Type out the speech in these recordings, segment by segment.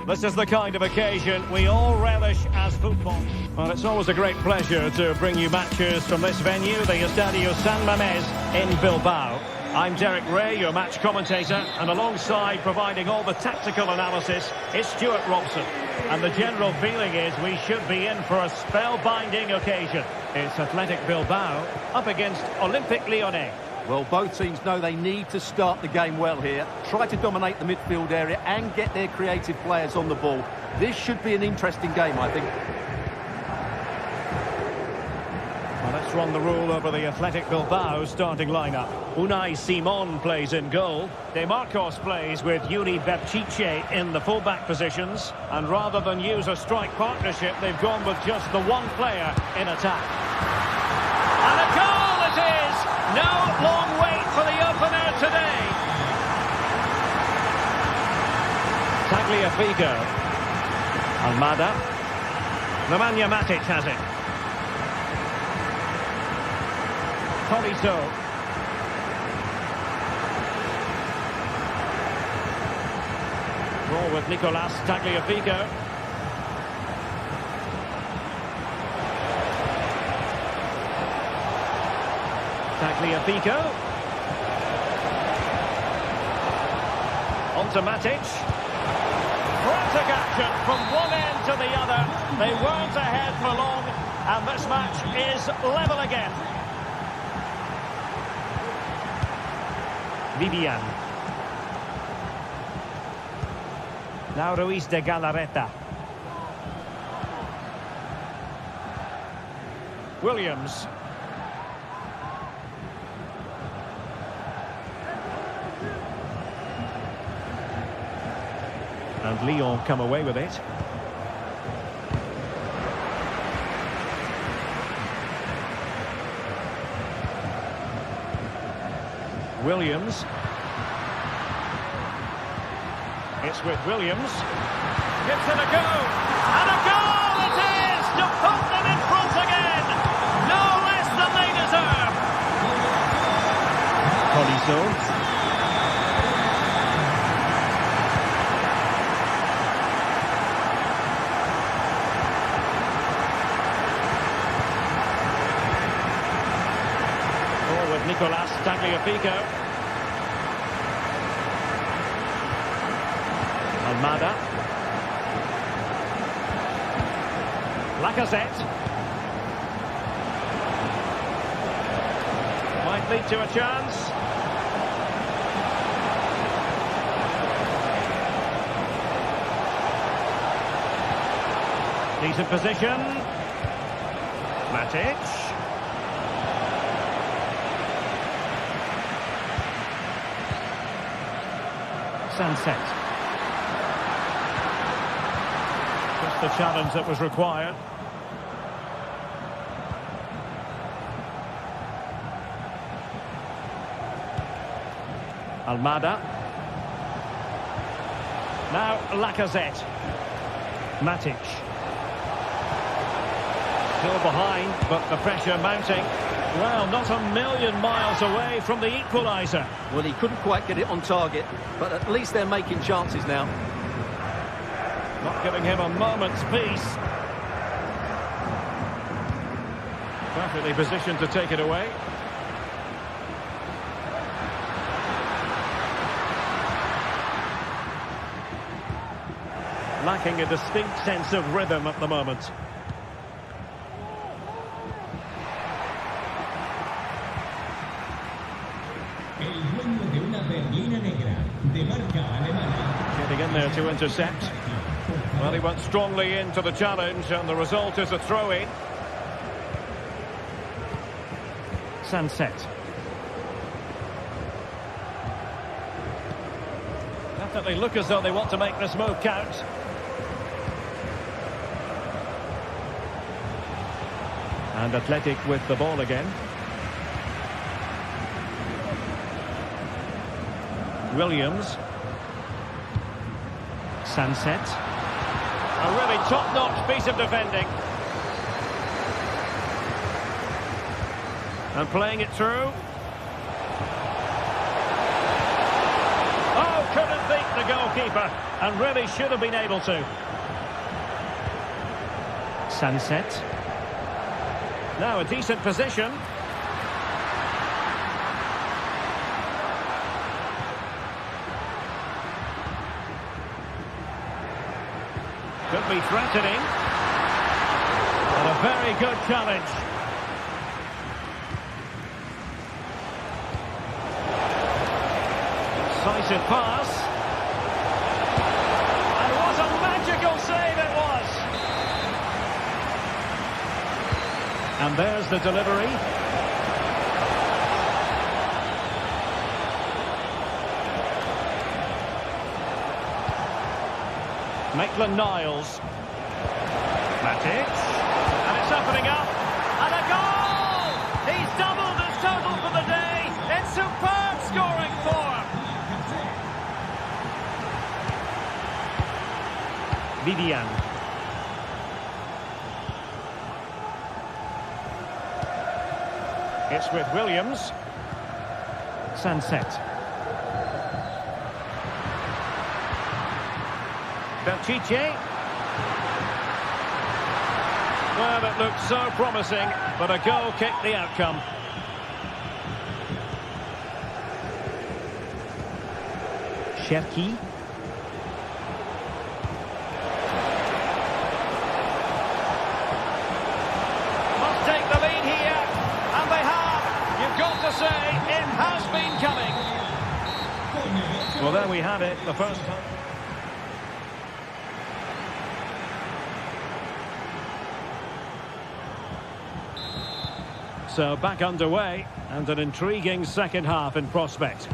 This is the kind of occasion we all relish as football. Well, it's always a great pleasure to bring you matches from this venue, the Estadio San Mamés in Bilbao. I'm Derek Ray, your match commentator, and alongside providing all the tactical analysis is Stuart Robson. And the general feeling is we should be in for a spellbinding occasion. It's Athletic Bilbao up against Olympique Lyonnais. Well, both teams know they need to start the game well here, try to dominate the midfield area and get their creative players on the ball. This should be an interesting game, I think. Well, let's run the rule over the Athletic Bilbao starting lineup. Unai Simon plays in goal. De Marcos plays with Yuri Berchiche in the fullback positions. And rather than use a strike partnership, they've gone with just the one player in attack. And a goal it is! No long wait for the opener today. Tagliafico. Almada. Nemanja Matic has it. Tolisso. Ball with Nicolas Tagliafico. Tagliafico. On to Matic. Frantic action from one end to the other. They weren't ahead for long, and this match is level again. Vivian. Now Ruiz de Galarreta. Williams. And Lyon come away with it. Williams. It's with Williams. Gives it a go. And a goal it is to put them in front again. No less than they deserve. Tolisso. Nicolas Tagliafico. Almada. Lacazette. Might lead to a chance. Decent position. Matic. Sunset. Just the challenge that was required. Almada. Now Lacazette. Matic. Still behind, but the pressure mounting. Well, not a million miles away from the equaliser. Well, he couldn't quite get it on target, but at least they're making chances now. Not giving him a moment's peace. Perfectly positioned to take it away. Lacking a distinct sense of rhythm at the moment. Getting in there to intercept. Well, he went strongly into the challenge, and the result is a throw-in. Sunset. Definitely look as though they want to make this move count. And Athletic with the ball again. Williams. Sunset. A really top-notch piece of defending. And playing it through. Oh, couldn't beat the goalkeeper and really should have been able to. Sunset. Now a decent position. Could be threatening. And a very good challenge. Decisive pass. And what a magical save it was. And there's the delivery. Maitland-Niles. Matic. And it's opening up. And a goal! He's doubled his total for the day. It's superb scoring form. Vivian. It's with Williams. Sunset. Belchiche. Well, it looked so promising, but a goal kicked the outcome. Cherki. Must take the lead here, and they have. You've got to say, it has been coming. Well, there we have it, the first time. So back underway, and an intriguing second half in prospect.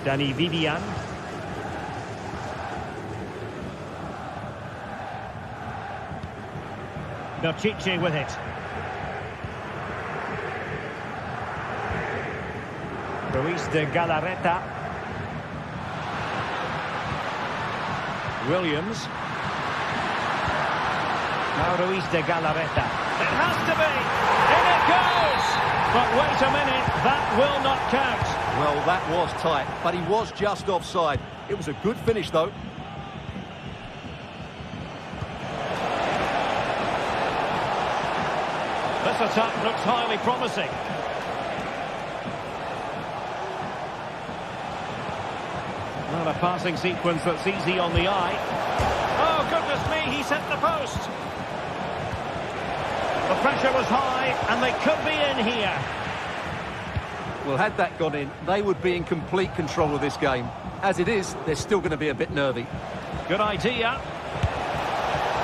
Danny Vivian. Belchiche with it. Ruiz de Galarreta. Williams. Now Ruiz de Galarreta. It has to be! In it goes! But wait a minute, that will not count. Well, that was tight, but he was just offside. It was a good finish, though. This attack looks highly promising. Well, a passing sequence that's easy on the eye. Oh, goodness me, he's hit the post. The pressure was high, and they could be in here. Well, had that gone in, they would be in complete control of this game. As it is, they're still going to be a bit nervy. Good idea.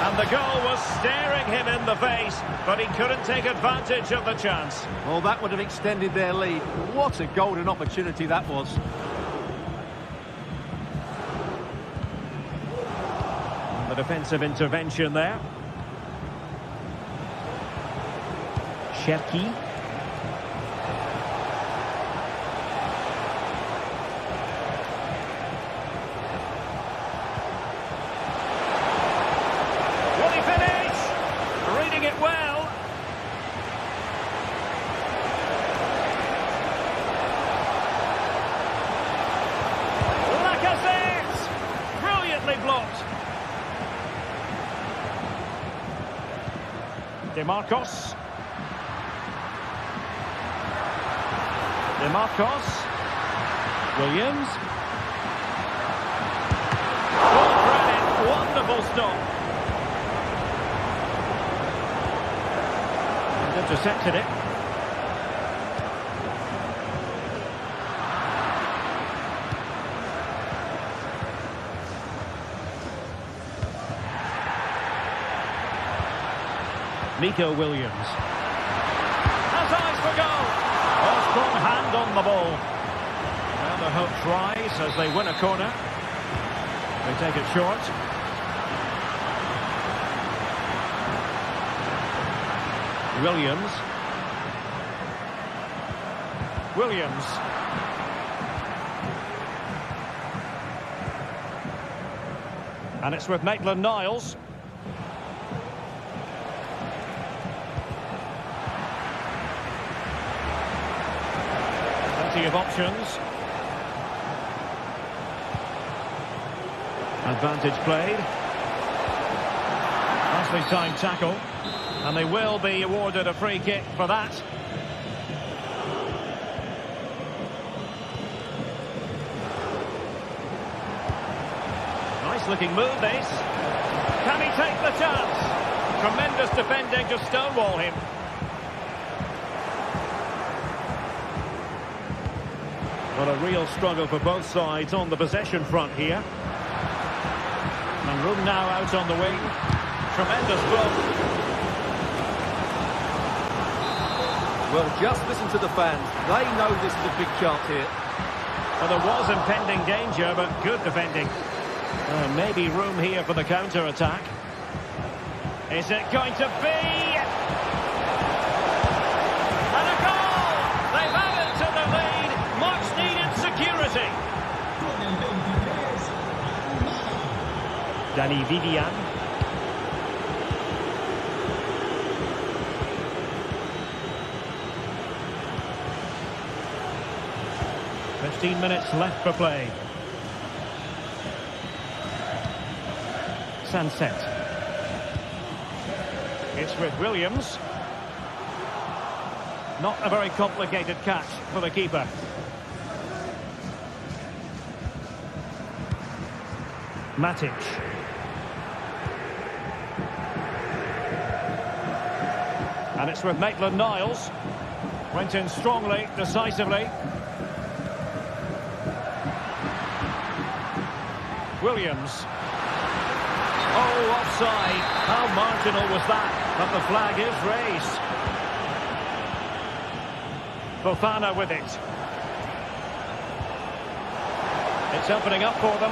And the goal was staring him in the face, but he couldn't take advantage of the chance. Well, that would have extended their lead. What a golden opportunity that was. The defensive intervention there. Cherki. Will he finish? Reading it well. Lacazette! Brilliantly blocked. DeMarcos. Williams. Full credit, wonderful stop. And intercepted it. Nico Williams. Has eyes for goal. A strong hand on the ball. And the hopes rise as they win a corner. They take it short. Williams. And it's with Maitland-Niles. variety of options. Advantage played. Nicely timed tackle. And they will be awarded a free kick for that. Nice looking move this. Can he take the chance? Tremendous defending to stonewall him. Well, a real struggle for both sides on the possession front here. And room now out on the wing. Tremendous blow. Well, just listen to the fans. They know this is a big chance here. Well, there was impending danger, but good defending. Maybe room here for the counter-attack. Is it going to be? And a goal! They've added to the lead. Much-needed security. Danny Vivian. "15 minutes left for play. Sunset. It's with Williams. Not a very complicated catch for the keeper. Matic. And it's with Maitland-Niles. Went in strongly, decisively. Williams. Oh, offside. How marginal was that? But the flag is raised. Fofana with it. It's opening up for them.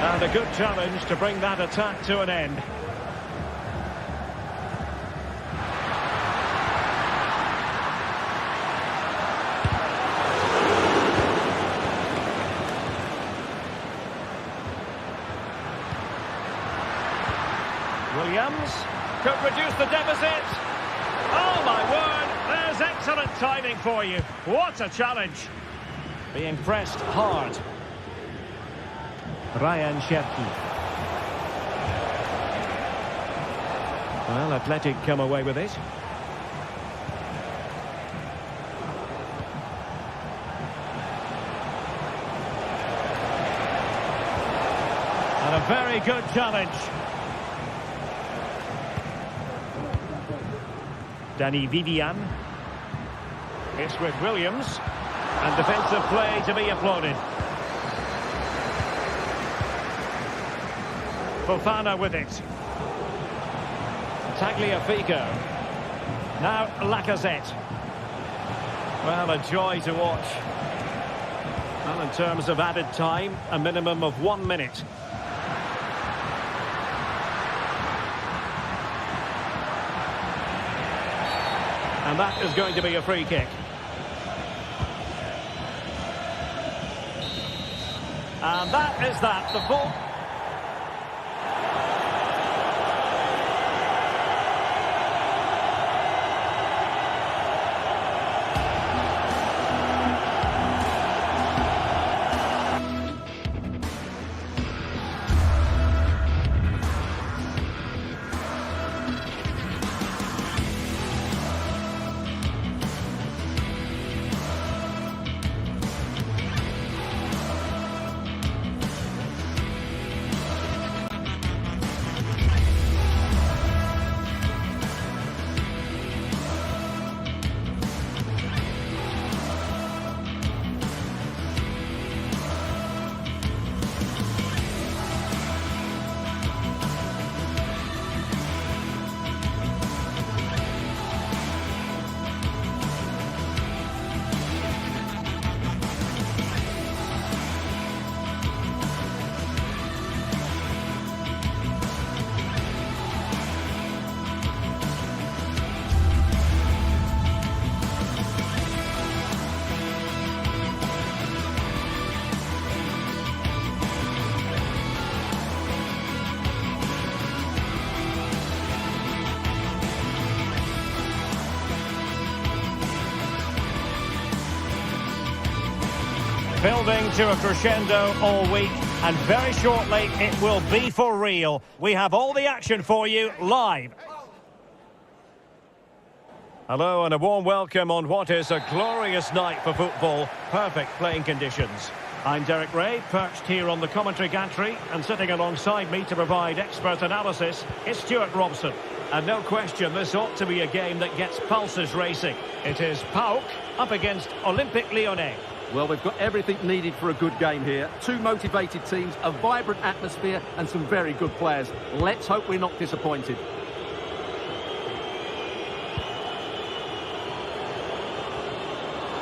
And a good challenge to bring that attack to an end. Williams could reduce the deficit. Oh my word, there's excellent timing for you. What a challenge. Being pressed hard. Ryan Cherki. Well, Athletic come away with it. And a very good challenge. Danny Vivian. It's with Williams. And defensive play to be applauded. Fofana with it. Tagliafico. Now Lacazette. Well, a joy to watch. Well, in terms of added time, a minimum of 1 minute. And that is going to be a free kick. And that is that. The ball. to a crescendo all week, and very shortly it will be for real. We have all the action for you live. Hello and a warm welcome on what is a glorious night for football. Perfect playing conditions. I'm Derek Ray, perched here on the commentary gantry, and sitting alongside me to provide expert analysis is Stuart Robson. And no question, this ought to be a game that gets pulses racing. It is PAOK up against Olympique Lyonnais. Well, we've got everything needed for a good game here. Two motivated teams, a vibrant atmosphere and some very good players. Let's hope we're not disappointed.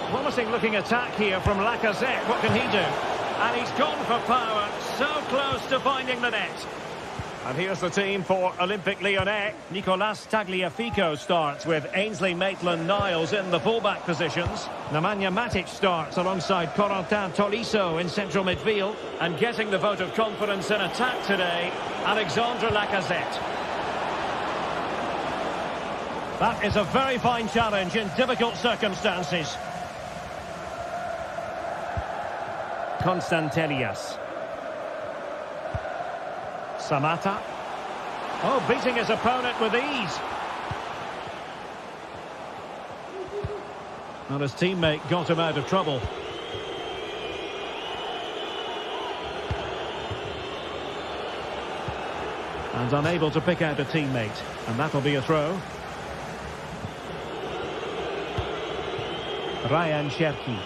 Promising looking attack here from Lacazette. What can he do? And he's gone for power, so close to finding the net. And here's the team for Olympique Lyonnais. Nicolas Tagliafico starts with Ainsley Maitland-Niles in the fullback positions. Nemanja Matic starts alongside Corentin Tolisso in central midfield. And getting the vote of confidence in attack today, Alexandre Lacazette. That is a very fine challenge in difficult circumstances. Constantelias. Samata. Oh, beating his opponent with ease. Well, his teammate got him out of trouble. And unable to pick out a teammate. And that'll be a throw. Ryan Cherki.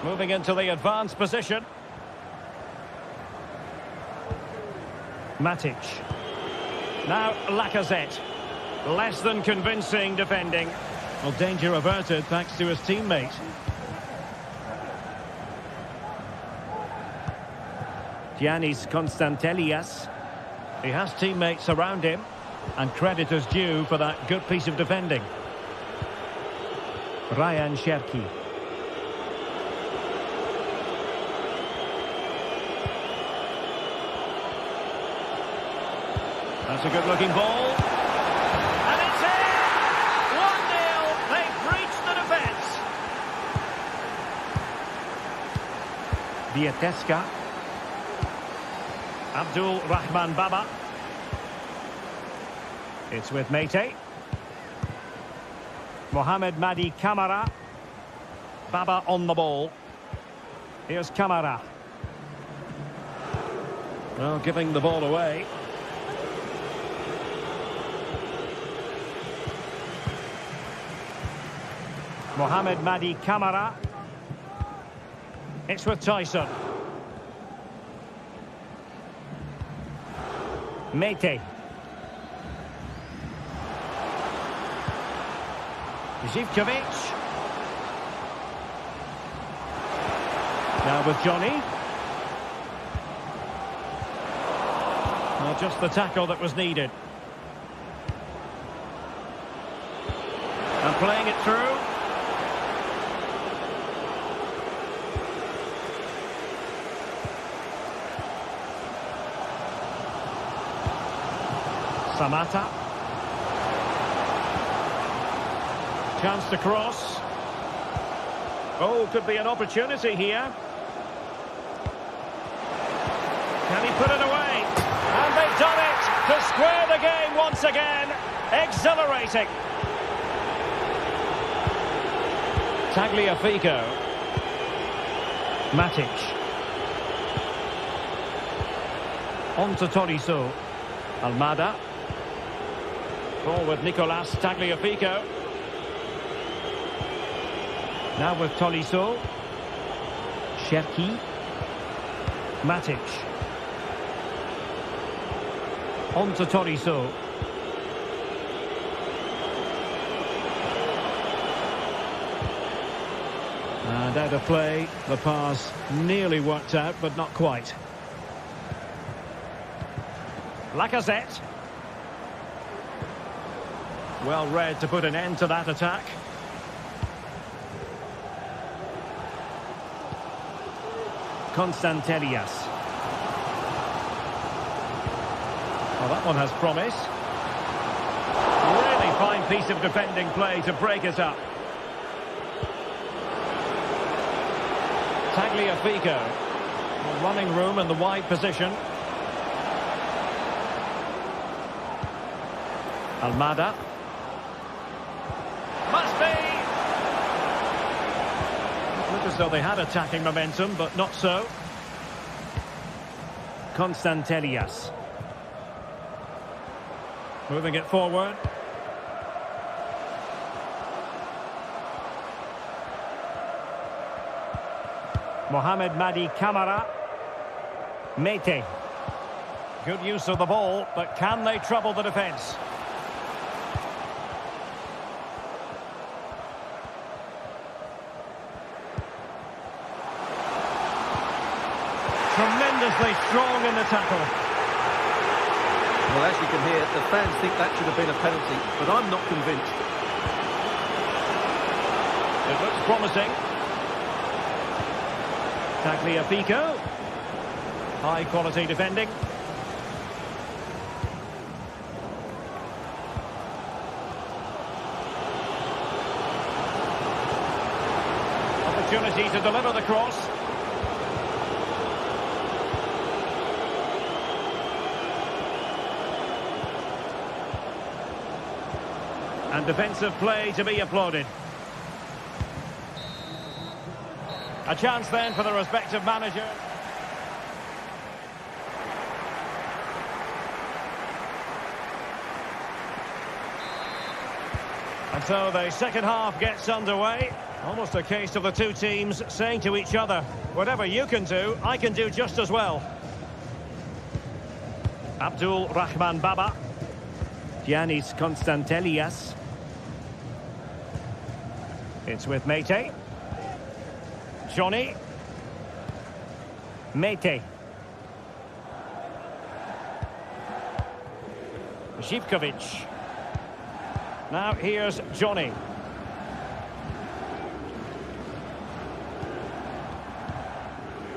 Moving into the advanced position. Matic. Now Lacazette. Less than convincing defending. Well, danger averted thanks to his teammate. Giannis Constantelias. He has teammates around him. And credit is due for that good piece of defending. Ryan Cherki. That's a good-looking ball. And it's in! 1-0. They've breached the defence. Vieteska. Abdul Rahman Baba. It's with Meite. Mohamed Madi Kamara. Baba on the ball. Here's Kamara. Well, giving the ball away. Mohamed Madi Kamara. It's with Tyson. Meite. Zivkovic. Now with Johnny. Well, just the tackle that was needed. And playing it through. Samata. Chance to cross. Oh, could be an opportunity here. Can he put it away? And they've done it to square the game once again. Exhilarating. Tagliafico. Matic. On to Tolisso. Almada. Ball with Nicolas Tagliafico. Now with Tolisso. Cherki. Matic. On to Tolisso. And out of play. The pass nearly worked out, but not quite. Lacazette. Well read to put an end to that attack. Constantelias. Well, that one has promise. Really fine piece of defending play to break it up. Tagliafico. Running room in the wide position. Almada. Must be! Looked as though they had attacking momentum, but not so. Constantelias. Moving it forward. Mohamed Madi Camara. Mete. Good use of the ball, but can they trouble the defence? Tremendously strong in the tackle. Well, as you can hear, the fans think that should have been a penalty, but I'm not convinced. It looks promising. Tagliafico. High quality defending. Opportunity to deliver the cross. And defensive play to be applauded. A chance then for the respective manager. And so the second half gets underway. Almost a case of the two teams saying to each other, whatever you can do, I can do just as well. Abdul Rahman Baba. Giannis Constantelias. It's with Mete. Johnny. Mete. Zivkovic. Now here's Johnny.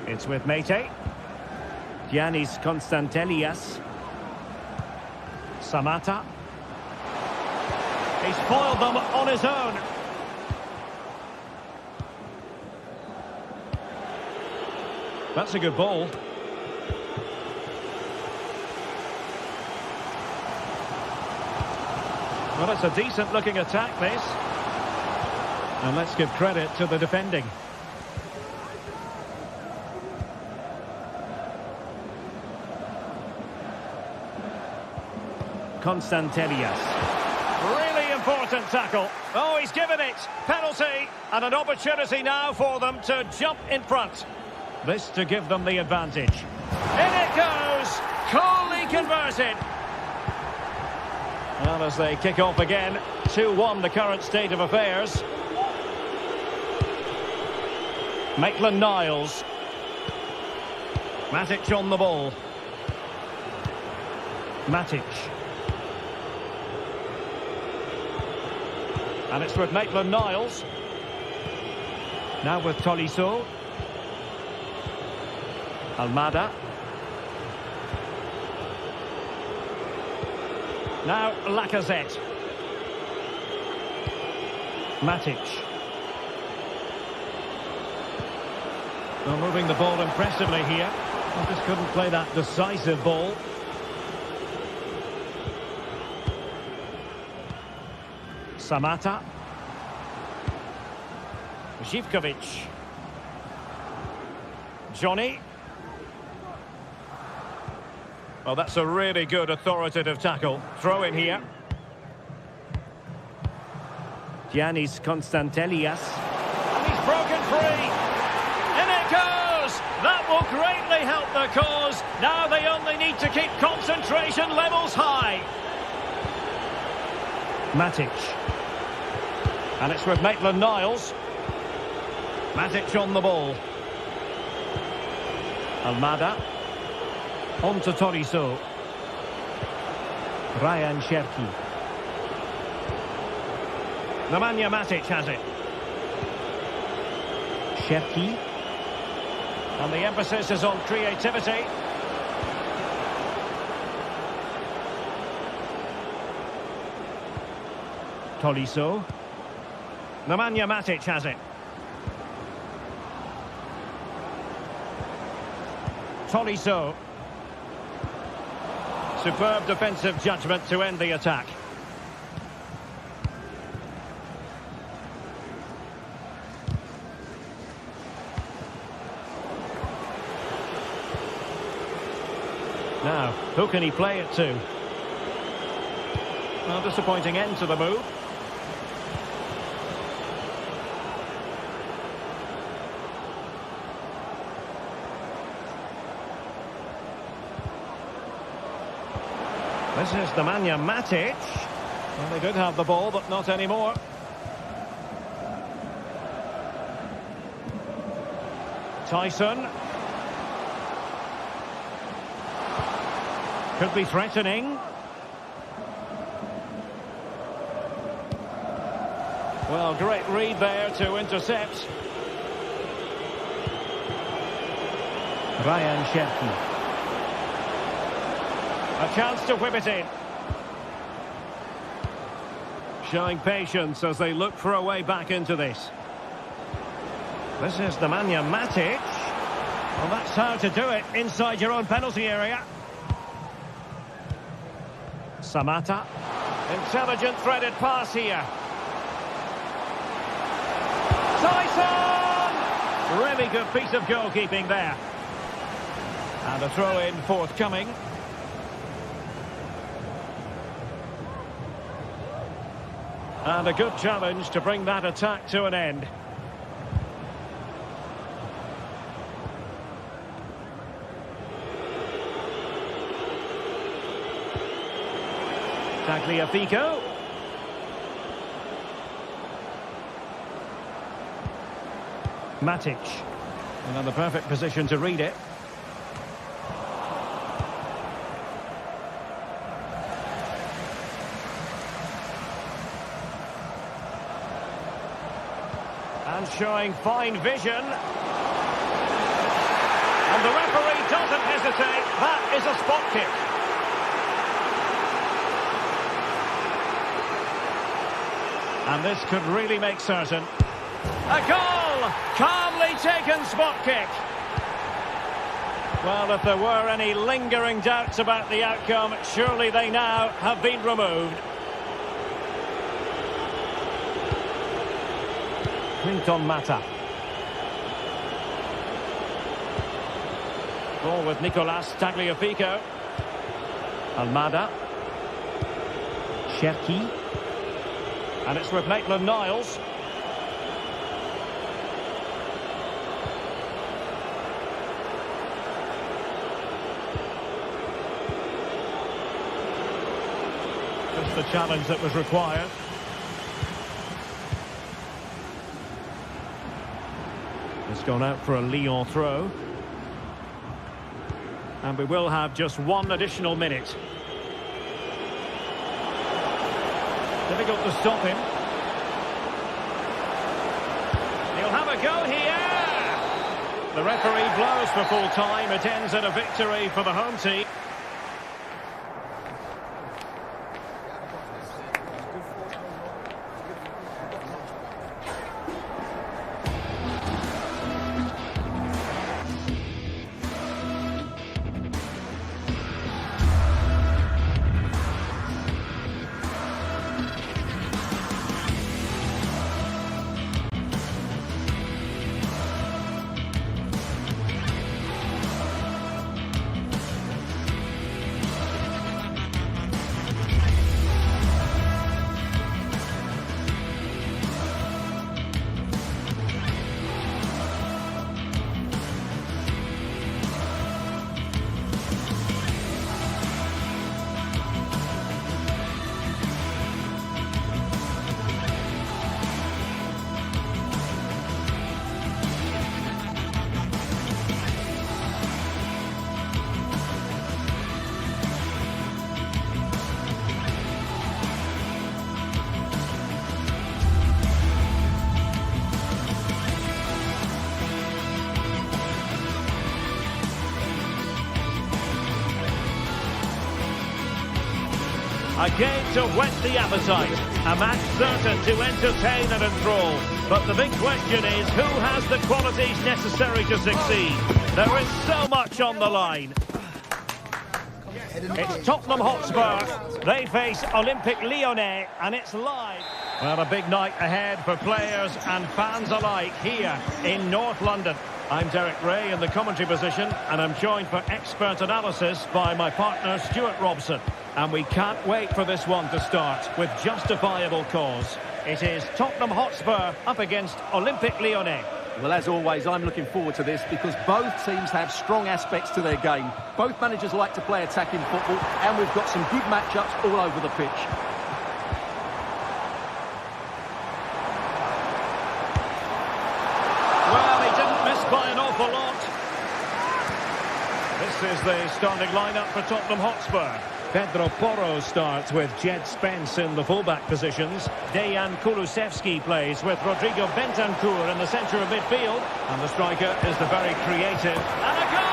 It's with Mete. Giannis Constantelias. Samata. He's foiled them on his own. That's a good ball. Well, it's a decent-looking attack, this. And let's give credit to the defending. Constantelias. Really important tackle. Oh, he's given it. Penalty. And an opportunity now for them to jump in front. This to give them the advantage. In it goes! Coolly converted. Well, as they kick off again, 2-1 the current state of affairs. Maitland-Niles. Matic on the ball. Matic. And it's with Maitland-Niles. Now with Tolisso. Almada. Now Lacazette. Matic. Well, moving the ball impressively here. Well, just couldn't play that decisive ball. Samata. Zivkovic. Johnny. Well, that's a really good authoritative tackle. Throw in here. Giannis Constantelias. And he's broken free. In it goes! That will greatly help the cause. Now they only need to keep concentration levels high. Matic. And it's with Maitland-Niles. Matic on the ball. Almada. On to Tolisso. Ryan Cherki. Nemanja Matic has it. Cherki. And the emphasis is on creativity. Tolisso. Nemanja Matic has it. Tolisso. Superb defensive judgment to end the attack. Now, who can he play it to? Well, disappointing end to the move. This is Nemanja Matic. Well, they did have the ball, but not anymore. Tyson. Could be threatening. Well, great read there to intercept. Ryan Scherki. A chance to whip it in. Showing patience as they look for a way back into this. This is Nemanja Matic. Well, that's how to do it inside your own penalty area. Samata. Intelligent threaded pass here. Tyson! Really good piece of goalkeeping there. And a throw-in forthcoming. And a good challenge to bring that attack to an end. Tagliafico. Matic. Another perfect position to read it. And showing fine vision. And the referee doesn't hesitate. That is a spot kick. And this could really make certain. A goal! Calmly taken spot kick. Well, if there were any lingering doubts about the outcome, surely they now have been removed. Clinton Mata. Ball with Nicolas Tagliafico. Almada. Scherki. And it's with Maitland-Niles. Just the challenge that was required. It's gone out for a Lyon throw. And we will have just one additional minute. Difficult to stop him. He'll have a go here. The referee blows for full time. It ends in a victory for the home team. A game to whet the appetite. A match certain to entertain and enthrall. But the big question is, who has the qualities necessary to succeed? There is so much on the line. It's Tottenham Hotspur. They face Olympique Lyonnais, and it's live. Well, a big night ahead for players and fans alike here in North London. I'm Derek Ray in the commentary position, and I'm joined for expert analysis by my partner Stuart Robson. And we can't wait for this one to start with justifiable cause. It is Tottenham Hotspur up against Olympique Lyonnais. Well, as always, I'm looking forward to this because both teams have strong aspects to their game. Both managers like to play attacking football, and we've got some good matchups all over the pitch. Well, he didn't miss by an awful lot. This is the starting lineup for Tottenham Hotspur. Pedro Porro starts with Jed Spence in the fullback positions. Dejan Kulusevski plays with Rodrigo Bentancur in the centre of midfield. And the striker is the very creative. And a goal!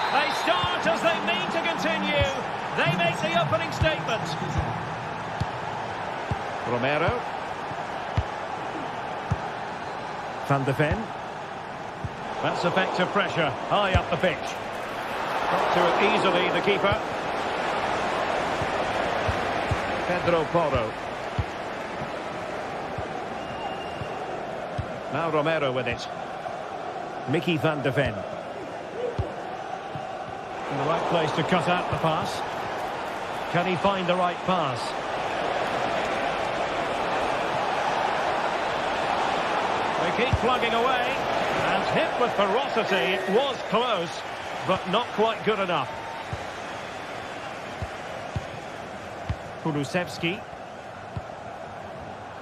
They start as they mean to continue. They make the opening statement. Romero. Van de Ven. That's effective pressure high up the pitch. Got to it easily, the keeper. Pedro Porro. Now Romero with it. Mickey Van de Ven. In the right place to cut out the pass. Can he find the right pass? They keep plugging away. And hit with ferocity. It was close, but not quite good enough. Kulusevski.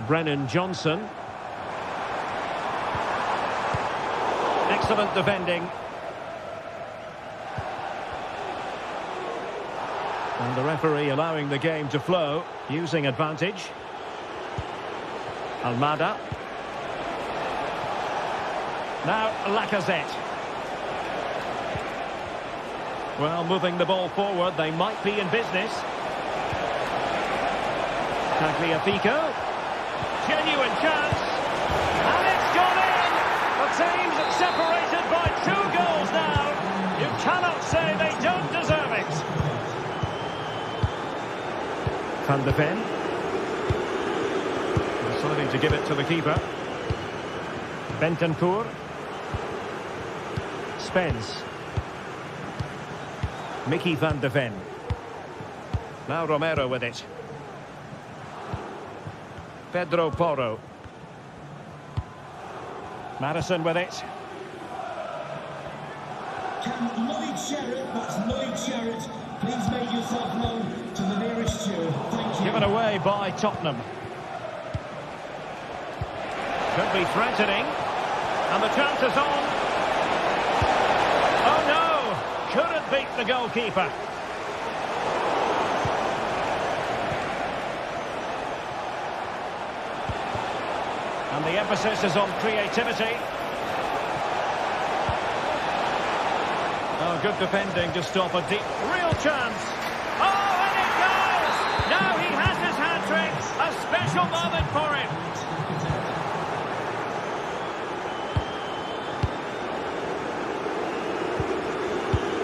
Brennan Johnson. Excellent defending. And the referee allowing the game to flow, using advantage. Almada. Now Lacazette. Well, moving the ball forward, they might be in business. Tagliafico. Genuine chance. And it's gone in! The team's separated by 2 goals now. You cannot say they don't deserve it. Van de Ven. Deciding to give it to the keeper. Bentancur. Spence. Mickey Van de Ven. Now Romero with it. Pedro Porro. Madison with it. Can Lloyd Sherritt, that's Lloyd Sherritt, please make yourself known to the nearest steward. Thank you. Given away by Tottenham. Could be threatening. And the chance is on. Oh no! Couldn't beat the goalkeeper. And the emphasis is on creativity. Oh, good defending to stop a deep, real chance. Oh, and it goes! Now he has his hat-trick. A special moment for him.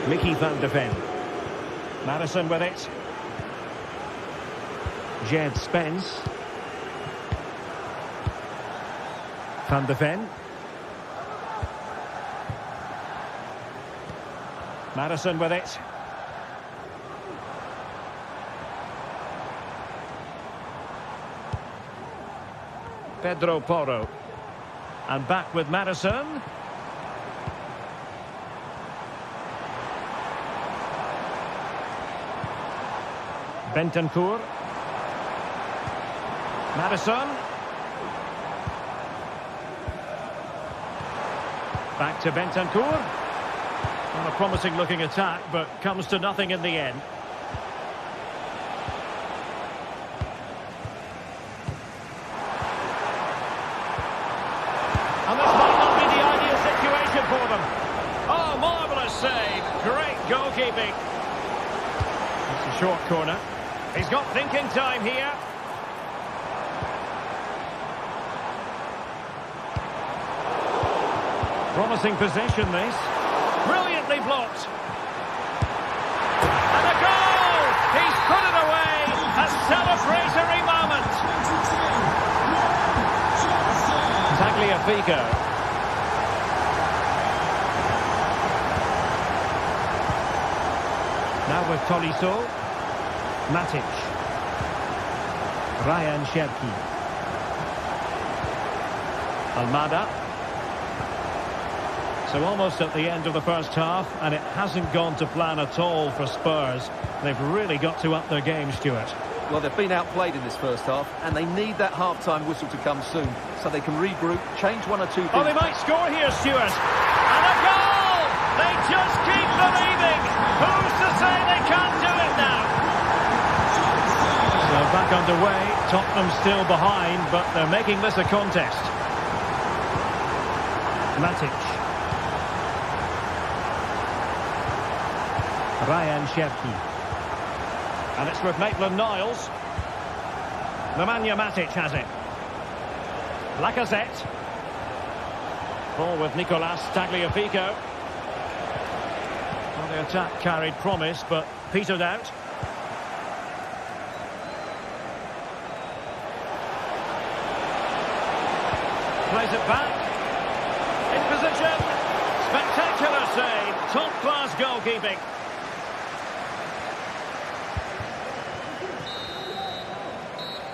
Mickey Van de Ven. Madison with it. Jed Spence. Van de Ven. Madison with it. Pedro Porro. And back with Madison. Bentancur. Madison. Back to Bentancur. Not a promising looking attack, but comes to nothing in the end. And this might not be the ideal situation for them. Oh, marvellous save. Great goalkeeping. It's a short corner. He's got thinking time here. Promising possession, this. Brilliantly blocked. And a goal! He's put it away. A celebratory moment. Tagliafico. Now with Tolisso. Matic. Ryan Cherki. Almada. So almost at the end of the first half, and it hasn't gone to plan at all for Spurs. They've really got to up their game, Stuart. Well, they've been outplayed in this first half, and they need that half-time whistle to come soon, so they can regroup, change one or two things. Oh, they might score here, Stuart. And a goal! They just keep believing. Who's to say they can't do it now? So back underway, Tottenham still behind, but they're making this a contest. Matic. Ryan Cherki. And it's with Maitland-Niles. Nemanja Matic has it. Lacazette. Ball with Nicolas Tagliafico. Well, the attack carried promise, but petered out. Plays it back. In position. Spectacular save. Top-class goalkeeping.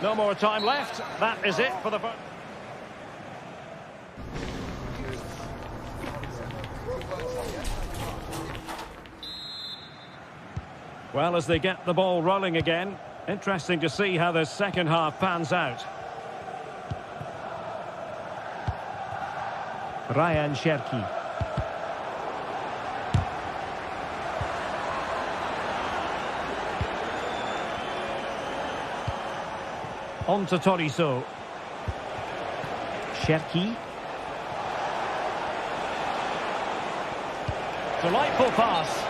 No more time left. That is it for the... Well, as they get the ball rolling again, interesting to see how the second half pans out. Ryan Cherki. On to Tolisso. Cherki. Delightful pass.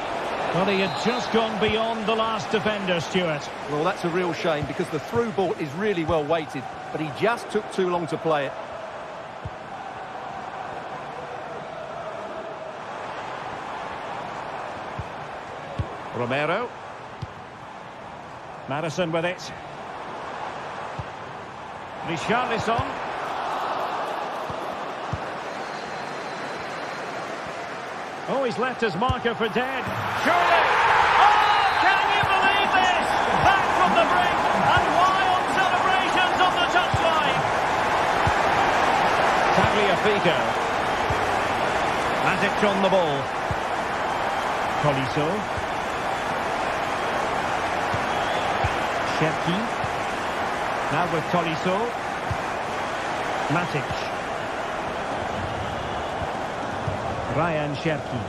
Well, he had just gone beyond the last defender, Stuart. Well, that's a real shame because the through ball is really well weighted, but he just took too long to play it. Romero. Madison with it. Richarlison. Oh, he's left his marker for dead. Surely! Oh, can you believe this? Back from the brink and wild celebrations on the touchline. Tagliafico. Matic on the ball. Tolisso. Cherki. Now with Tolisso. Matic. Ryan Cherki.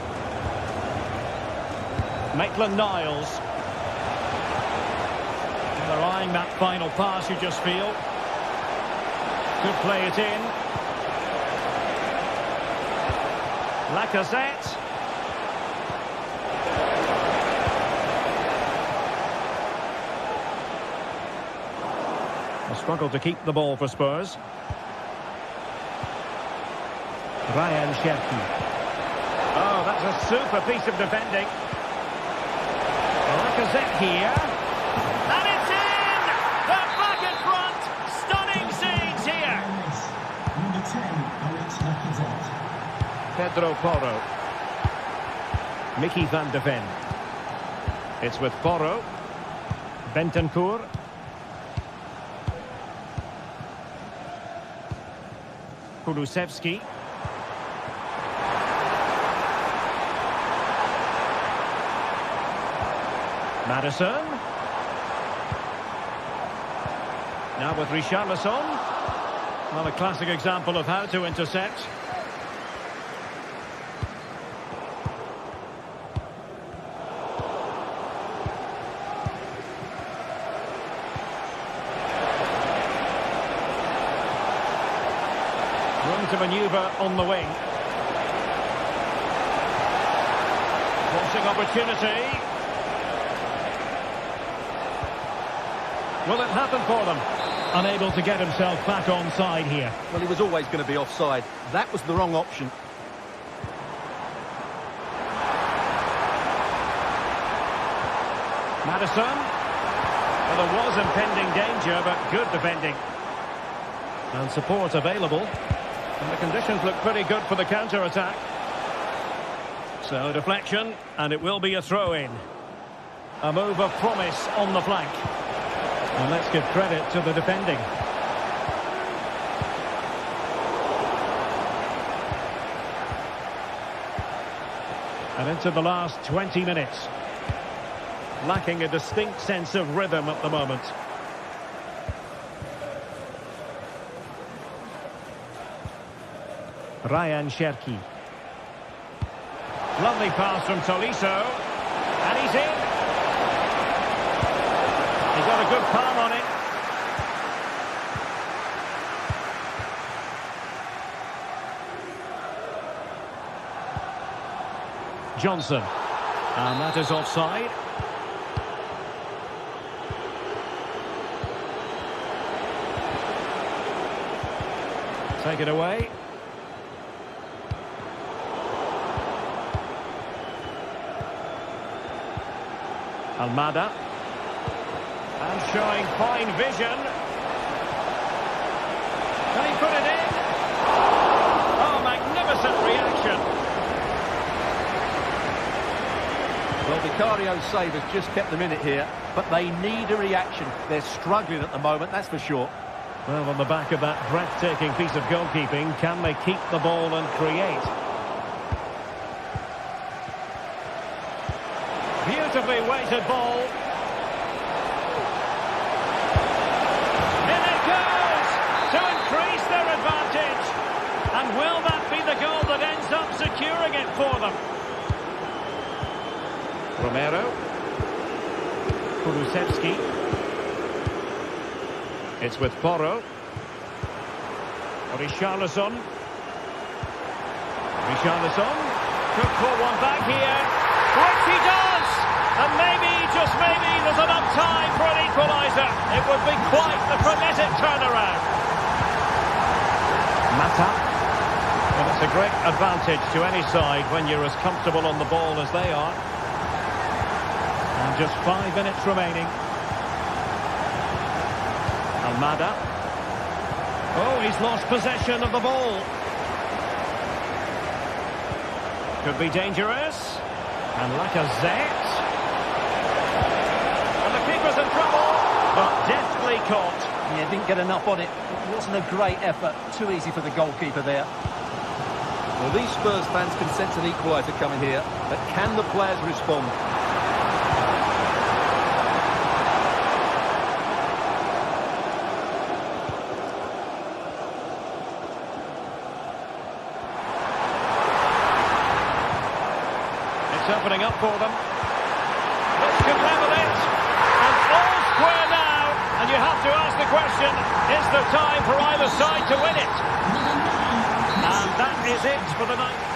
Maitland-Niles. They're eyeing that final pass, you just feel. Could play it in. Lacazette. A struggle to keep the ball for Spurs. Ryan Cherki. Oh, that's a super piece of defending. Lacazette here. And it's in! They're back in front! Stunning scenes here! Number 10, Alex Lacazette. Pedro Porro. Mickey van de Ven. It's with Porro. Bentancur. Kulusevski. Madison. Now with Richarlison. Well, a classic example of how to intercept. Room to manoeuvre on the wing. Crossing opportunity. Will it happen for them? Unable to get himself back onside here. Well, he was always going to be offside. That was the wrong option. Maddison. Well, there was impending danger, but good defending. And support available. And the conditions look pretty good for the counter-attack. So, deflection, and it will be a throw-in. A move of promise on the flank. And let's give credit to the defending. And into the last 20 minutes. Lacking a distinct sense of rhythm at the moment. Ryan Cherki. Lovely pass from Tolisso. And he's in. He's got a good palm on it. Johnson. And that is offside. Take it away. Almada. And showing fine vision. Can he put it in? Oh, magnificent reaction. Well, Vicario's save has just kept them in it here, but they need a reaction. They're struggling at the moment, that's for sure. Well, on the back of that breathtaking piece of goalkeeping, can they keep the ball and create? Beautifully weighted ball. In it goes to increase their advantage. And will that be the goal that ends up securing it for them? Romero. Kulusevski. It's with Porro. Richarlison. Richarlison. Could pull one back here. Which he does! And maybe, just maybe, there's enough time for an equaliser. It would be quite the frenetic turnaround. Mata. Well, it's a great advantage to any side when you're as comfortable on the ball as they are. And just 5 minutes remaining. Almada. Oh, he's lost possession of the ball. Could be dangerous. And Lacazette. And the keeper's in trouble, but deftly caught. Yeah, didn't get enough on it. It wasn't a great effort. Too easy for the goalkeeper there. Well, these Spurs fans can sense an equaliser coming here, but can the players respond? Opening up for them. This could level it. And all square now. And you have to ask the question, is there time for either side to win it? And that is it for the night.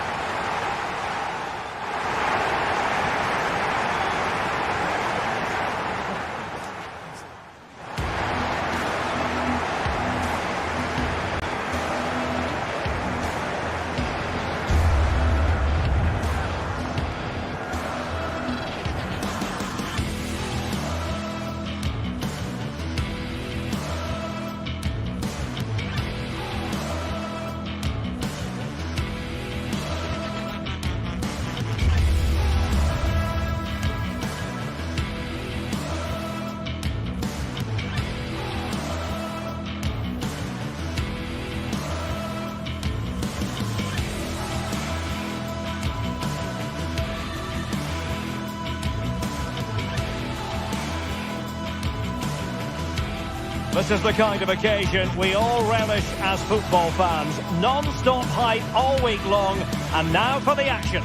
This is the kind of occasion we all relish as football fans. Non-stop hype all week long, and now for the action.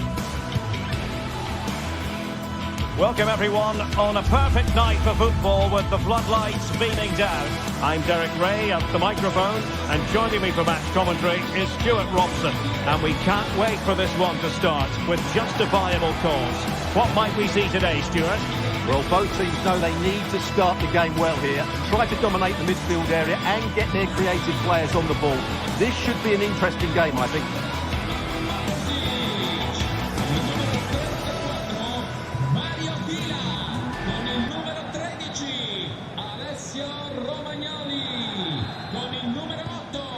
Welcome everyone on a perfect night for football with the floodlights beaming down. I'm Derek Ray at the microphone, and joining me for match commentary is Stuart Robson. And we can't wait for this one to start with justifiable cause. What might we see today, Stuart? Well, both teams know they need to start the game well here. Try to dominate the midfield area and get their creative players on the ball. This should be an interesting game, I think.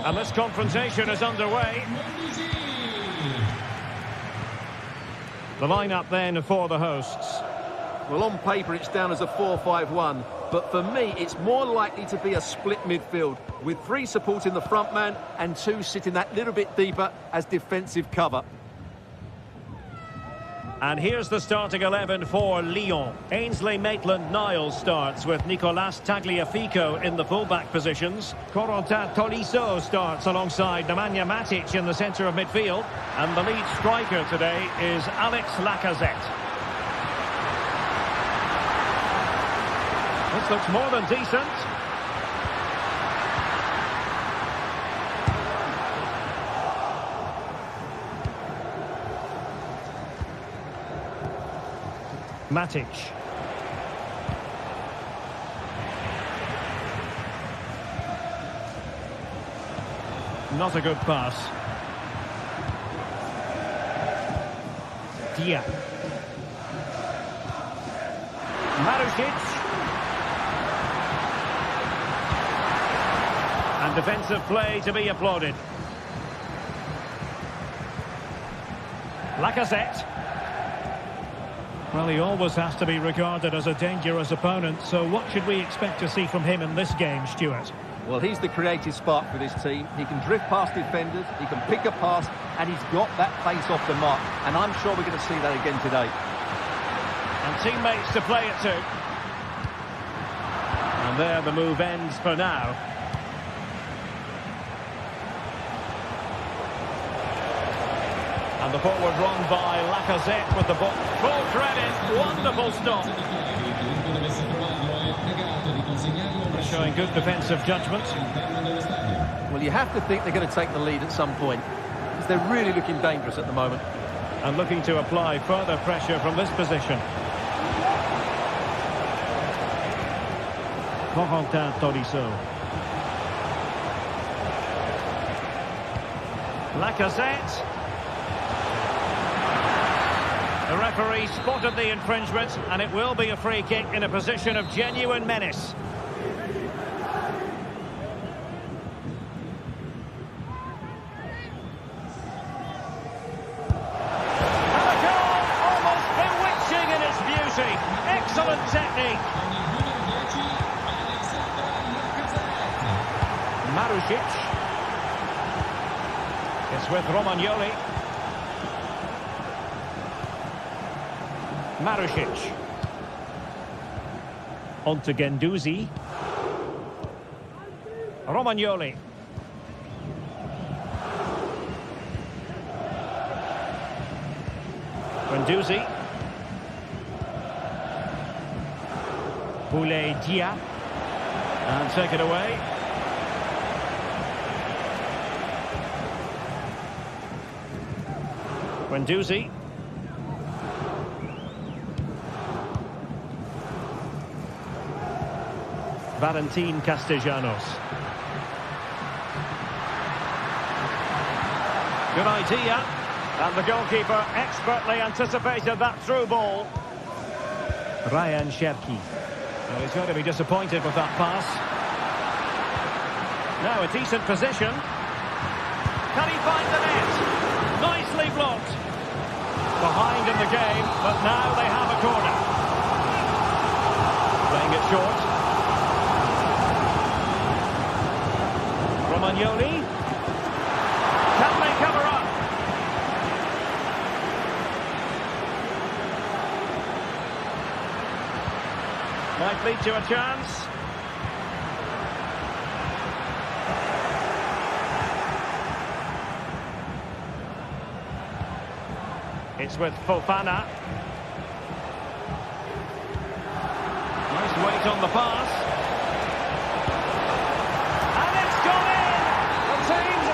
And this confrontation is underway. The lineup then for the hosts. Well, on paper it's down as a 4-5-1, but for me it's more likely to be a split midfield, with 3 supporting the front man and 2 sitting that little bit deeper as defensive cover. And here's the starting 11 for Lyon. Ainsley Maitland-Niles starts with Nicolas Tagliafico in the full-back positions. Corentin Tolisso starts alongside Nemanja Matic in the centre of midfield. And the lead striker today is Alex Lacazette. This looks more than decent. Matic. Not a good pass. Dia. Marušić. And defensive play to be applauded. Lacazette. Well, he always has to be regarded as a dangerous opponent, so what should we expect to see from him in this game, Stuart? Well, he's the creative spark for this team. He can drift past defenders, he can pick a pass, and he's got that pace off the mark. And I'm sure we're going to see that again today. And teammates to play it to. And there the move ends for now. And the forward run by Lacazette with the ball. Full credit, wonderful stop. Showing good defensive judgment. Well, you have to think they're going to take the lead at some point, because they're really looking dangerous at the moment. And looking to apply further pressure from this position. Corentin Tolisso. Lacazette. The referee spotted the infringement, and it will be a free kick in a position of genuine menace. And a goal, almost bewitching in its beauty. Excellent technique. Marušić. It's with Romagnoli. Marušić. On to Guendouzi. Romagnoli. Guendouzi. Boulaye Dia. And take it away. Guendouzi. Valentin Castellanos. Good idea. And the goalkeeper expertly anticipated that through ball. Ryan Cherki. Well, he's going to be disappointed with that pass. Now a decent position. Can he find the net? Nicely blocked. Behind in the game, but now they have a corner. Playing it short. Romagnoli. Can they cover up? Might lead to a chance. It's with Fofana. Nice weight on the pass.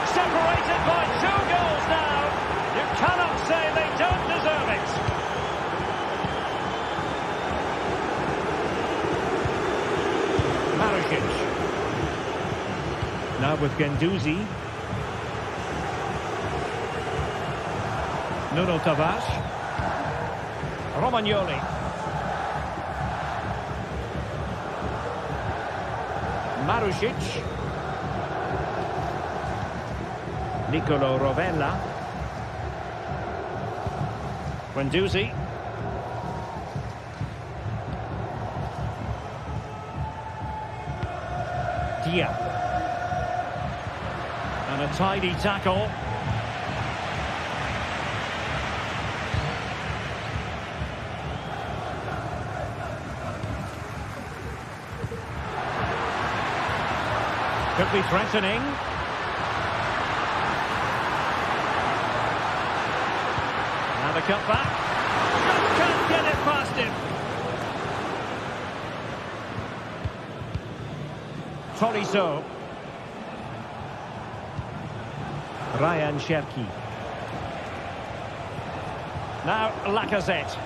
Separated by 2 goals now. You cannot say they don't deserve it. with Guendouzi. Nuno Tavares. Romagnoli. Marusic. Nicolo Rovella. Guendouzi. Dia. And a tidy tackle. Could be threatening. Now the cut back. Can't get it past him. Tolisso. Ryan Cherki. Now Lacazette.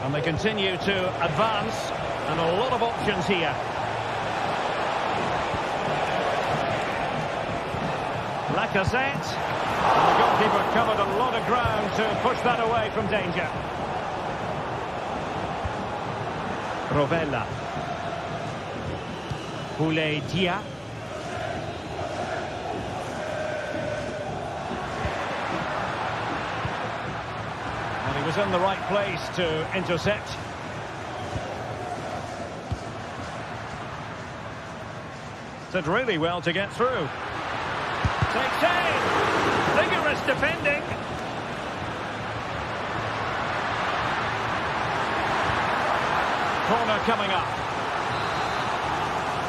And they continue to advance. And a lot of options here. Lacazette. And the goalkeeper covered a lot of ground to push that away from danger. Rovella. Boulaye Dia. And he was in the right place to intercept. Did really well to get through. Takes aim. Vigorous defending. Corner coming up.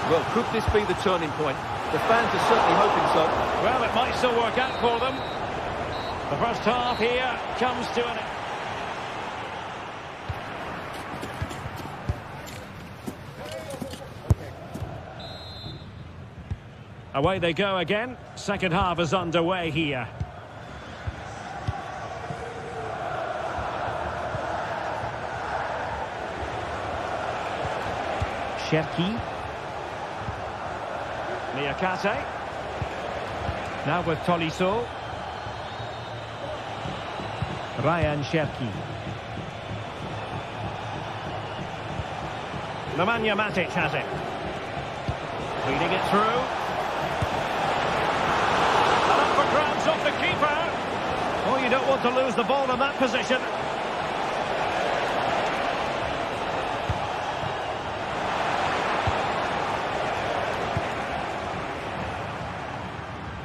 Well, could this be the turning point? The fans are certainly hoping so. Well, it might still work out for them. The first half here comes to an end. Away they go again. Second half is underway here. Cherki. Niakate. Now with Tolisso. Ryan Cherki. Nemanja Matic has it. Feeding it through. Grabs off the keeper. Oh, you don't want to lose the ball in that position.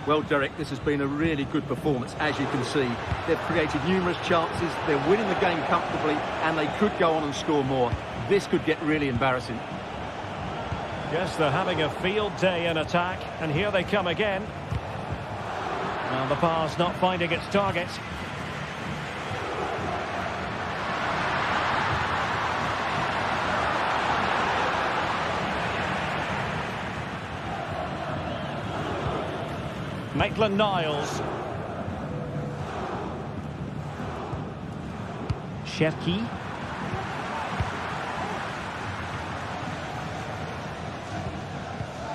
Well, Derek, this has been a really good performance, as you can see. They've created numerous chances, they're winning the game comfortably, and they could go on and score more. This could get really embarrassing. Yes, they're having a field day in attack, and here they come again. Now the pass not finding its target. Maitland-Niles. Cherki.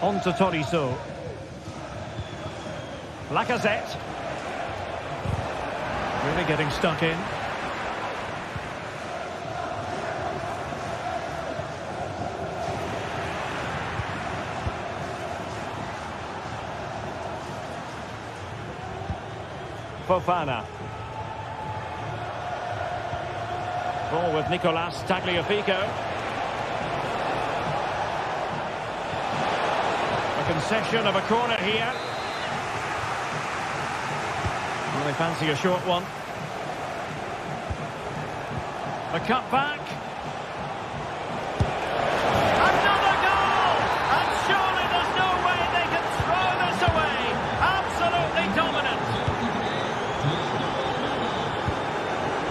On to Tolisso. Lacazette. Really getting stuck in. Fofana. Ball with Nicolas Tagliafico. A concession of a corner here. Well, they fancy a short one. The cut back. Another goal! And surely there's no way they can throw this away. Absolutely dominant.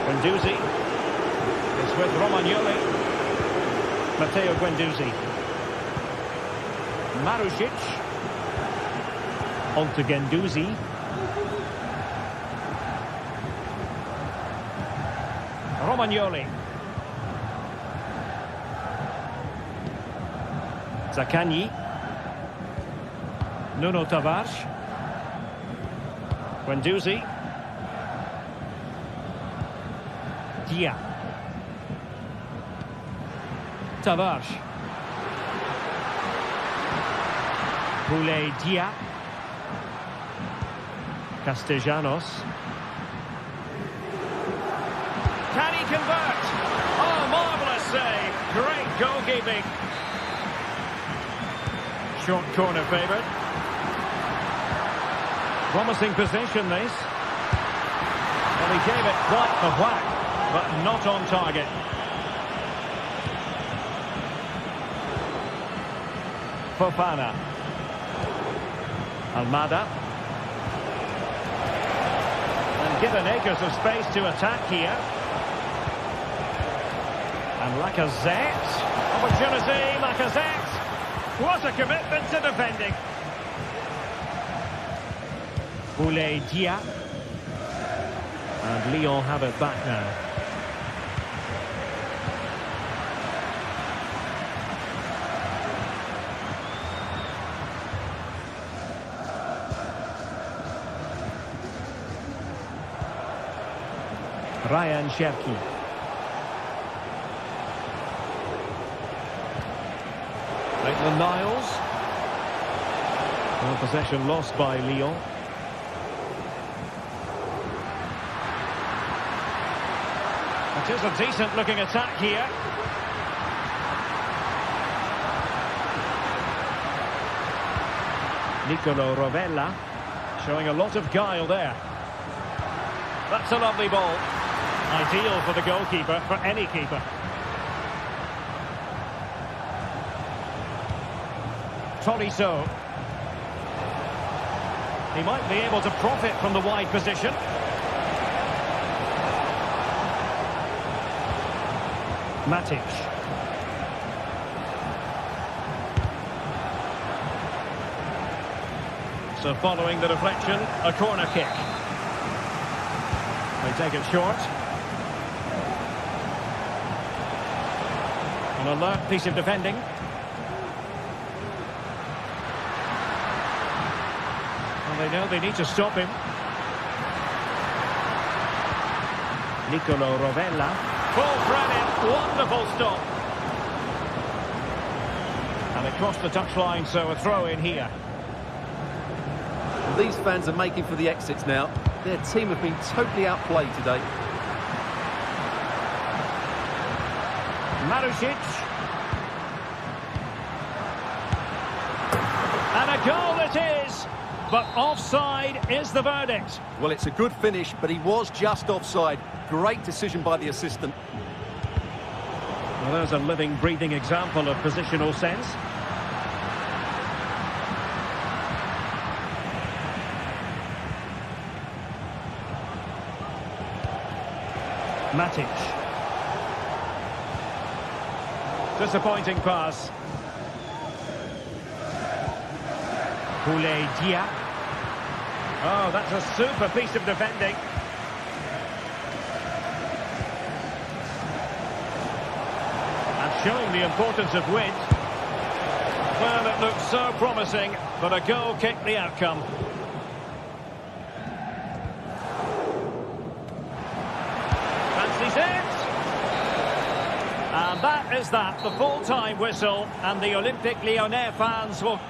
Guendouzi. It's with Romagnoli. Matteo Guendouzi. Marusic. On to Guendouzi. Romagnoli. Zaccagni. Nuno Tavares. Guendouzi. Dia. Tavares. Boulaye Dia. Castellanos. Can he convert? Oh, marvellous save. Great goalkeeping. Short corner favoured. Promising position, this. Well, he gave it quite the whack, but not on target. Fofana. Almada. And given acres of space to attack here. And Lacazette. Opportunity, Lacazette. What a commitment to defending. Boulaye Dia. And Lyon have it back now. Ryan Cherki. Maitland-Niles. Well, possession lost by Lyon. It is a decent looking attack here. Nicolo Rovella showing a lot of guile there. That's a lovely ball. Ideal for the goalkeeper, for any keeper. Tolisso. He might be able to profit from the wide position. Matic. So following the deflection, a corner kick. They take it short. An alert piece of defending. Well, they know they need to stop him. Nicolo Rovella. Full credit, wonderful stop. And across the touchline, so a throw in here. These fans are making for the exits now. Their team have been totally outplayed today. Marusic. And a goal it is, but offside is the verdict. Well, it's a good finish, but he was just offside. Great decision by the assistant. Well, there's a living, breathing example of positional sense. Matic. Disappointing pass. Boulaye Dia. Oh, that's a super piece of defending. And showing the importance of width. Well, it looks so promising, but a goal kicked the outcome. Fancies it. And that is that, the full-time whistle, and the Olympique Lyonnais fans will...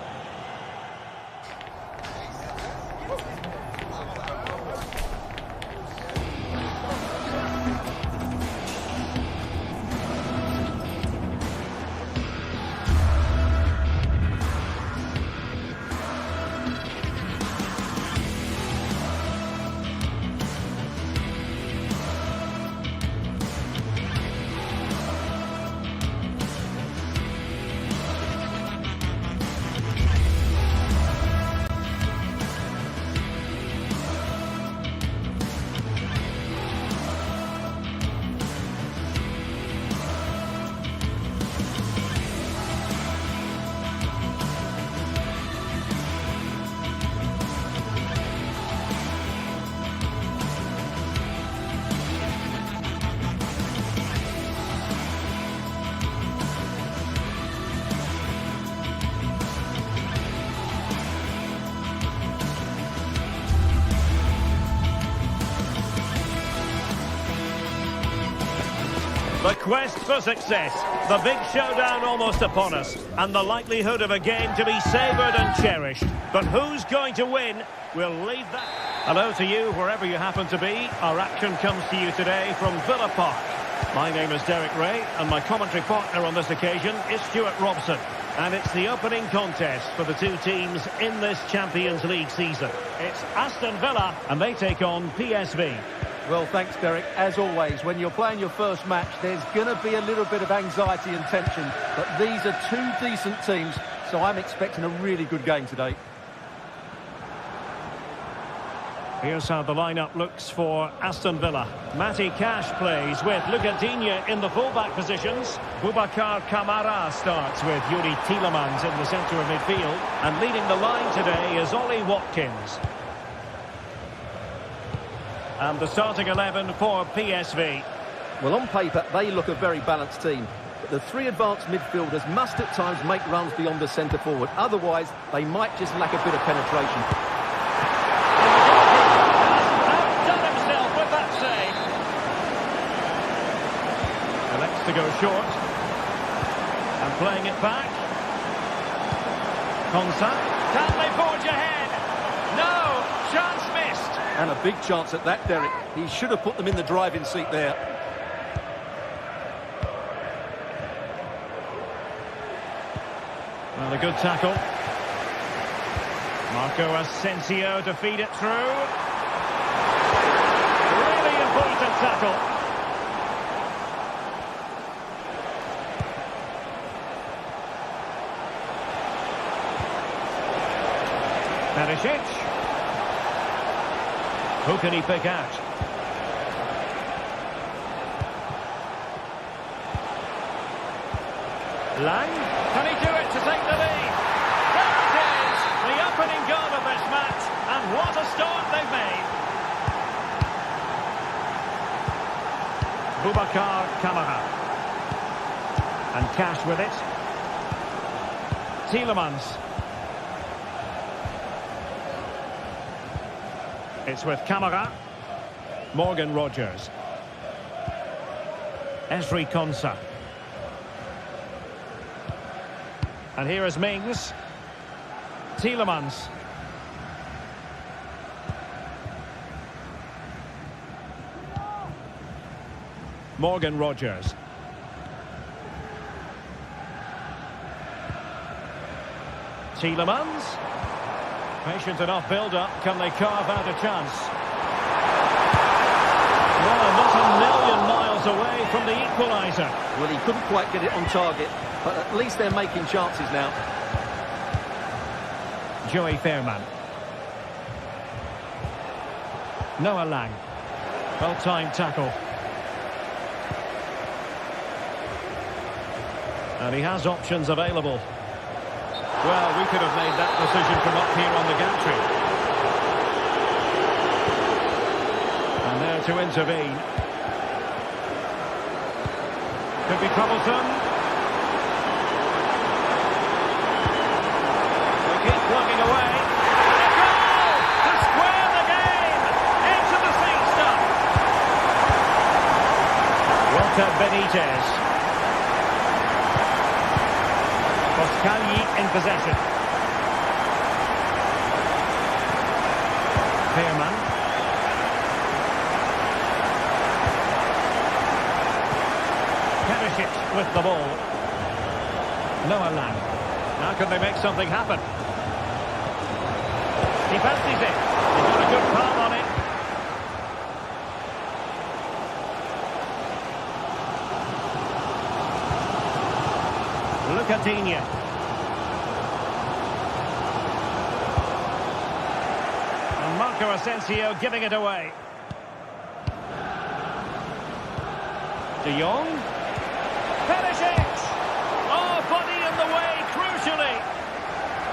The quest for success, the big showdown almost upon us, and the likelihood of a game to be savoured and cherished. But who's going to win? We'll leave that. Hello to you, wherever you happen to be. Our action comes to you today from Villa Park. My name is Derek Ray, and my commentary partner on this occasion is Stuart Robson. And it's the opening contest for the two teams in this Champions League season. It's Aston Villa, and they take on PSV. Well, thanks, Derek. As always, when you're playing your first match, there's going to be a little bit of anxiety and tension. But these are two decent teams, so I'm expecting a really good game today. Here's how the lineup looks for Aston Villa. Matty Cash plays with Luca Digne in the fullback positions. Boubacar Kamara starts with Yuri Tielemans in the centre of midfield. And leading the line today is Ollie Watkins. And the starting 11 for PSV. Well, on paper, they look a very balanced team. But the three advanced midfielders must at times make runs beyond the centre forward. Otherwise, they might just lack a bit of penetration. Outdone himself with that save. Elects to go short. And playing it back. Konsa. Can they forge ahead? No! Chance missed. And a big chance at that, Derek. He should have put them in the driving seat there. Well, a good tackle. Marco Asensio to feed it through. Really important tackle. Perisic. Who can he pick out? Lang. Can he do it to take the lead? There it is! The opening goal of this match. And what a start they've made. Boubacar Kamara. And Cash with it. Tielemans. It's with Kamara. Morgan Rogers. Ezri Konsa. And here is Mings. Tielemans. Morgan Rogers. Tielemans. Patient enough build-up. Can they carve out a chance? Well, not a million miles away from the equaliser. Well, he couldn't quite get it on target, but at least they're making chances now. Joey Fairman. Noah Lang. Well-timed tackle. And he has options available. Well, we could have made that decision from up here on the gantry. And there to intervene. Could be troublesome. They keep plugging away. And a goal to square the game. Into the seat stuff. Walter Benitez. Pascali in possession. Fairman. Perisic with the ball. Noah Lang. Now can they make something happen? He fancies it. He's got a good palm on it. Luca Digne. And Marco Asensio giving it away. De Jong. Perisic! Oh, body in the way, crucially.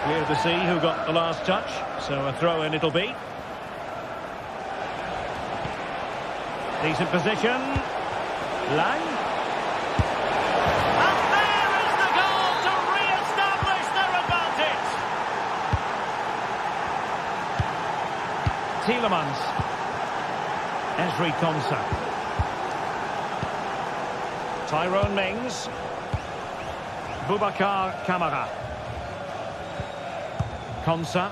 Clear to see who got the last touch, so a throw-in it'll be. Decent position. Lang. And there is the goal to re-establish their advantage. Tielemans. Ezri Konsa. Tyrone Mings. Boubacar Kamara. Konsa.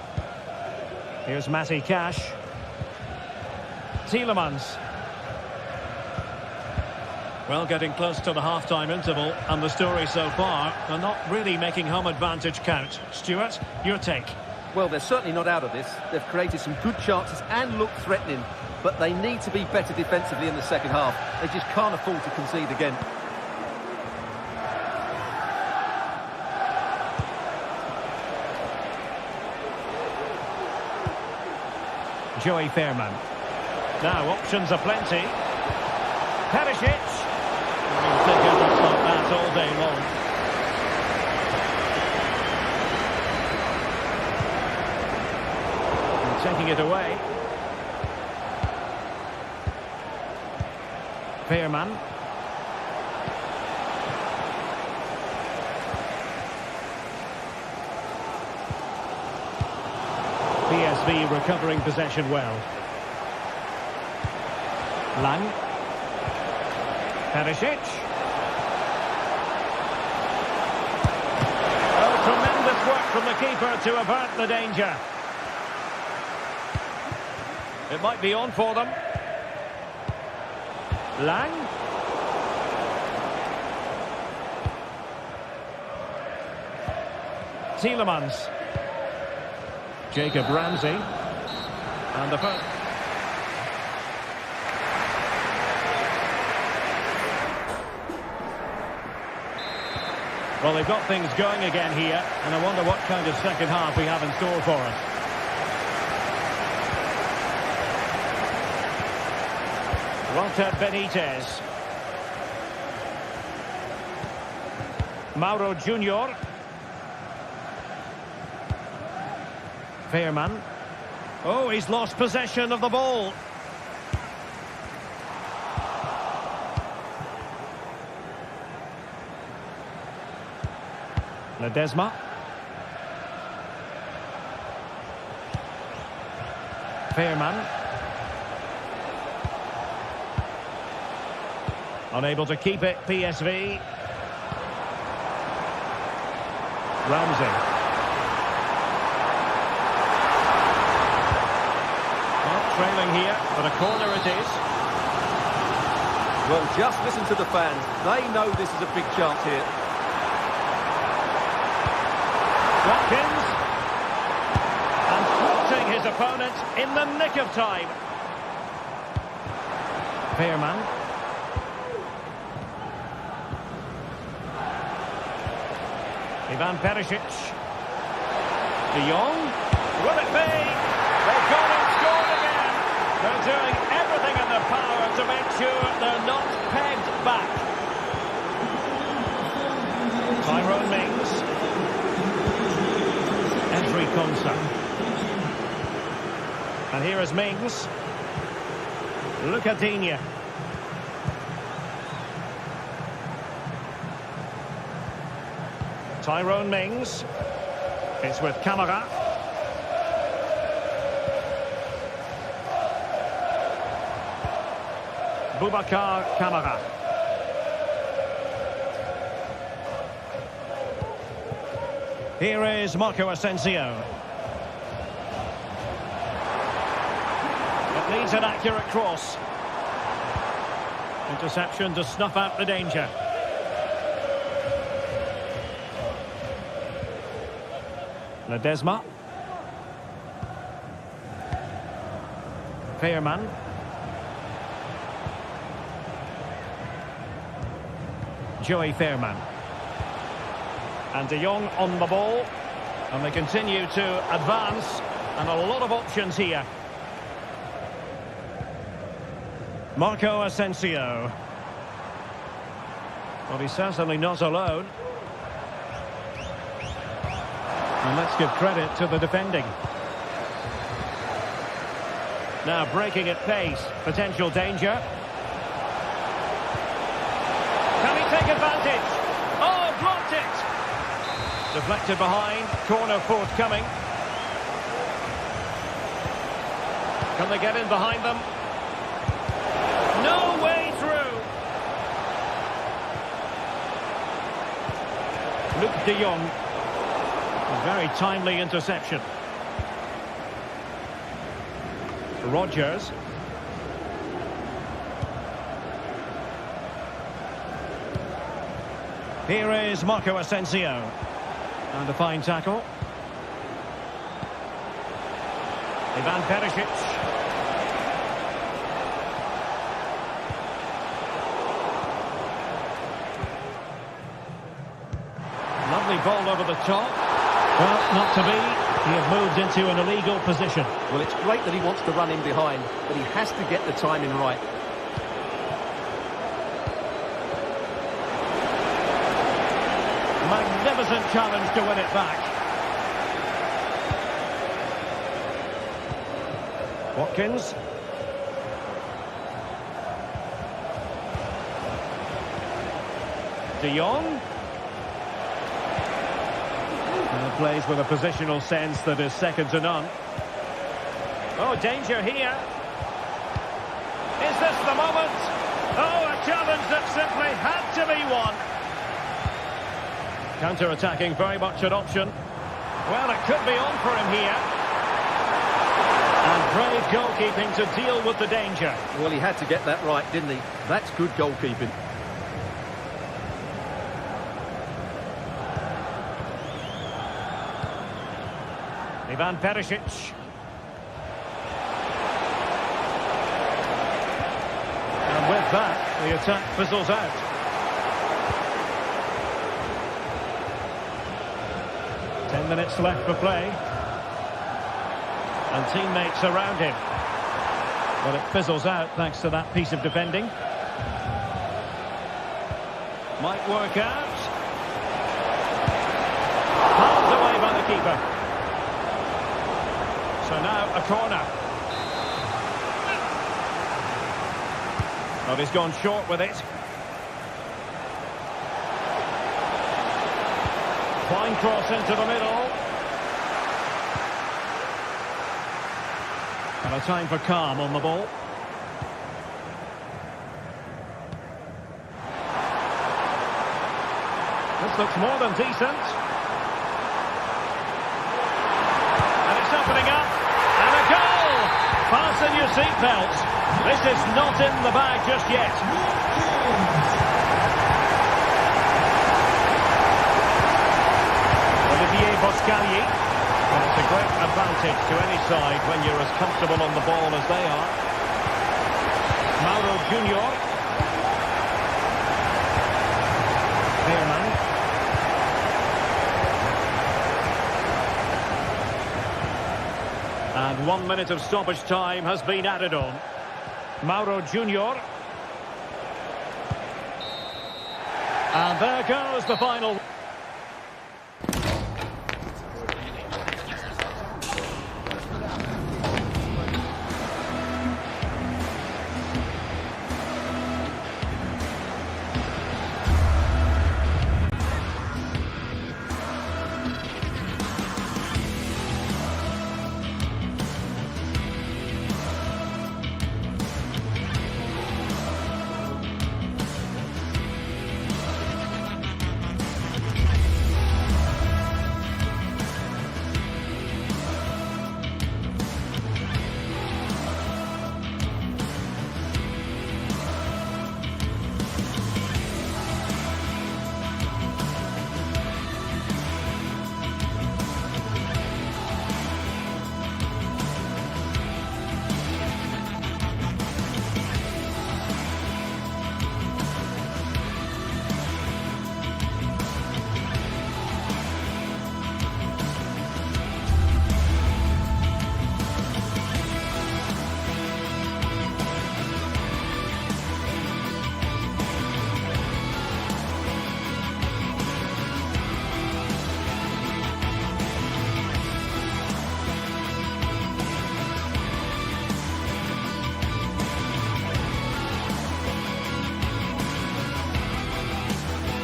Here's Matty Cash. Tielemans. Well, getting close to the half-time interval, and the story so far, they're not really making home advantage count. Stuart, your take? Well, they're certainly not out of this. They've created some good chances and look threatening, but they need to be better defensively in the second half. They just can't afford to concede again. Joey Fairman. Now, options are plenty. Perisic. He'll take efforts like that all day long. And taking it away. Fairman. PSV recovering possession well. Lang. Perisic. Oh, tremendous work from the keeper to avert the danger. It might be on for them. Lang. Tielemans. Jacob Ramsey. And the first. Well, they've got things going again here, and I wonder what kind of second half we have in store for us. Walter Benitez. Mauro Junior. Fairman. Oh, he's lost possession of the ball. Ledesma. Fairman. Unable to keep it, PSV. Ramsey. Well, trailing here, but a corner it is. Well, just listen to the fans. They know this is a big chance here. Watkins. And thwarting his opponent in the nick of time. Fairman. Ivan Perisic. De Jong. Will it be? They've gone and scored again. They're doing everything in their power to make sure they're not pegged back. Tyrone Mings. Entry Konsa. And here is Mings. Lucadinha. Tyrone Mings. It's with Kamara. Boubacar Kamara. Here is Marco Asensio. It needs an accurate cross. Interception to snuff out the danger. Ledesma. Fairman. Joey Fairman. And De Jong on the ball. And they continue to advance. And a lot of options here. Marco Asensio. Well, he's certainly not alone. And let's give credit to the defending. Now breaking at pace. Potential danger. Can he take advantage? Oh, blocked it! Deflected behind. Corner forthcoming. Can they get in behind them? No way through. De Jong. A very timely interception. Rodgers. Here is Marco Asensio. And a fine tackle. Ivan Perisic. Lovely ball over the top. Well, not to be. He has moved into an illegal position. Well, it's great that he wants to run in behind, but he has to get the timing right. Magnificent challenge to win it back. Watkins. De Jong. And plays with a positional sense that is second to none. Oh, danger here. Is this the moment? Oh, a challenge that simply had to be won. Counter-attacking, very much an option. Well, it could be on for him here. And brave goalkeeping to deal with the danger. Well, he had to get that right, didn't he? That's good goalkeeping. Ivan Perisic. And with that, the attack fizzles out. Ten minutes left for play. And teammates around him. But it fizzles out thanks to that piece of defending. Might work out. Halved away by the keeper. So now a corner. Well, he's gone short with it. Fine cross into the middle. And a time for calm on the ball. This looks more than decent. And it's opening up. And a goal! Fasten your seatbelts. This is not in the bag just yet. Olivier Boscagli. Well, it's a great advantage to any side when you're as comfortable on the ball as they are. Mauro Junior. Bayern. And 1 minute of stoppage time has been added on. Mauro Junior. And there goes the final.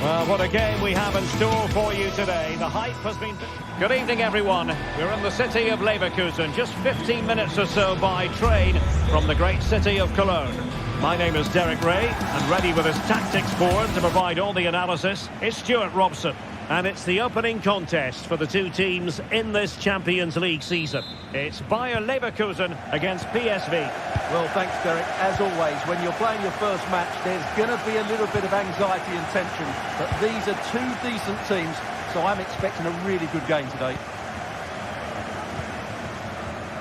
Well, what a game we have in store for you today. The hype has been... Good evening, everyone. We're in the city of Leverkusen, just 15 minutes or so by train from the great city of Cologne. My name is Derek Ray, and ready with his tactics board to provide all the analysis is Stuart Robson. And it's the opening contest for the two teams in this Champions League season. It's Bayern Leverkusen against PSV. Well, thanks, Derek. As always, when you're playing your first match, there's going to be a little bit of anxiety and tension. But these are two decent teams, so I'm expecting a really good game today.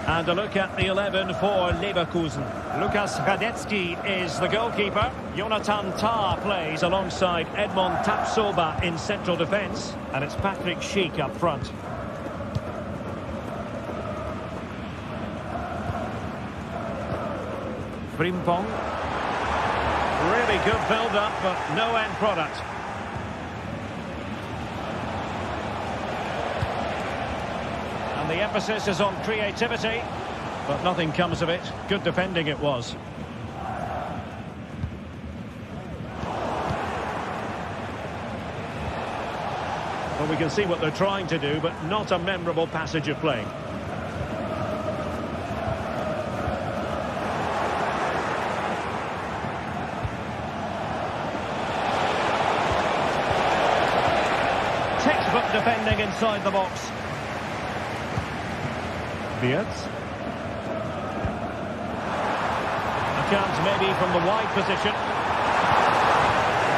And a look at the 11 for Leverkusen. Lukas Radetzky is the goalkeeper. Jonathan Tah plays alongside Edmond Tapsoba in central defence. And it's Patrick Schick up front. Frimpong. Really good build-up, but no end product. And the emphasis is on creativity, but nothing comes of it. Good defending it was. Well, we can see what they're trying to do, but not a memorable passage of play. Textbook defending inside the box. Wirtz. A chance maybe from the wide position.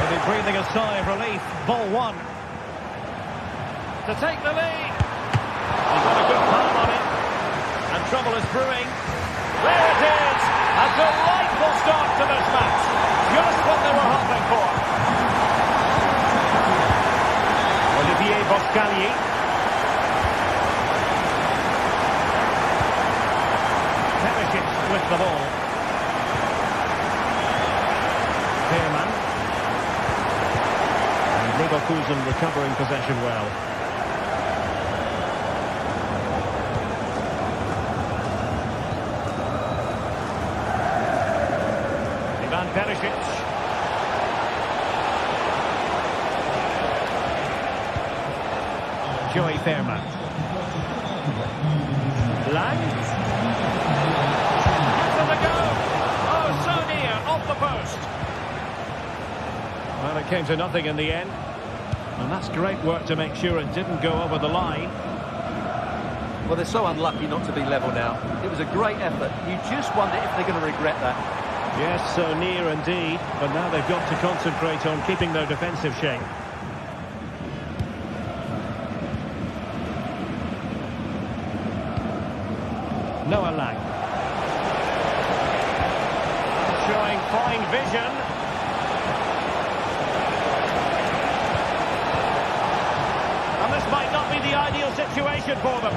Maybe breathing a sigh of relief. Ball one. To take the lead. He's got a good palm on it. And trouble is brewing. There it is. A delightful start to this match. Just what they were hoping for. Olivier Boscagli. With the ball. Pearman. And Leverkusen recovering possession well. Ivan Perisic. Joey Pearman. Lang. Post. Well, it came to nothing in the end, and that's great work to make sure it didn't go over the line. Well, they're so unlucky not to be level now. It was a great effort. You just wonder if they're going to regret that. Yes, so near indeed, but now they've got to concentrate on keeping their defensive shape. Noah Lang. Showing fine vision. And this might not be the ideal situation for them.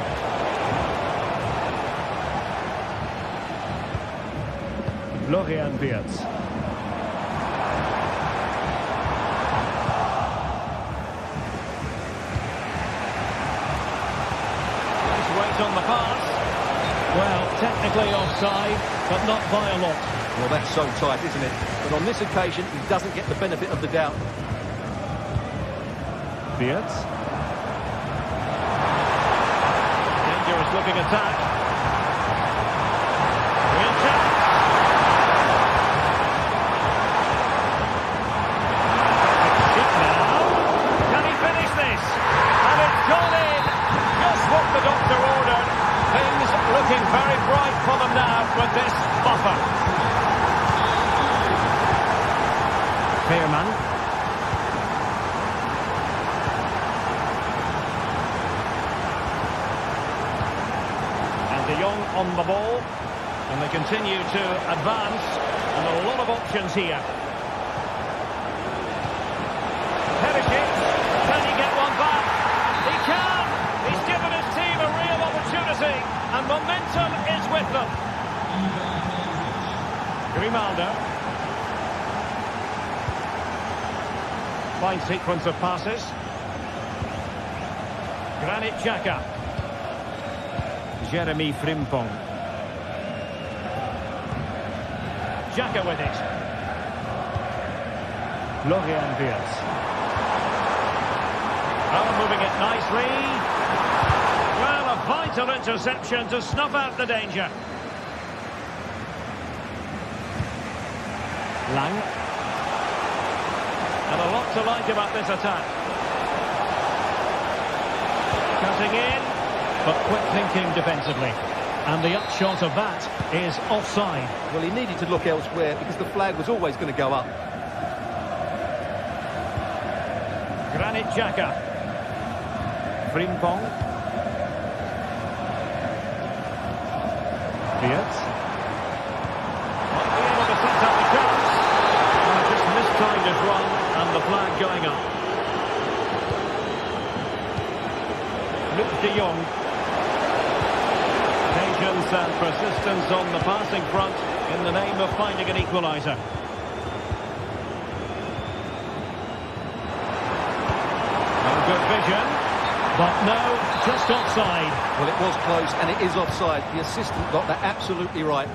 Florian Wirtz. Nice weight on the pass. Well, technically offside, but not by a lot. Well, that's so tight, isn't it? But on this occasion, he doesn't get the benefit of the doubt. Wirtz. Dangerous looking attack. Real chance. Now. Can he finish this? And it's gone in. Just what the doctor ordered. Things looking very bright for them now with this buffer. Pearman. And De Jong on the ball. And they continue to advance. And a lot of options here. Perisic. Can he get one back? He can! He's given his team a real opportunity. And momentum is with them. Grimaldo. Fine sequence of passes. Granit Xhaka. Jeremy Frimpong. Xhaka with it. Florian Wirtz. Oh, moving it nicely. Well, a vital interception to snuff out the danger. Lang. And a lot to like about this attack. Cutting in, but quick thinking defensively. And the upshot of that is offside. Well, he needed to look elsewhere because the flag was always going to go up. Granit Xhaka. Frimpong. Fiat. Might be able to set up the chance. Just mistimed his run and the flag going up. Luke de Jong. Patience and persistence on the passing front in the name of finding an equaliser. Good vision, but no, just offside. Well, it was close, and it is offside. The assistant got that absolutely right.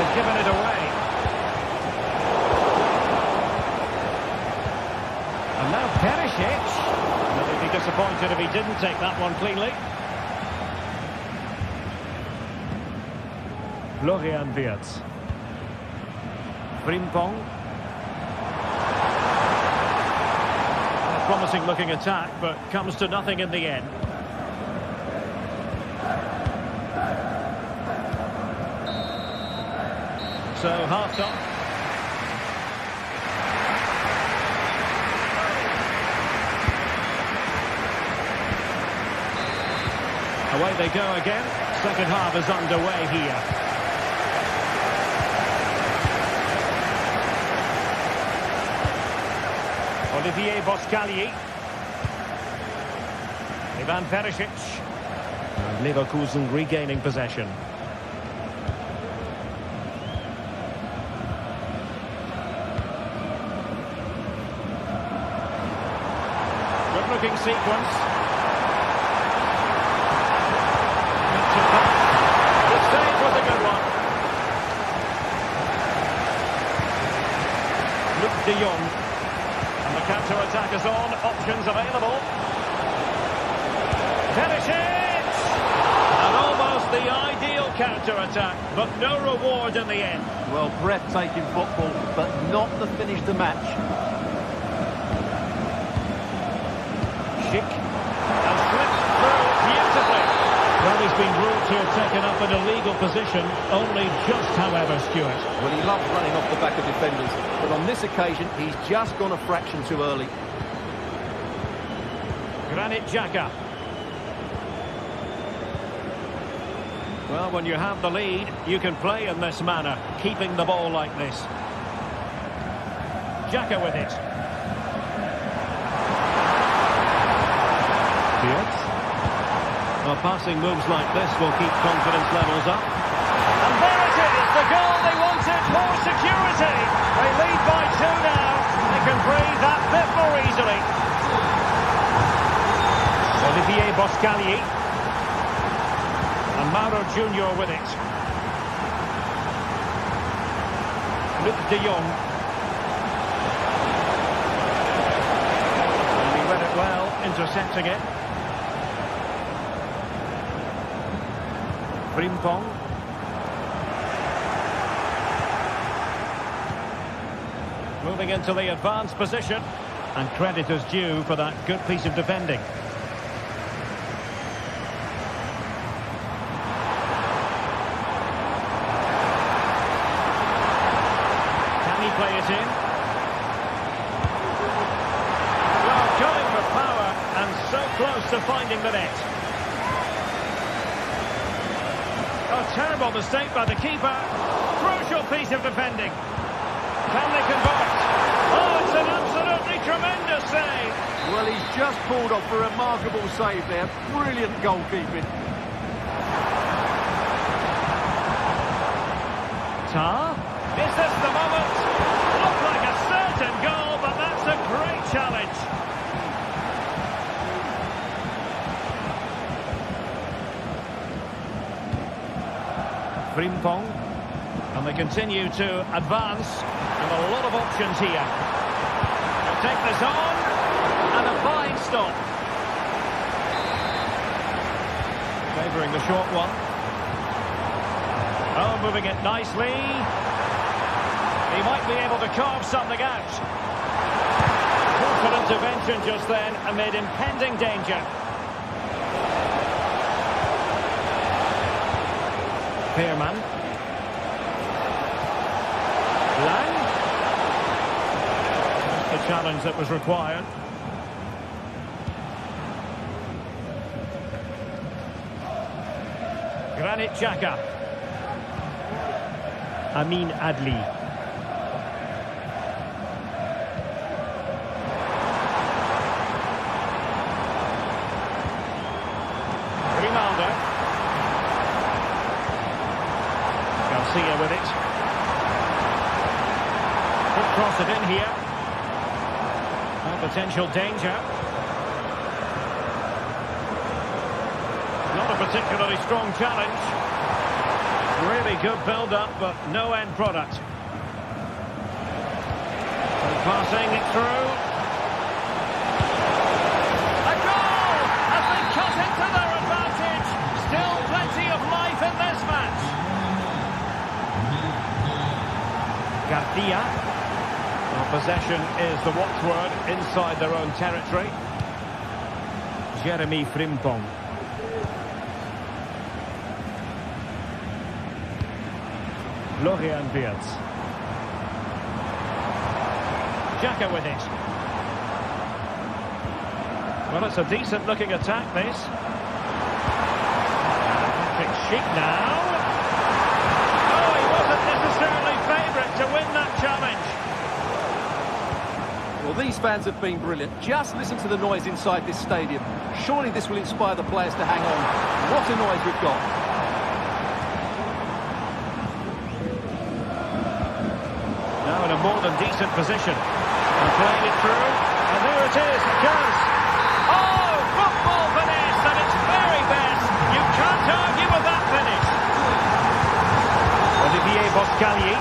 They've given it away. And now Perisic. He'd be disappointed if he didn't take that one cleanly. Florian Wirtz. Frimpong. Promising looking attack, but comes to nothing in the end. So half time. Away they go again. Second half is underway here. Olivier Boscagli. Ivan Perisic. And Leverkusen regaining possession. Good looking sequence. The save was a good one. Luke de Jong. And the counter-attack is on, options available. Perisic! And almost the ideal counter-attack, but no reward in the end. Well, breathtaking football, but not the finish the match. Schick. And slipped through beautifully. Well, he's been ruled to have taken up an illegal position, only just, however, Stuart. Well, he loves running off the back of defenders, but on this occasion, he's just gone a fraction too early. Granit Xhaka. Well, when you have the lead, you can play in this manner, keeping the ball like this. Xhaka with it. Fiat. Well, passing moves like this will keep confidence levels up. And there it is, the goal they wanted, more security. They lead by 2 now. They can breathe that bit more easily. Olivier Boscagli. And Mauro Junior with it. Luke de Jong. And he read it well, intercepting it. Frimpong. Moving into the advanced position. And credit is due for that good piece of defending. Can he play it in? Well, going for power and so close to finding the net. A terrible mistake by the keeper. Crucial piece of defending. Can they convert? Oh, it's an absolutely tremendous save. Well, he's just pulled off a remarkable save there. Brilliant goalkeeping. Tar? Is this the moment? Looked like a certain goal, but that's a great challenge. Frimpong. And they continue to advance. And a lot of options here. They'll take this on. And a fine stop. Favouring the short one. Oh, moving it nicely. He might be able to carve something out. Good for intervention just then amid impending danger. Pearman. Lang. Just the challenge that was required. Granit Xhaka. Amin Adli. Garcia with it. Could cross it in here. No potential danger. Not a particularly strong challenge. Really good build-up, but no end product. And passing it through. A goal! As they cut into their advantage. Still plenty of life in this match. Garcia. Well, possession is the watchword inside their own territory. Jeremy Frimpong. Florian Wirtz. Xhaka with it. Well, it's a decent looking attack, this. Patrick Schick now. Oh, he wasn't necessarily favourite to win that challenge. Well, these fans have been brilliant. Just listen to the noise inside this stadium. Surely this will inspire the players to hang on. What a noise we've got. Now in a more than decent position. And playing it through. And there it is, a chance. Oh, football finish at its very best. You can't argue with that finish. Olivier Boscagli.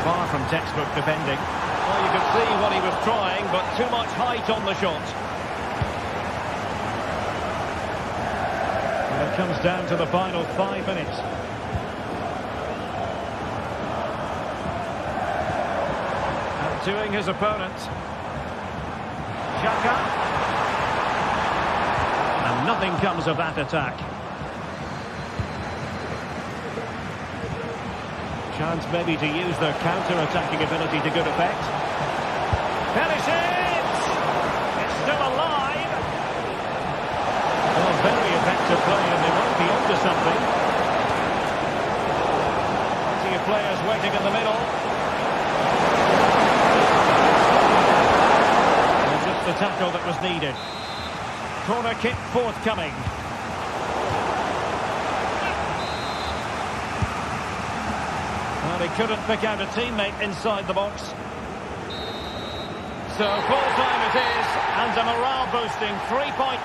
Far from textbook defending. Well, you could see what he was trying, but too much height on the shot. And it comes down to the final 5 minutes. Outdoing his opponent. Xhaka. And nothing comes of that attack. Chance maybe to use their counter-attacking ability to good effect. Finish it! It's still alive! Oh, very effective play, and they won't be onto something. Plenty of players waiting in the middle. And just the tackle that was needed. Corner kick forthcoming. Well, he couldn't pick out a teammate inside the box. So full time it is, and a morale-boosting 3-point.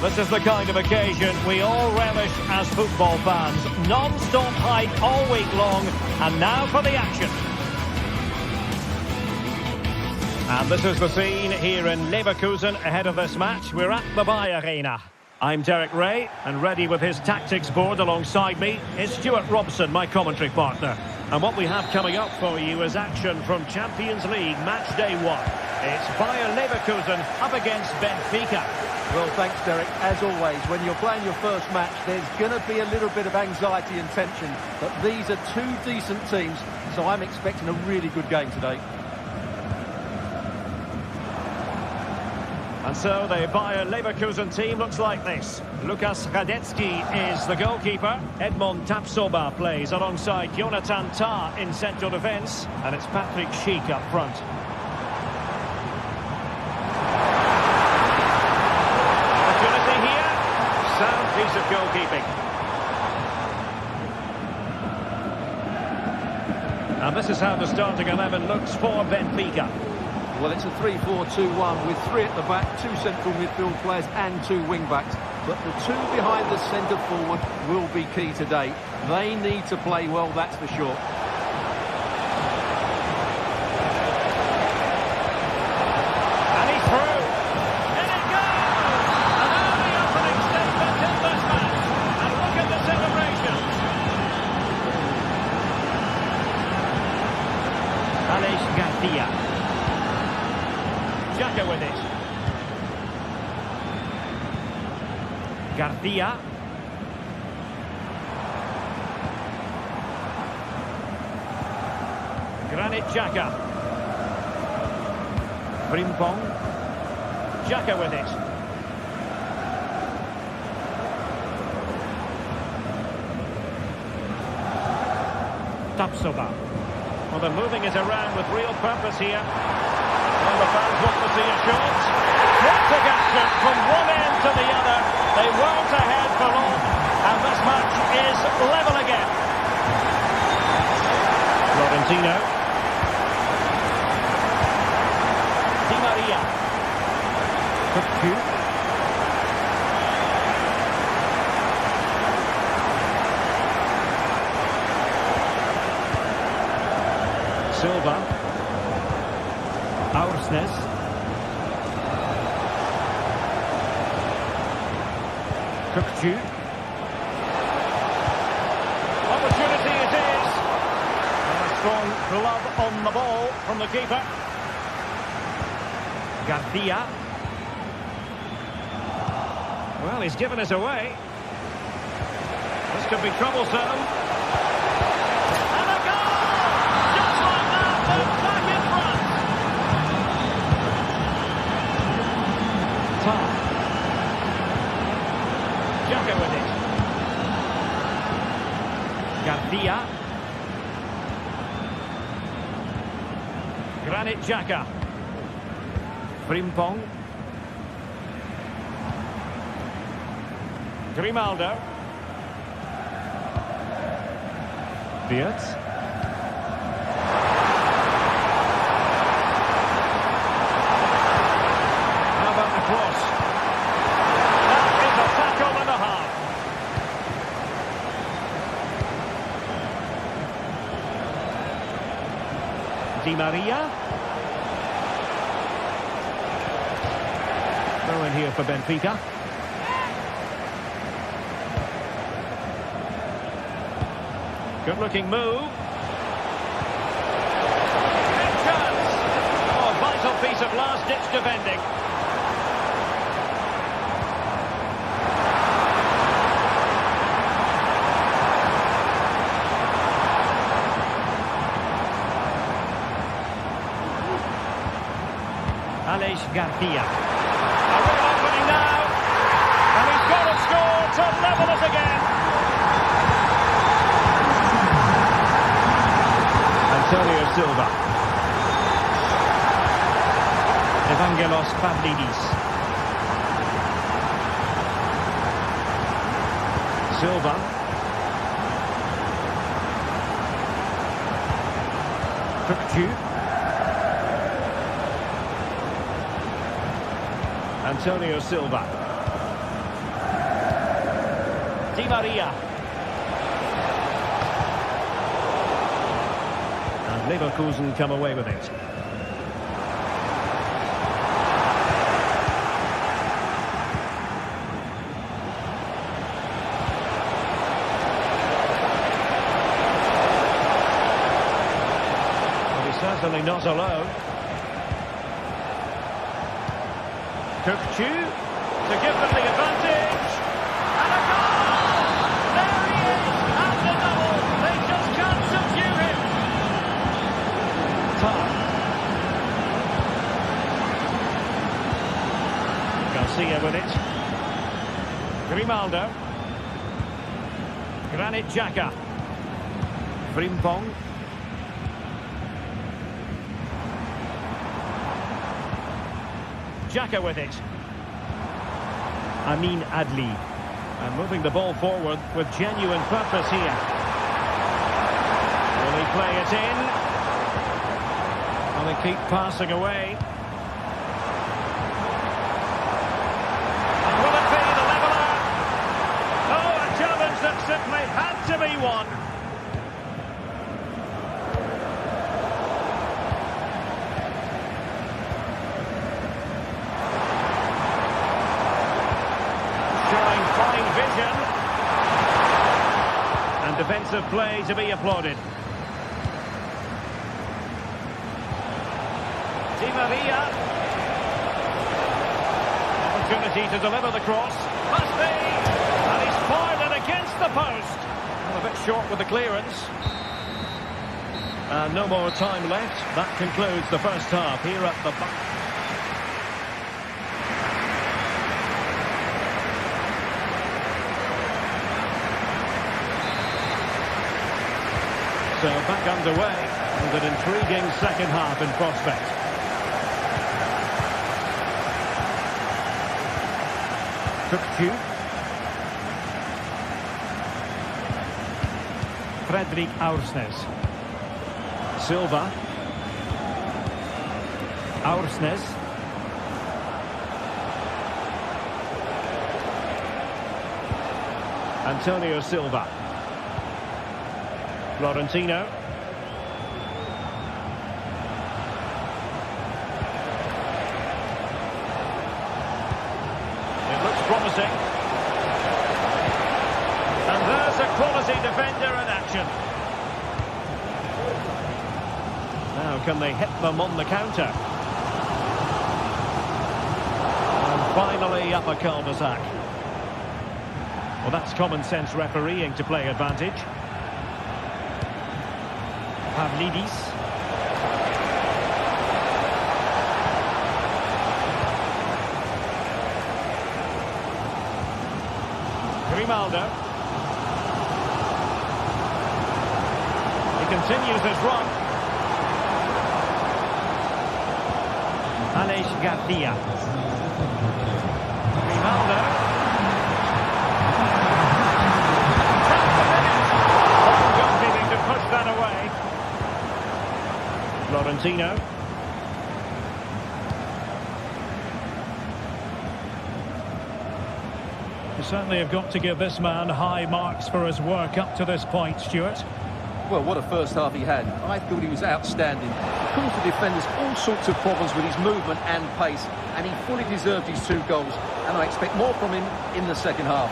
This is the kind of occasion we all relish as football fans. Non-stop hype all week long, and now for the action. And this is the scene here in Leverkusen ahead of this match. We're at the Bayern Arena. I'm Derek Ray, and ready with his tactics board alongside me is Stuart Robson, my commentary partner. And what we have coming up for you is action from Champions League match day 1. It's Bayern Leverkusen up against Benfica. Well, thanks, Derek. As always, when you're playing your first match, there's going to be a little bit of anxiety and tension. But these are two decent teams, so I'm expecting a really good game today. And so the Bayern Leverkusen team looks like this. Lukas Radetzky is the goalkeeper. Edmond Tapsoba plays alongside Jonathan Tah in central defence. And it's Patrick Schick up front. Opportunity here. Sound piece of goalkeeping. And this is how the starting 11 looks for Benfica. Well, it's a 3-4-2-1 with 3 at the back, 2 central midfield players and 2 wing-backs. But the 2 behind the centre forward will be key today. They need to play well, that's for sure. And he's through. In it goes! And now the opening statement in this match. And look at the celebrations. Alex Garcia. Xhaka with it. Garcia. Granit Xhaka. Frimpong. Xhaka with it. Tapsoba. Well, they're moving it around with real purpose here. And the fans want to see a shot. Frantic action from one end to the other. They weren't ahead for long. And this match is level again. Florentino. Di Maria. Cook. Silva. Aursnes. Cookju. Opportunity it is. And a strong glove on the ball from the keeper. Garcia. Well, he's given us away. This could be troublesome. And a goal! Just like that, they're back in front. Xhaka with it. Garcia. Granit Xhaka. Frimpong. Grimaldo. Wirtz. How about the cross? That is a tackle and a half. Di Maria. Throw in here for Benfica. Good looking move. Big chance. Oh, a vital piece of last ditch defending. Alex Garcia. A real opening now. And he's got to score to level it again. Antonio Silva. Evangelos Pavlidis. Silva. Cookju. Antonio Silva. Di Maria. And Leverkusen come away with it. certainly not alone. Tukchu to give them the advantage. And a goal! There he is, at the double. They just can't subdue him. Tough. Garcia with it. Grimaldo. Granit Xhaka. Frimpong. Xhaka with it. Amin Adli. And moving the ball forward with genuine purpose here. Will he play it in? Will he keep passing away? And will it be the leveller? Oh, a challenge that simply had to be won. Vision and defensive play to be applauded. Di Maria, opportunity to deliver the cross. Must be, and he's fired it against the post. Well, a bit short with the clearance. And no more time left. That concludes the first half here at the back. So back underway with an intriguing second half in prospect. Tukchu. Fredrik Aursnes. Silva. Aursnes. Antonio Silva. Florentino. It looks promising. And there's a quality defender in action. Now can they hit them on the counter? And finally up a cul-de-sac. Well, that's common sense refereeing to play advantage. Pavlidis. Grimaldo. He continues his run. Aleix Garcia. Grimaldo. Goalkeeping to push that away. Florentino. You certainly have got to give this man high marks for his work up to this point, Stuart. Well, what a first half he had. I thought he was outstanding. He caused the defenders all sorts of problems with his movement and pace, and he fully deserved his 2 goals, and I expect more from him in the second half.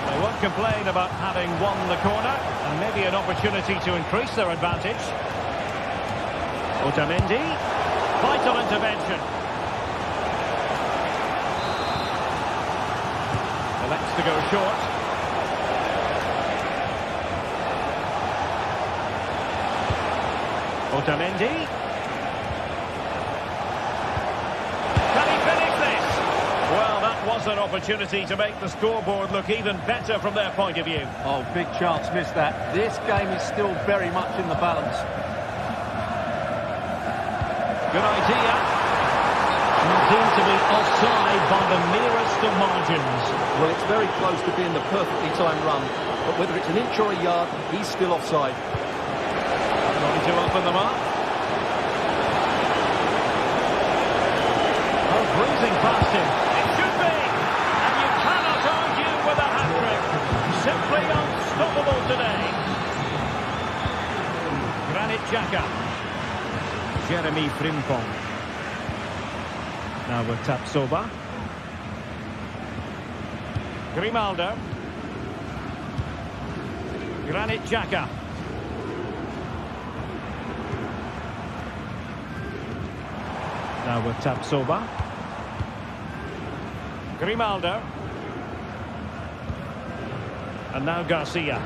They won't complain about having won the corner, and maybe an opportunity to increase their advantage. Otamendi, vital intervention. Elects to go short. Otamendi. Can he finish this? Well, that was an opportunity to make the scoreboard look even better from their point of view. Oh, big chance missed that. This game is still very much in the balance. Good idea. And deemed to be offside by the merest of margins. Well, it's very close to being the perfectly timed run, but whether it's an inch or a yard, he's still offside. Trying to open them up. Oh, bruising past him. It should be. And you cannot argue with a hat-trick. Simply unstoppable today. Granit Xhaka. Jeremy Frimpong. Now with Tapsoba. Grimaldo. Granit Xhaka. Now with Tapsoba. Grimaldo. And now Garcia.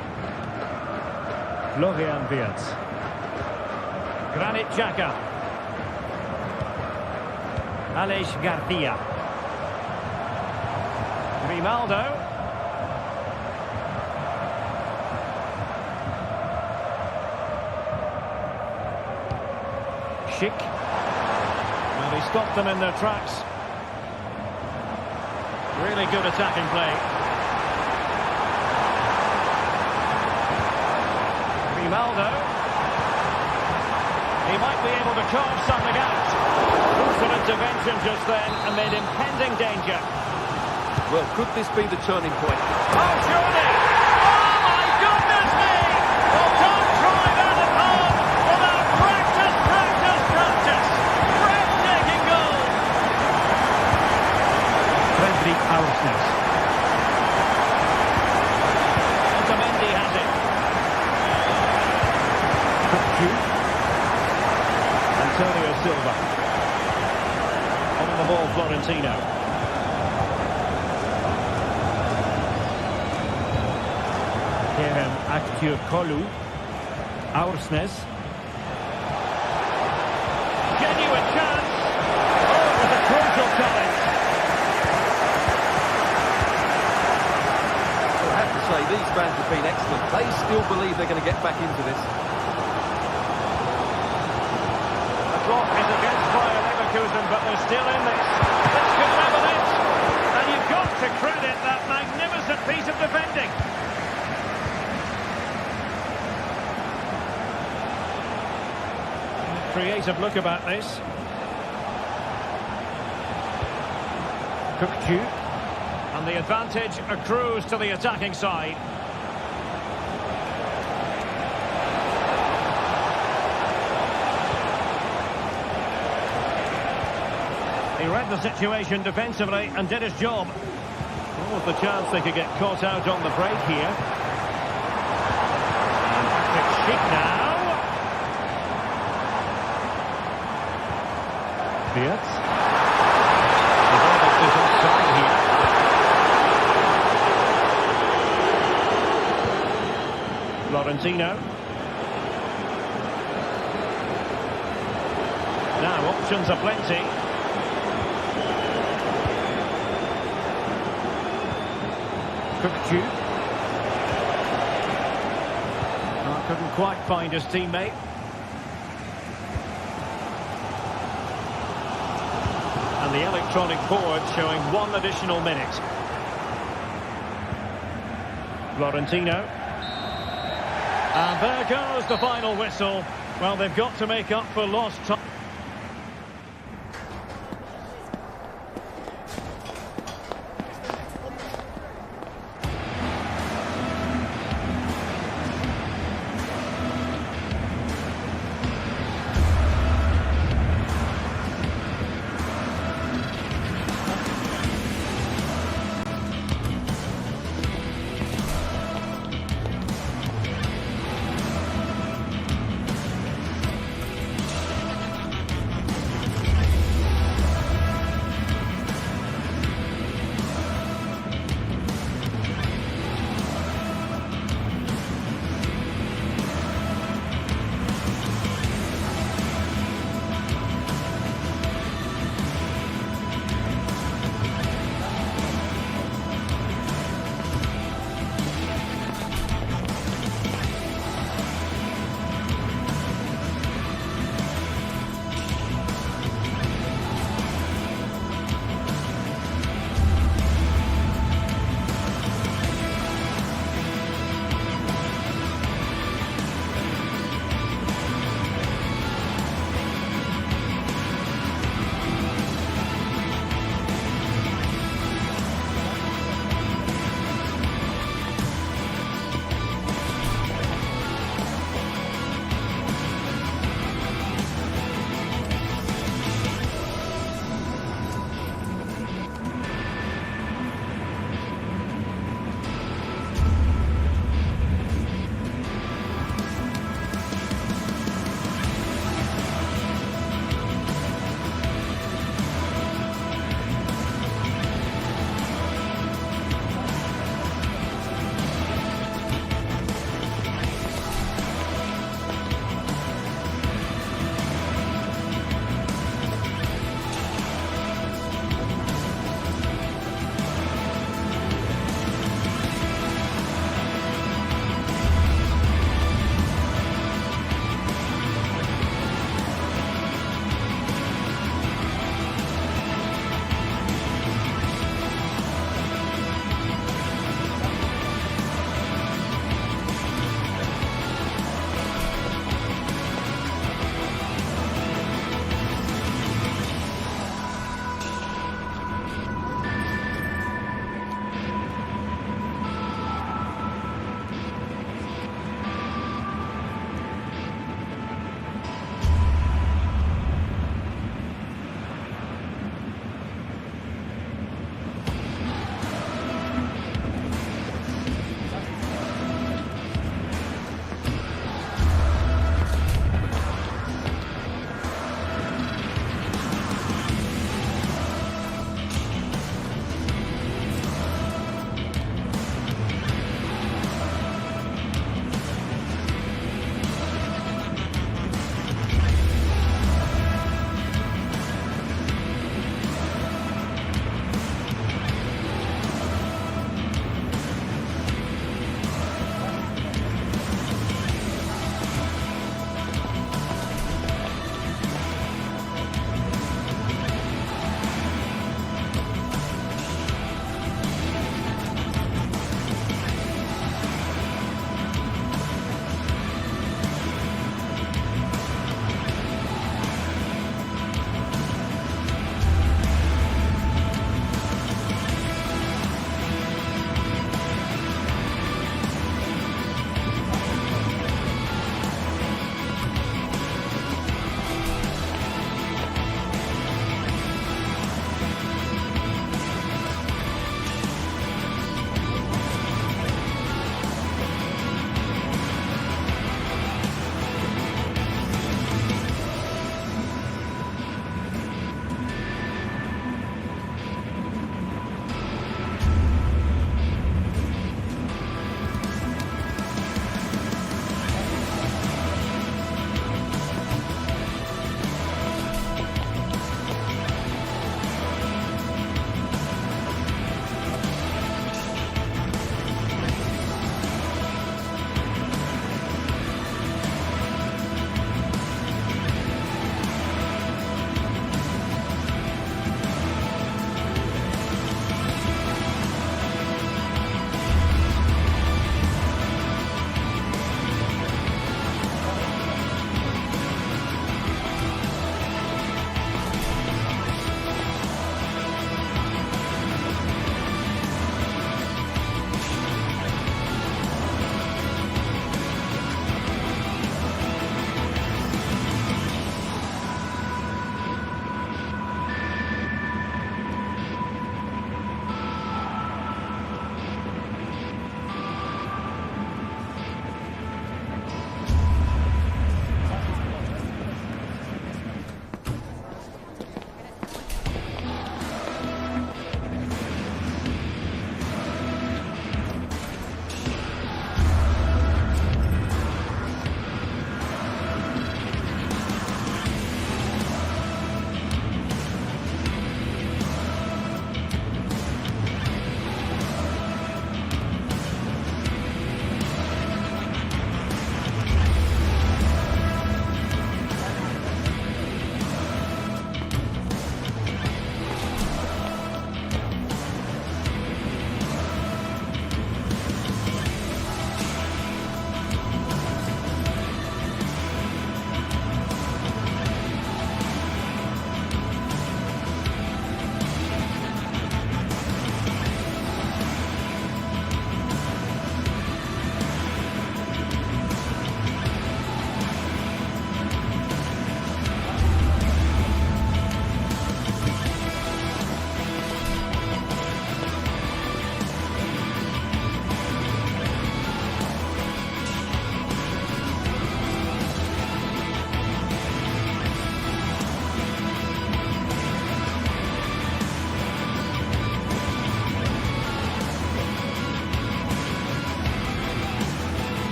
Florian Wirtz. Granit Xhaka. Aleix Garcia. Grimaldo. Schick. Well, he stopped them in their tracks. Really good attacking play. Grimaldo. He might be able to carve something out. Crucial intervention just then amid impending danger. Well, could this be the turning point? Oh, surely! Oh, my goodness me! Well, don't try that at home without practice, practice, practice! Breathtaking goal! Friendly Aursnes. Otamendi has it. Antonio Silva. On the ball, Florentino. Kerem Aktürkoğlu. Aursnes. Genuine chance. Oh, with a crucial challenge. Well, I have to say, these fans have been excellent. They still believe they're going to get back into this. The clock is against Bayern Leverkusen, but they're still in this. This could level it. And you've got to credit that magnificent piece of defending. Creative look about this. Kukçu. And the advantage accrues to the attacking side. He read the situation defensively and did his job. What was the chance they could get caught out on the break here? And it's Schick now. Wirtz. The verdict is offside here. Florentino. Now options are plenty. Kukçu. Oh, couldn't quite find his teammate. And the electronic board showing 1 additional minute. Florentino. And there goes the final whistle. Well, they've got to make up for lost time.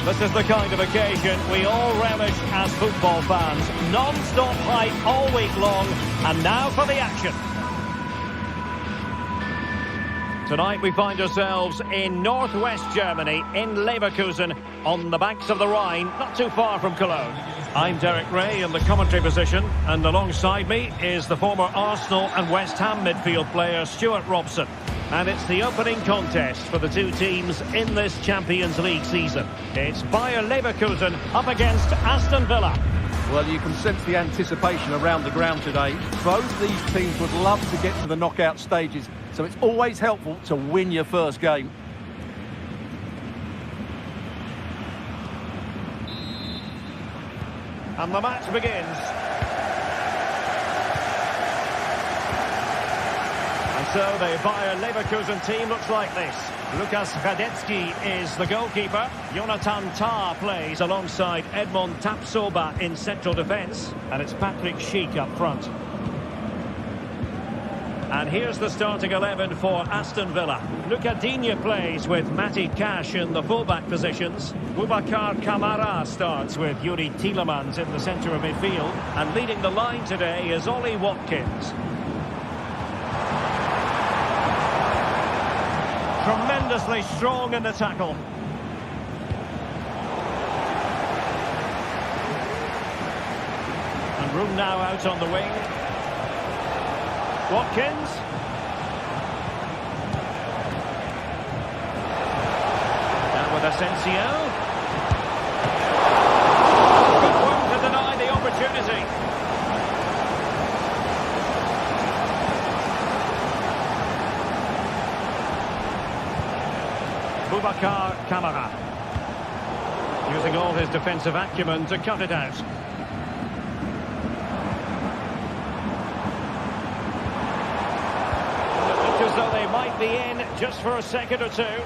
This is the kind of occasion we all relish as football fans. Non-stop hype all week long, and now for the action. Tonight we find ourselves in northwest Germany, in Leverkusen, on the banks of the Rhine, not too far from Cologne. I'm Derek Ray in the commentary position, and alongside me is the former Arsenal and West Ham midfield player Stuart Robson. And it's the opening contest for the two teams in this Champions League season. It's Bayern Leverkusen up against Aston Villa. Well, you can sense the anticipation around the ground today. Both these teams would love to get to the knockout stages, so it's always helpful to win your first game. And the match begins. And so the Bayern Leverkusen team looks like this. Lukas Radetzky is the goalkeeper. Jonathan Tah plays alongside Edmond Tapsoba in central defence. And it's Patrick Schick up front. And here's the starting 11 for Aston Villa. Luca Digne plays with Matty Cash in the fullback positions. Boubacar Kamara starts with Yuri Tielemans in the centre of midfield. And leading the line today is Ollie Watkins. Tremendously strong in the tackle. And room now out on the wing. Watkins. Now with Asensio. Good work to deny the opportunity. Boubacar Kamara. Using all his defensive acumen to cut it out. As though they might be in just for a second or two.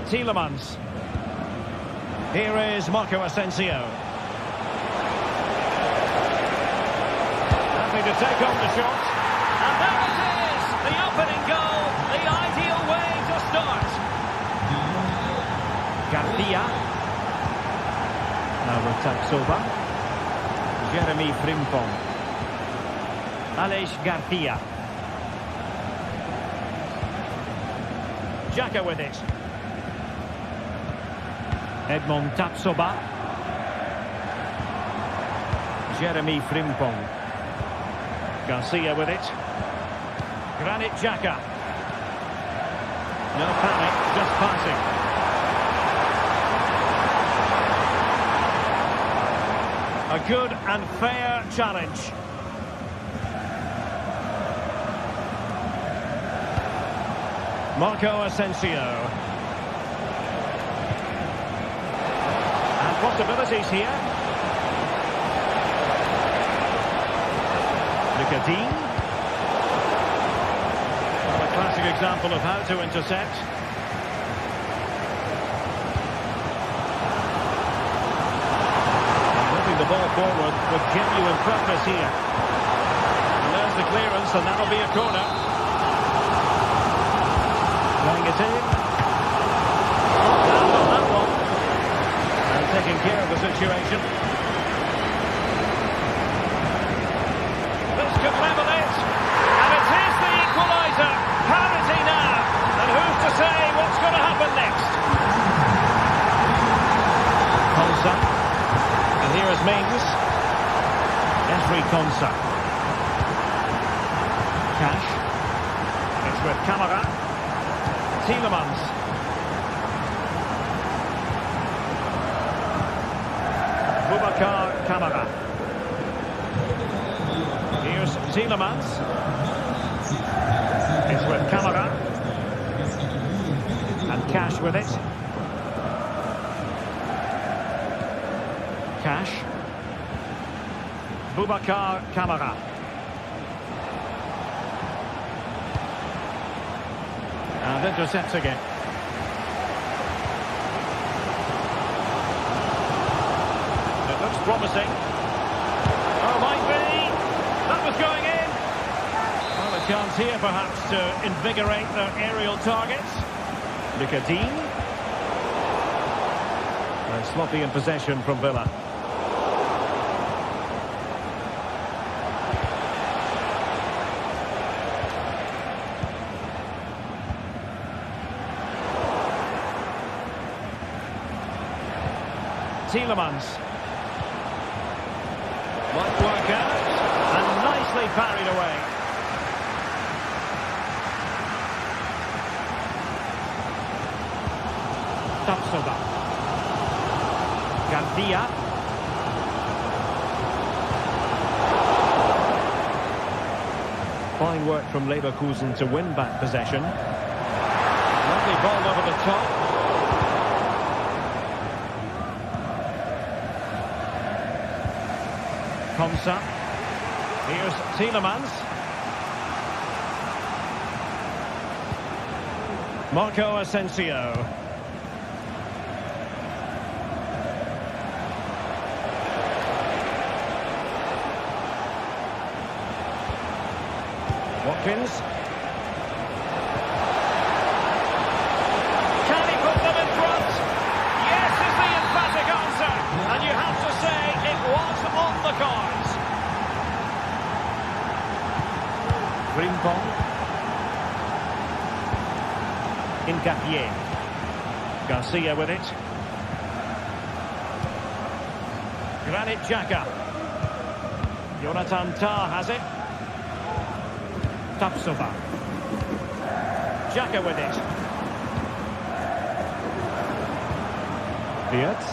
Tielemans. Here is Marco Asensio. Happy to take on the shot. And there it is! The opening goal, the ideal way to start. Garcia. Now with Tapsoba. Jeremy Frimpong. Aleix Garcia. Xhaka with it. Edmond Tapsoba. Jeremy Frimpong. Garcia with it. Granit Xhaka. No panic, just passing. A good and fair challenge. Marco Asensio. And possibilities here. Luca Digne. Well, a classic example of how to intercept. The ball forward with genuine purpose here. And there's the clearance, and that'll be a corner. Playing it in. Down on that one. And taking care of the situation. This could level it. And it is the equaliser. Parity now. And who's to say what's going to happen next? Konsa. Here is Mings. Esri Konsa. Cash. It's with Kamara. Tielemans. Boubacar Kamara. Here's Tielemans. It's with Kamara. And Cash with it. Cash. Boubacar Kamara. And intercepts again. It looks promising. Oh, might be. That was going in. Well, chance here, perhaps, to invigorate their aerial targets. Lucadine. And sloppy in possession from Villa. Tielemans. Might work out. And nicely parried away. Tapsoba. Garcia. Fine work from Leverkusen to win back possession. Lovely ball over the top. Komsa. Here's Tielemans. Marco Asensio. Watkins. Can he put them in front? Yes is the emphatic answer. And you have to say it was on the cards. Frimpong. Incapié. Garcia with it. Granit Xhaka. Jonathan Tah has it. Tapsoba. Xhaka with it. Fiat.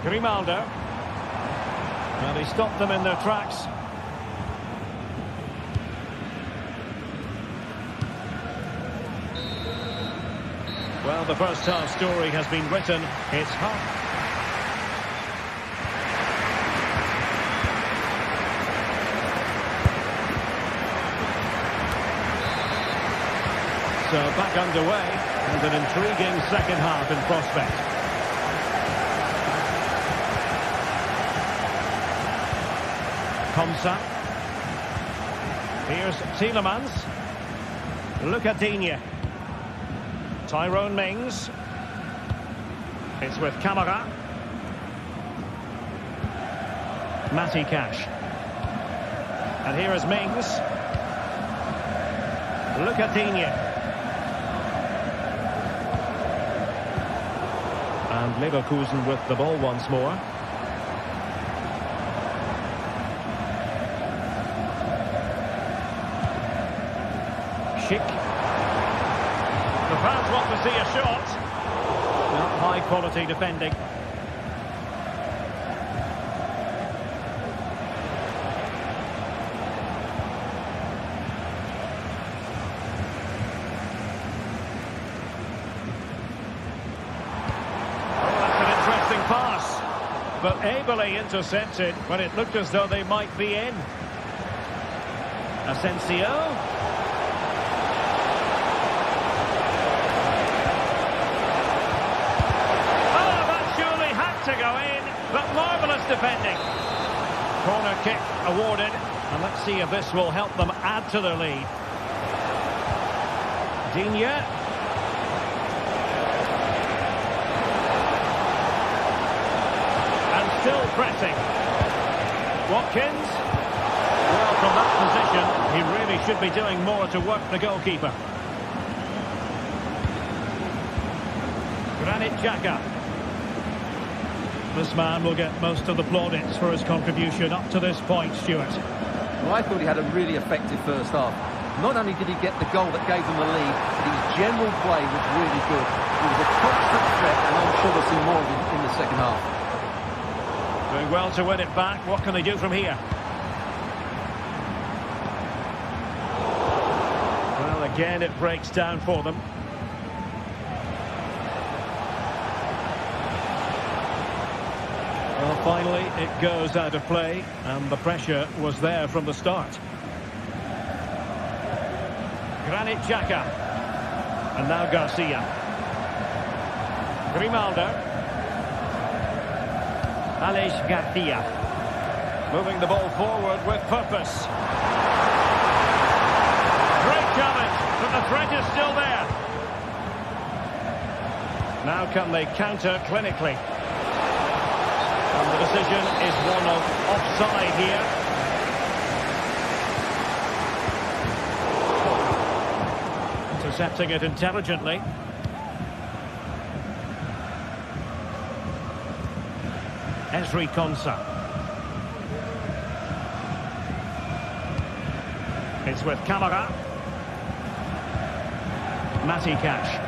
Grimaldo. Well, he stopped them in their tracks. Well, the first half story has been written. It's hard. So back underway, and an intriguing second half in prospect. Komsa. Here's Tielemans. Lucadine. Tyrone Mings. It's with Camara. Matty Cash. And here is Mings. Lucadine. And Leverkusen with the ball once more. Schick. The fans want to see a shot. Not high quality defending. Pass, but ably intercepted when it looked as though they might be in. Asensio. Oh, that surely had to go in, but marvellous defending. Corner kick awarded, and let's see if this will help them add to their lead. Digne. Still pressing. Watkins. Well, from that position, he really should be doing more to work the goalkeeper. Granit Xhaka. This man will get most of the plaudits for his contribution up to this point, Stuart. Well, I thought he had a really effective first half. Not only did he get the goal that gave them the lead, but his general play was really good. He was a constant threat, and I'm sure we'll see more of him in the second half. Doing well to win it back. What can they do from here? Well, again, it breaks down for them. Well, finally, it goes out of play, and the pressure was there from the start. Granit Xhaka. And now Garcia. Grimaldo. Aleix Garcia. Moving the ball forward with purpose. Great challenge, but the threat is still there. Now can they counter clinically? And the decision is one of offside here. Intercepting it intelligently. Ezri Konsa. It's with Camara. Matty Cash.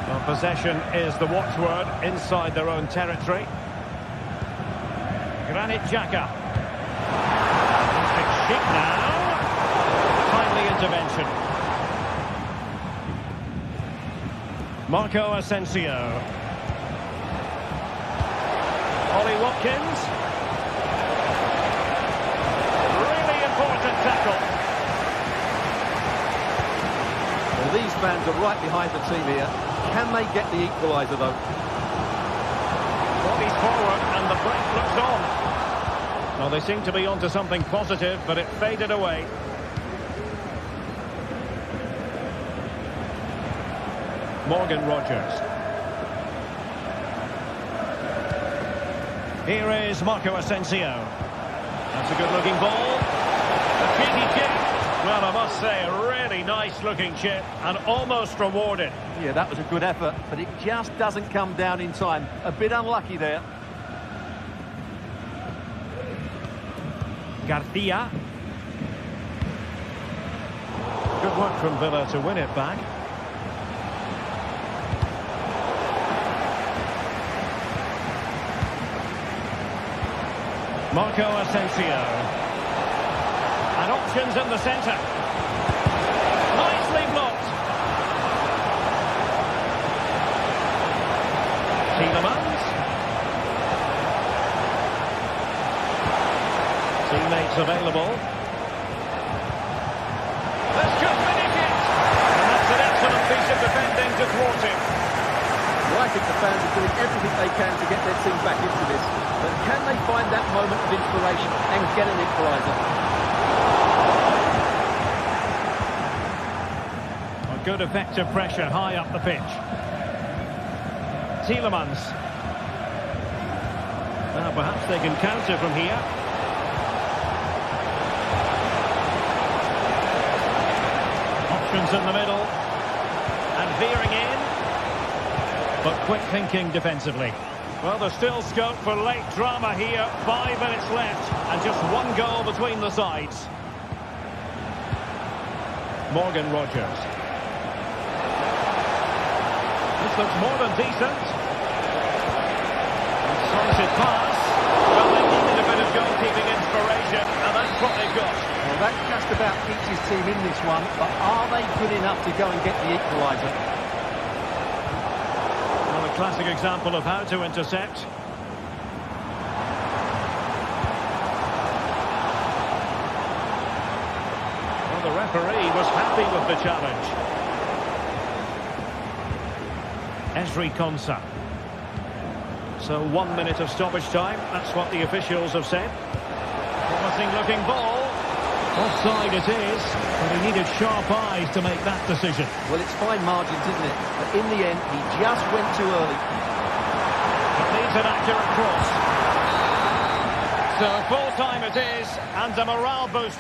Well, possession is the watchword inside their own territory. Granit Xhaka. It's Sheik now. Timely intervention. Marco Asensio. Ollie Watkins. Really important tackle. Well, these fans are right behind the team here. Can they get the equaliser, though? Bodies forward and the break looks on. Well, they seem to be onto something positive, but it faded away. Morgan Rogers. Here is Marco Asensio. That's a good-looking ball. A cheeky chip. Well, I must say, a really nice-looking chip and almost rewarded. Yeah, that was a good effort, but it just doesn't come down in time. A bit unlucky there. Garcia. Good work from Villa to win it back. Marco Asensio. And options in the centre. Nicely blocked. Tielemans. Teammates available. This could finish it. And that's an excellent piece of defending to thwart him. Well, I think the fans are doing everything they can to get their team back into this. But can they find that moment of inspiration and get an equaliser? A good effective pressure high up the pitch. Tielemans. Now perhaps they can counter from here. Options in the middle. And veering in. But quick thinking defensively. Well, there's still scope for late drama here. 5 minutes left and just one goal between the sides. Morgan Rogers. This looks more than decent. Solid pass. Well, they needed a bit of goalkeeping inspiration, and that's what they've got. Well, that just about keeps his team in this one, but are they good enough to go and get the equaliser? Classic example of how to intercept. Well, the referee was happy with the challenge. Ezri Konsa. So 1 minute of stoppage time. That's what the officials have said. Promising looking ball. Offside it is, but he needed sharp eyes to make that decision. Well, it's fine margins, isn't it? But in the end, he just went too early. It needs an accurate cross. So full time it is, and a morale boost.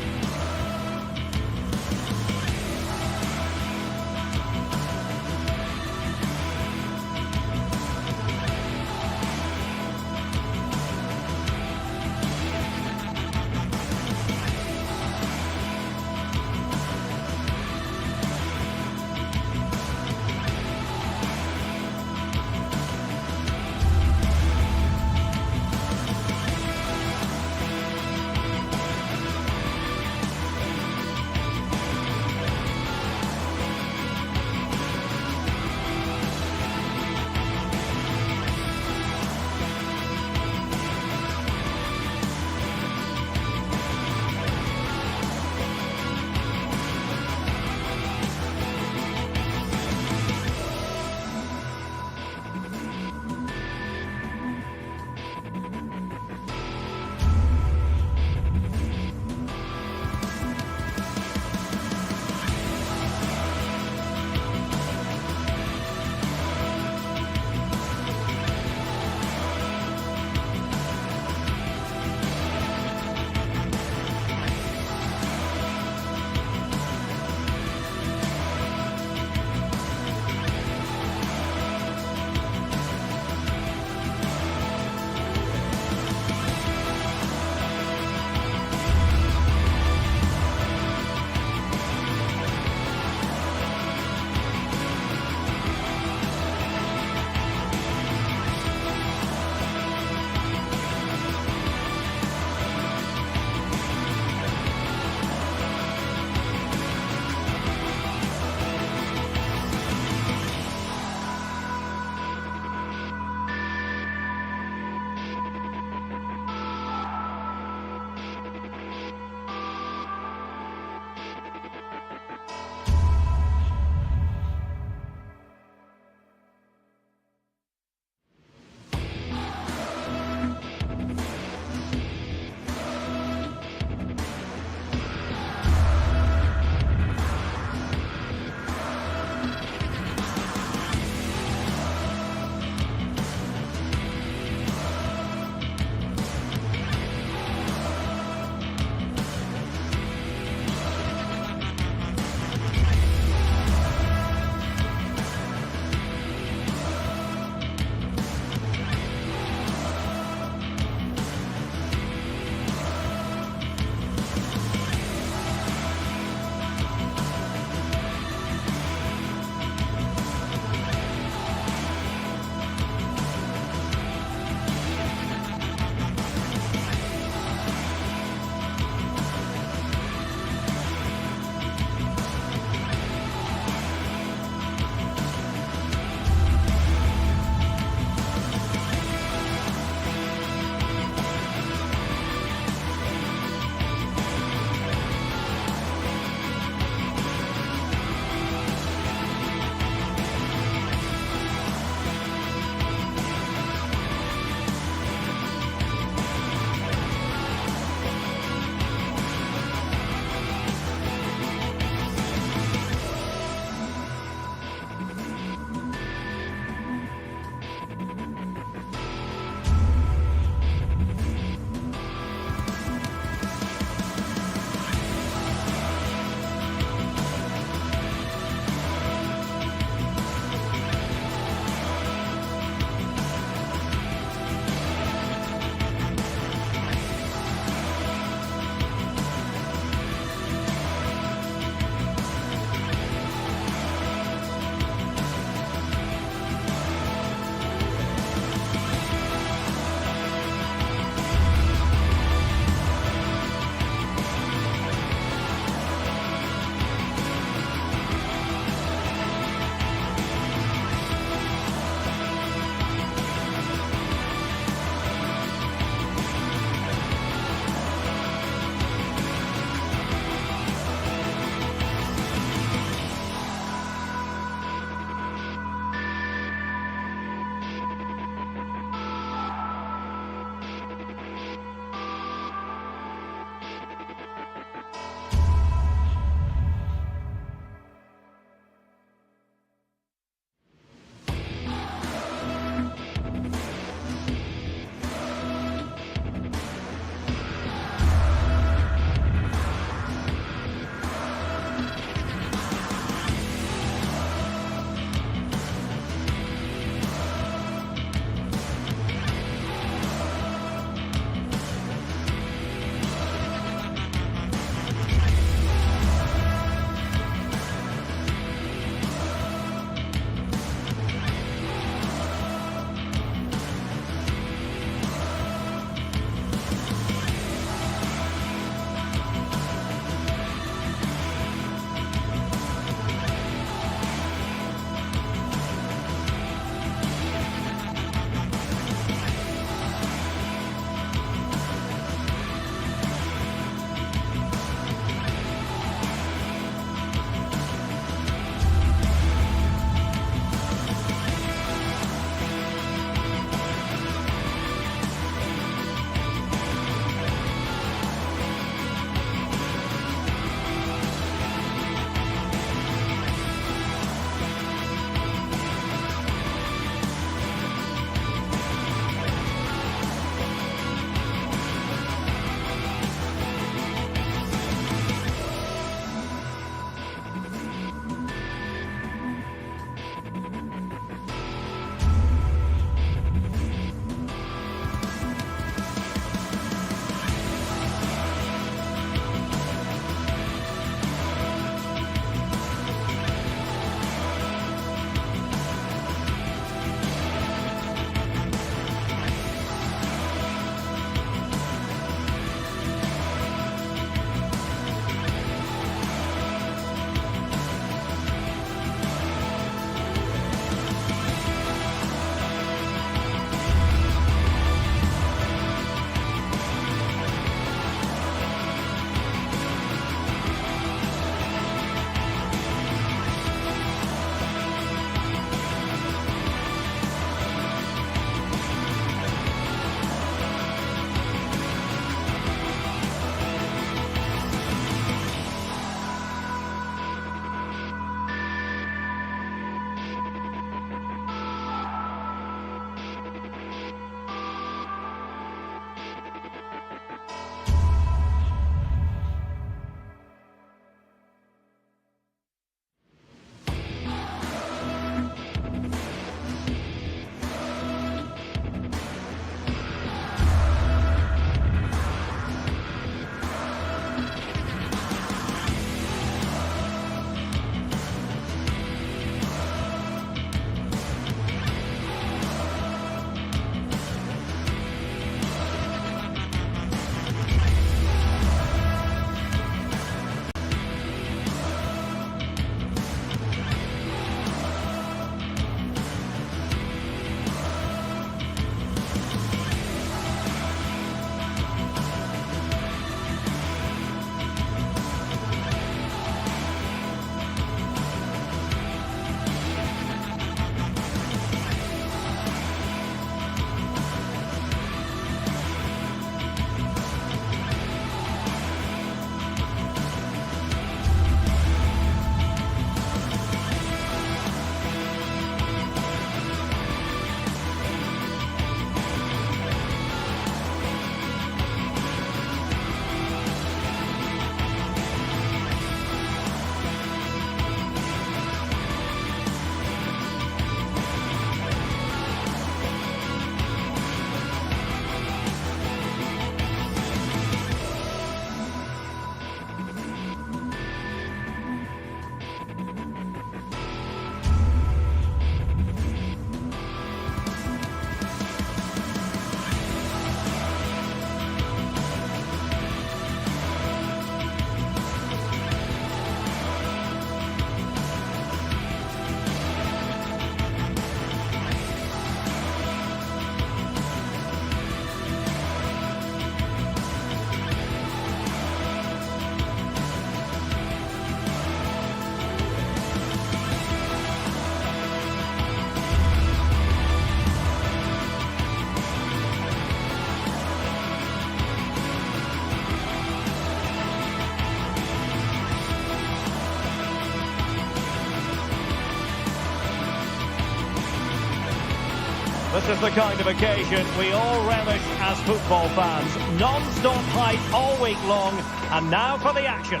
This is the kind of occasion we all relish as football fans. Non-stop hype all week long, and now for the action.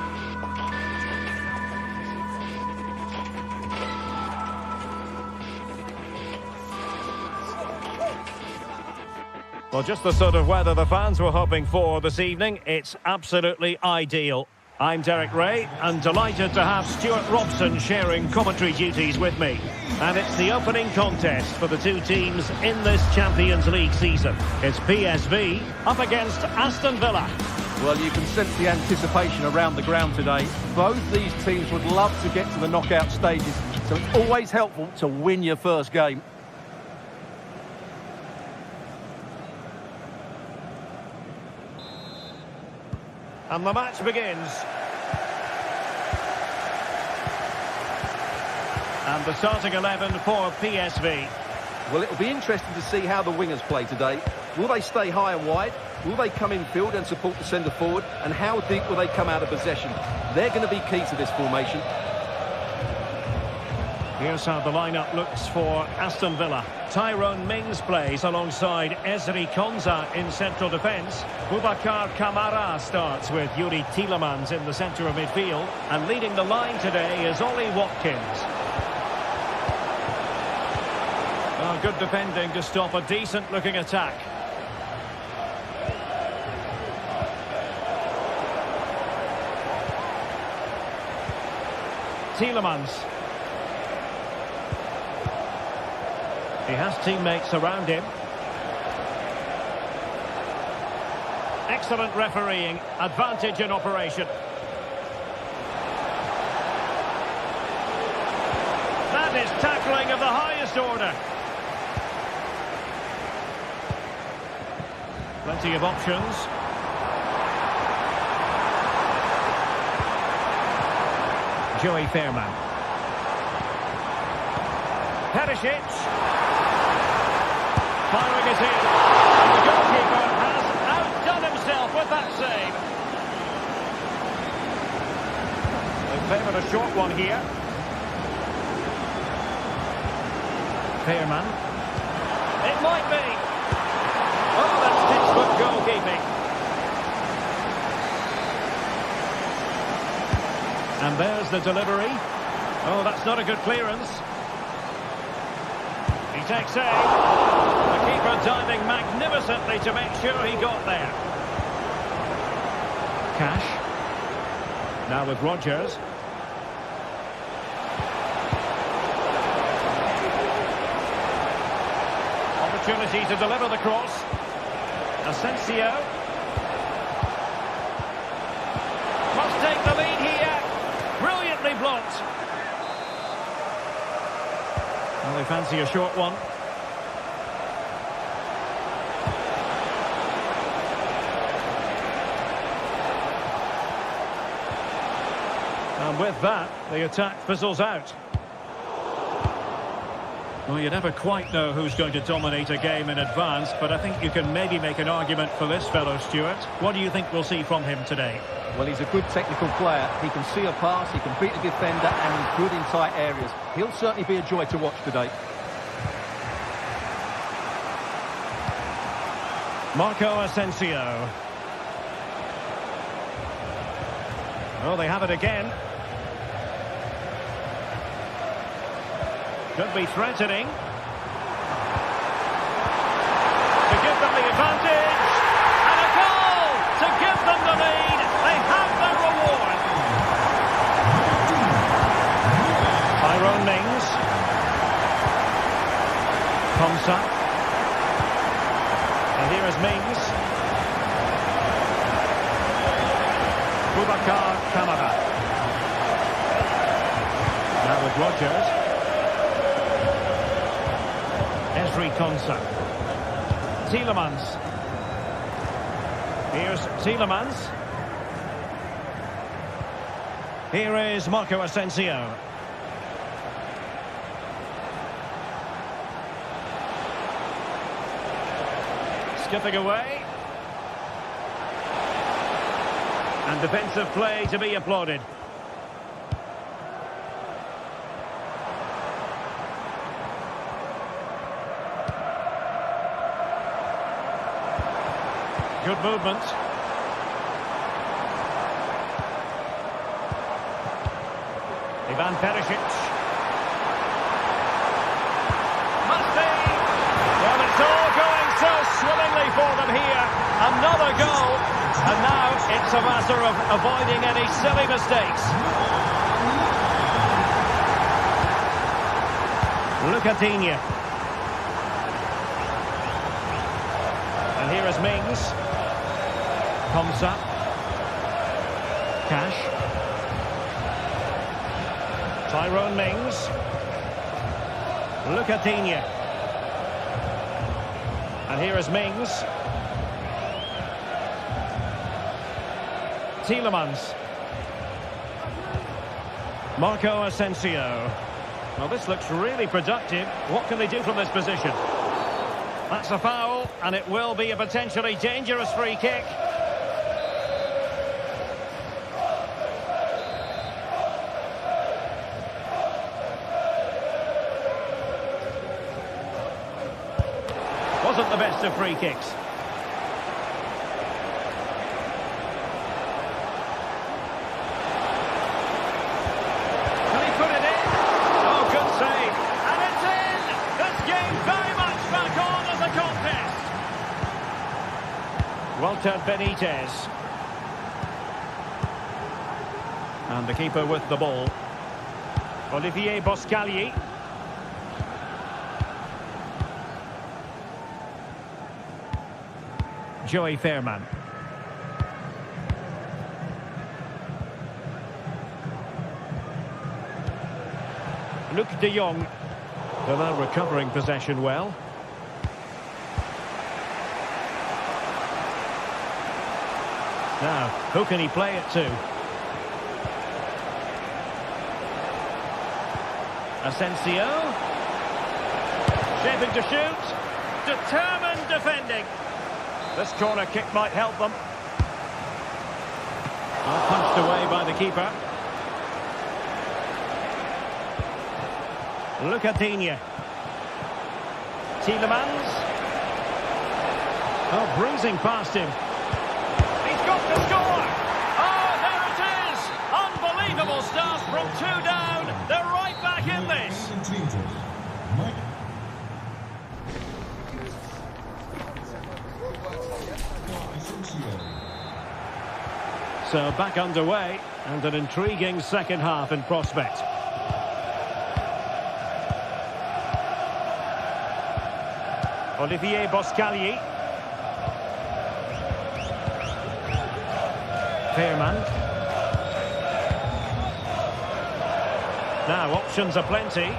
Well, just the sort of weather the fans were hoping for this evening. It's absolutely ideal. I'm Derek Ray, and delighted to have Stuart Robson sharing commentary duties with me. And it's the opening contest for the two teams in this Champions League season. It's PSV up against Aston Villa. Well, you can sense the anticipation around the ground today. Both these teams would love to get to the knockout stages, so it's always helpful to win your first game. And the match begins. And the starting 11 for PSV. Well, it'll be interesting to see how the wingers play today. Will they stay high and wide? Will they come in field and support the centre forward? And how deep will they come out of possession? They're going to be key to this formation. Here's how the lineup looks for Aston Villa. Tyrone Mings plays alongside Ezri Konsa in central defence. Boubacar Kamara starts with Yuri Tielemans in the centre of midfield. And leading the line today is Ollie Watkins. Oh, good defending to stop a decent-looking attack. Tielemans. He has teammates around him. Excellent refereeing. Advantage in operation. That is tackling of the highest order. Plenty of options. Joey Fairman. Perisic. Firing it in. And the goalkeeper has outdone himself with that save. They favoured a short one here. Fairman. It might be. Oh, that's textbook goalkeeping. And there's the delivery. Oh, that's not a good clearance. He takes aim. The keeper diving magnificently to make sure he got there. Cash. Now with Rodgers. Opportunity to deliver the cross. Asensio. Must take the lead here. Brilliantly blocked. Well, they fancy a short one. And with that, the attack fizzles out. Well, you never quite know who's going to dominate a game in advance, but I think you can maybe make an argument for this fellow, Stuart. What do you think we'll see from him today? Well, he's a good technical player. He can see a pass, he can beat a defender, and he's good in tight areas. He'll certainly be a joy to watch today. Marco Asensio. Oh, they have it again. Could be threatening. To give them the advantage. And a goal to give them the lead. They have their reward. Tyrone Mings. Konsa. And here is Mings. Boubacar Kamara. Now with Rodgers. Ezri Konsa. Tielemans. Here's Tielemans. Here is Marco Asensio. Skipping away. And defensive play to be applauded. good movement. Ivan Perisic. Must be. Well, it's all going so swimmingly for them here. Another goal. And now it's a matter of avoiding any silly mistakes. Lucatinha. And here is Mings. Komsa. Cash. Tyrone Mings. Lucatinha. And here is Mings. Tielemans. Marco Asensio. Well, this looks really productive. What can they do from this position? That's a foul, and it will be a potentially dangerous free kick. Wasn't the best of free kicks. Can he put it in? Oh, good save. And it's in! This game very much back on as a contest. Walter Benitez. And the keeper with the ball. Olivier Boscagli. Joey Fairman. Luc de Jong. They're now recovering possession well. Now, who can he play it to? Asensio. Shaping to shoot. Determined defending. This corner kick might help them. Well, punched away by the keeper. Lucatinha. Tielemans. Oh, breezing past him. He's got to score! Oh, there it is! Unbelievable start from 2 down. They're right back in this. So back underway, and an intriguing second half in prospect. Olivier Boscagli. Fairman. Now options are plenty.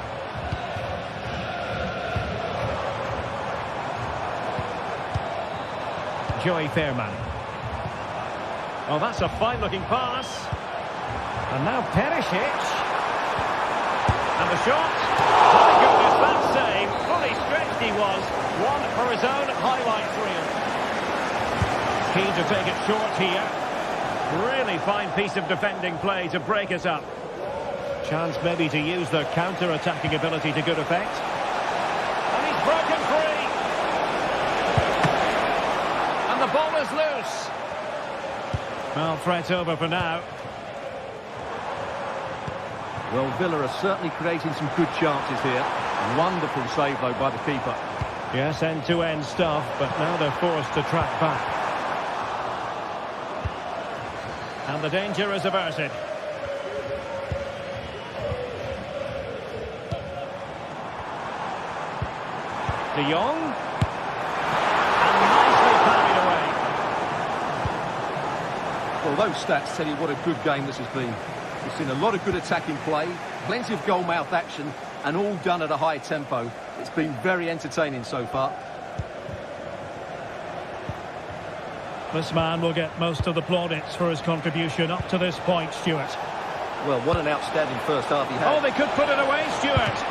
Joey Fairman. Oh, that's a fine-looking pass. And now Perisic. And the shot. My goodness, that save. Fully stretched he was. One for his own highlights reel. Keen to take it short here. Really fine piece of defending play to break it up. Chance maybe to use their counter-attacking ability to good effect. And he's broken free. And the ball is loose. Well, threat over for now. Well, Villa are certainly creating some good chances here. Wonderful save, though, by the keeper. Yes, end-to-end stuff, but now they're forced to track back. And the danger is averted. De Jong. And nicely parried away. Well, those stats tell you what a good game this has been. We've seen a lot of good attacking play, plenty of goal-mouth action, and all done at a high tempo. It's been very entertaining so far. This man will get most of the plaudits for his contribution up to this point, Stuart. Well, what an outstanding first half he had. Oh, they could put it away, Stuart.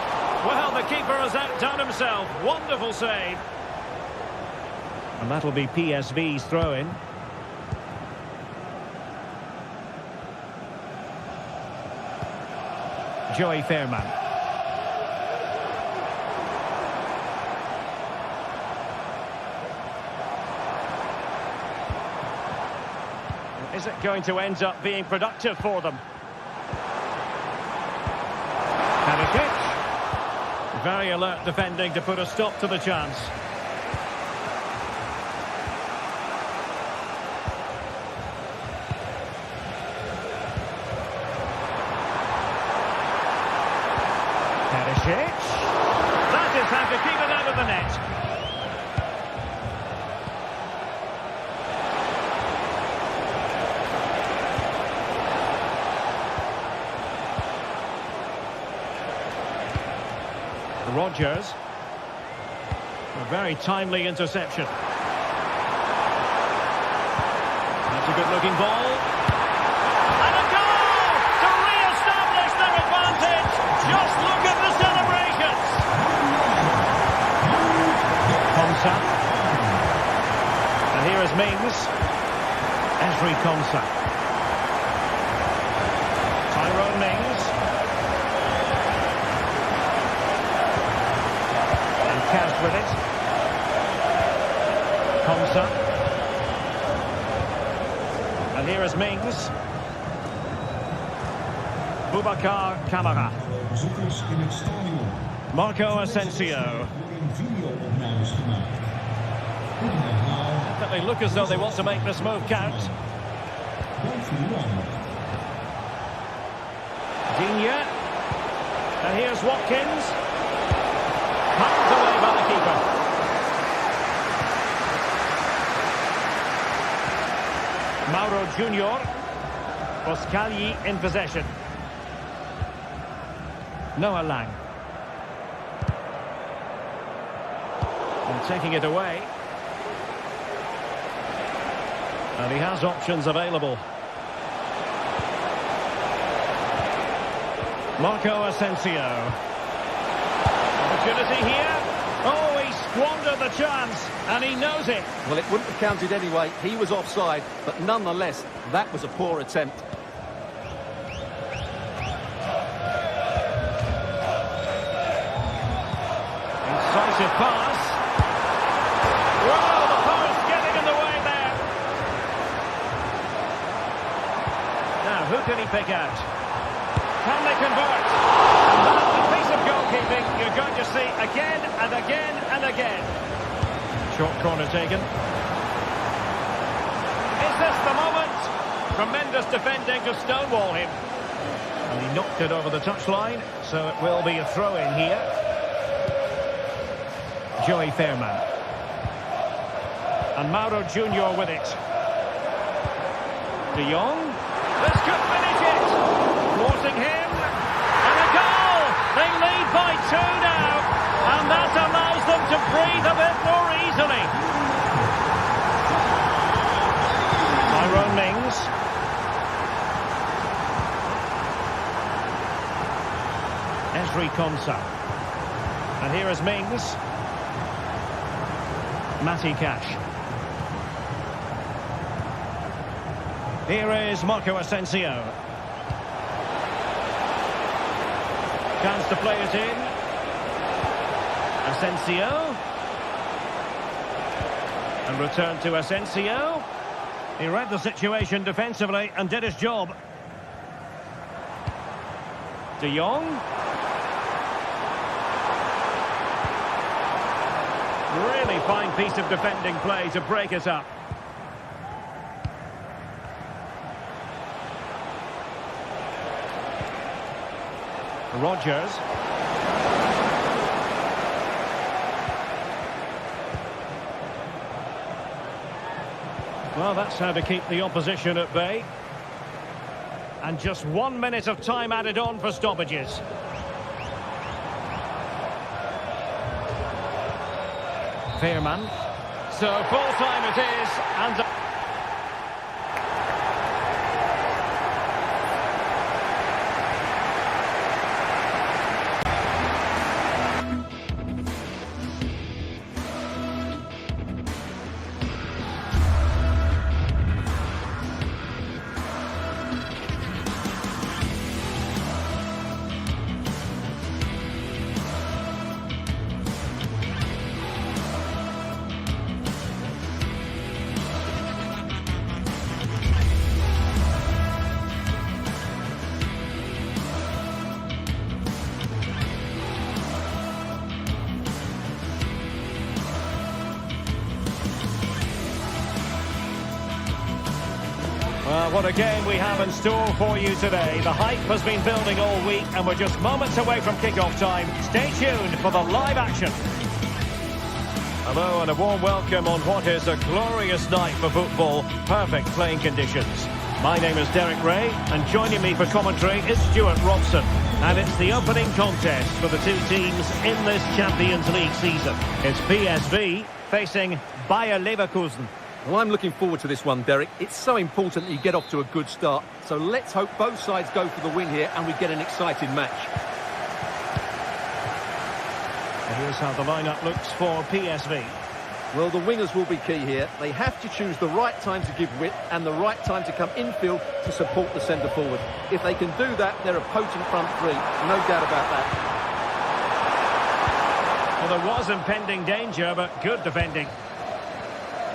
Well, the keeper has outdone himself. Wonderful save. And that'll be PSV's throw-in. Joey Fairman. Is it going to end up being productive for them? And a kick. Very alert defending to put a stop to the chance. That is how to keep it out of the net. Rodgers. A very timely interception. That's a good-looking ball. And a goal to re-establish their advantage. Just look at the celebrations. Konsa. And here is Mings. Ezri Konsa. Tyrone Mings. And Kaz with it. Konsa. And here is Mings. Boubacar Kamara. Marco Asensio. They look as though they want to make this move count. Digne. And here's Watkins. Pumped away by the keeper. Mauro Junior. Boscagli in possession. Noah Lang. And taking it away. And he has options available. Marco Asensio. Opportunity here. Oh, he squandered the chance, and he knows it. Well, it wouldn't have counted anyway. He was offside, but nonetheless, that was a poor attempt. Decisive pass. Whoa, the post getting in the way there. Now, who can he pick out? Can they convert? And that's a piece of goalkeeping you're going to see again and again and again. Short corner taken. Is this the moment? Tremendous defending to stonewall him. And he knocked it over the touchline, so it will be a throw-in here. Joey Fairman. And Mauro Junior with it. De Jong. This could finish it. Forcing him. And a goal. They lead by 2 now. And that allows them to breathe a bit more easily. Tyrone Mings. Ezri Konsa. And here is Mings. Matty Cash. Here is Marco Asensio. Chance to play it in. Asensio. And return to Asensio. He read the situation defensively and did his job. De Jong. Really fine piece of defending play to break it up. Rodgers. Well, that's how to keep the opposition at bay. And just 1 minute of time added on for stoppages. Fairman. So full time it is, and what a game we have in store for you today. The hype has been building all week and we're just moments away from kick-off time. Stay tuned for the live action. Hello and a warm welcome on what is a glorious night for football. Perfect playing conditions. My name is Derek Ray and joining me for commentary is Stuart Robson. And it's the opening contest for the two teams in this Champions League season. It's PSV facing Bayern Leverkusen. Well, I'm looking forward to this one, Derek. It's so important that you get off to a good start. So let's hope both sides go for the win here and we get an exciting match. And here's how the lineup looks for PSV. Well, the wingers will be key here. They have to choose the right time to give width and the right time to come infield to support the centre forward. If they can do that, they're a potent front three. No doubt about that. Well, there was impending danger, but good defending.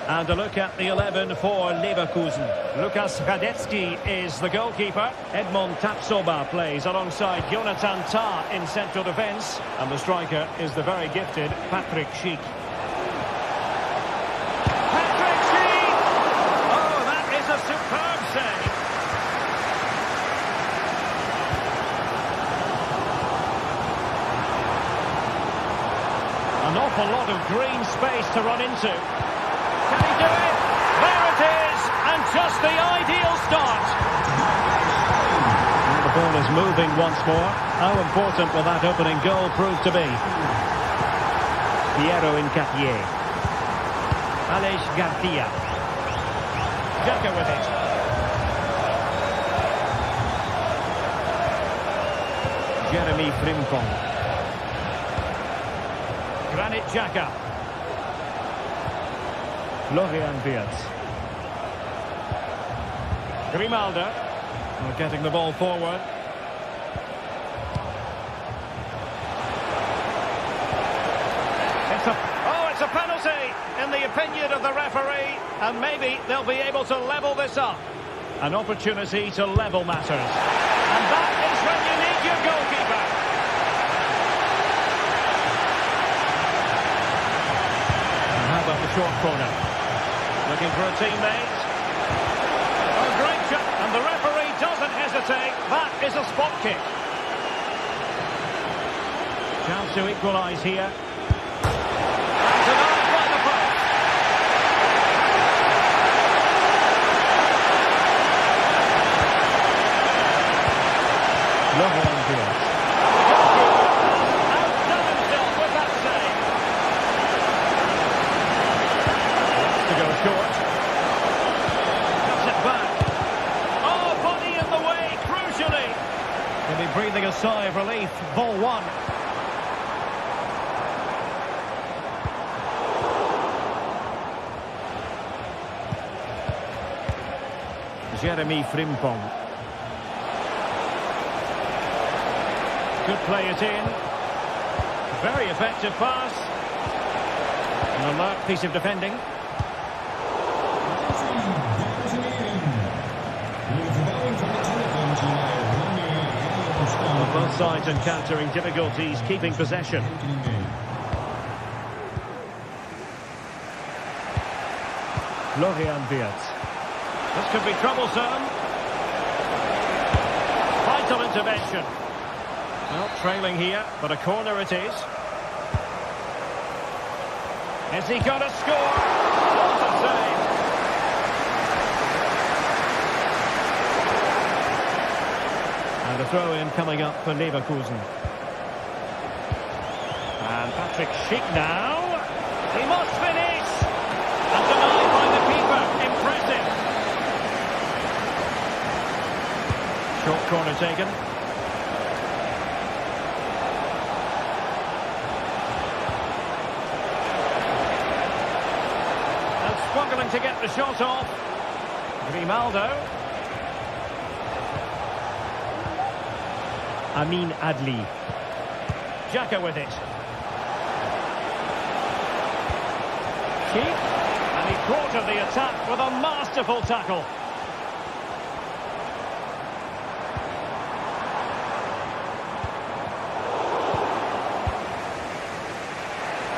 And a look at the 11 for Leverkusen. Lukas Radetzky is the goalkeeper. Edmond Tapsoba plays alongside Jonathan Tah in central defence. And the striker is the very gifted Patrick Schick. Patrick Schick! Oh, that is a superb save. An awful lot of green space to run into. Can he do it? There it is! And just the ideal start. And the ball is moving once more. How important will that opening goal prove to be? Piero Incapié. Aleix Garcia. Xhaka with it. Jeremy Frimpong. Granit Xhaka. Florian Wirtz. Grimaldo. We're getting the ball forward. It's a penalty in the opinion of the referee, and maybe they'll be able to level this up. An opportunity to level matters. And that is when you need your goalkeeper. And how about the short corner? Looking for a teammate. Oh, great shot. And the referee doesn't hesitate. That is a spot kick. Chance to equalise here. Denied by the post. Florian Wirtz. Outdone himself with that save. To go short. Cuts it back. Oh, body in the way, crucially. He'll be breathing a sigh of relief. Ball one. Jeremy Frimpong. Could play it in. Very effective pass. An alert piece of defending. Well, both sides encountering difficulties keeping possession. Florian Wirtz. This could be troublesome. Vital intervention. Well, trailing here, but a corner it is. Has he got a score? What a save! And a throw-in coming up for Leverkusen. And Patrick Schick now. He must finish! And denied by the keeper. Impressive. Short corner taken. And struggling to get the shot off. Grimaldo. Amin Adli. Xhaka with it. Keep. And he quartered the attack with a masterful tackle.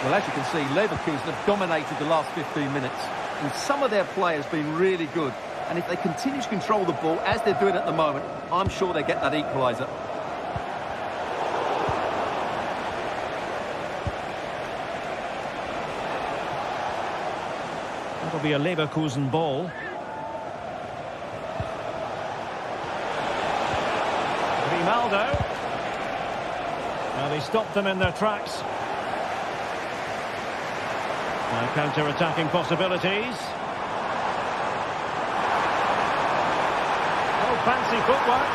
Well, as you can see, Leverkusen have dominated the last 15 minutes. And some of their players have been really good. And if they continue to control the ball, as they're doing at the moment, I'm sure they get that equaliser. That'll be a Leverkusen ball. Grimaldo. Well, he stopped them in their tracks. Now counter-attacking possibilities. Oh, fancy footwork.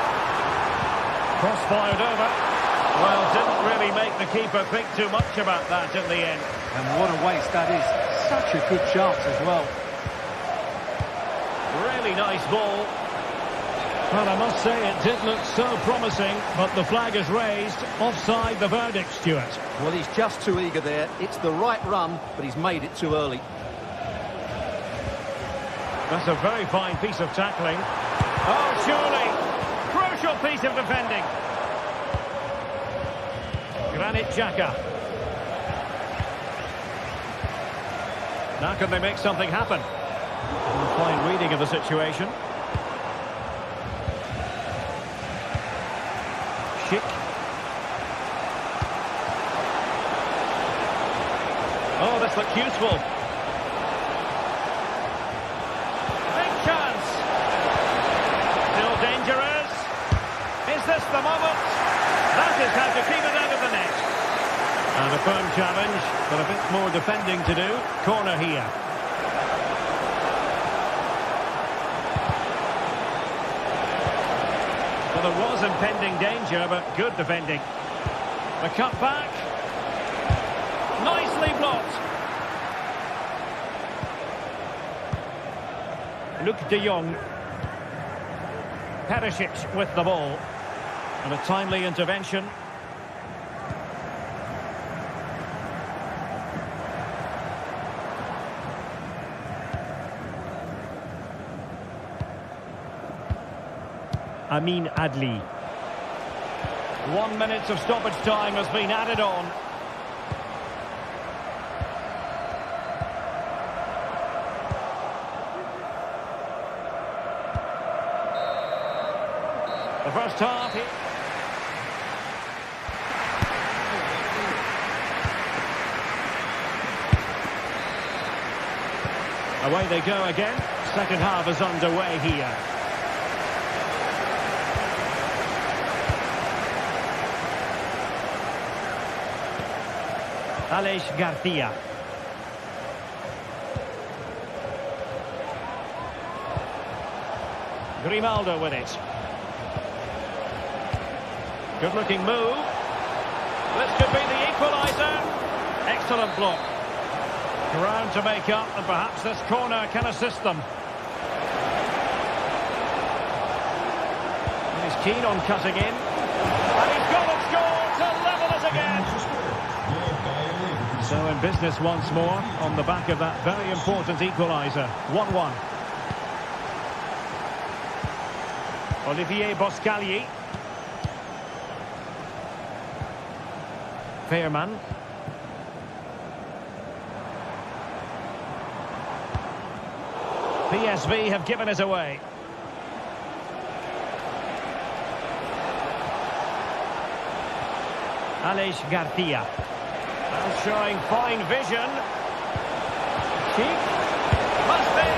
Cross fired over. Well, didn't really make the keeper think too much about that in the end. And what a waste that is. Such a good chance as well. Really nice ball. Well, I must say it did look so promising, but the flag is raised. Offside the verdict, Stuart. Well, he's just too eager there. It's the right run, but he's made it too early. That's a very fine piece of tackling. Oh, surely. Crucial piece of defending. Granit Xhaka. Now can they make something happen? Fine reading of the situation. Schick. Oh, this looks useful. Big chance. Still dangerous. Is this the moment? That is how to keep it out of the net. And a firm challenge, but a bit more defending to do. Corner here. Well, there was impending danger, but good defending. The cut back. Nicely blocked. Luke de Jong. Perisic with the ball. And a timely intervention. Amin Adli. 1 minute of stoppage time has been added on. The first half. Away they go again. Second half is underway here. Alex Garcia. Grimaldo with it. Good looking move. This could be the equaliser. Excellent block. Ground to make up, and perhaps this corner can assist them. And he's keen on cutting in. And he's got it scored to level it again. So in business once more on the back of that very important equaliser. 1-1. Olivier Boscagli. Fairman. PSV have given it away. Alex Garcia. And showing fine vision. Cheek. Must be.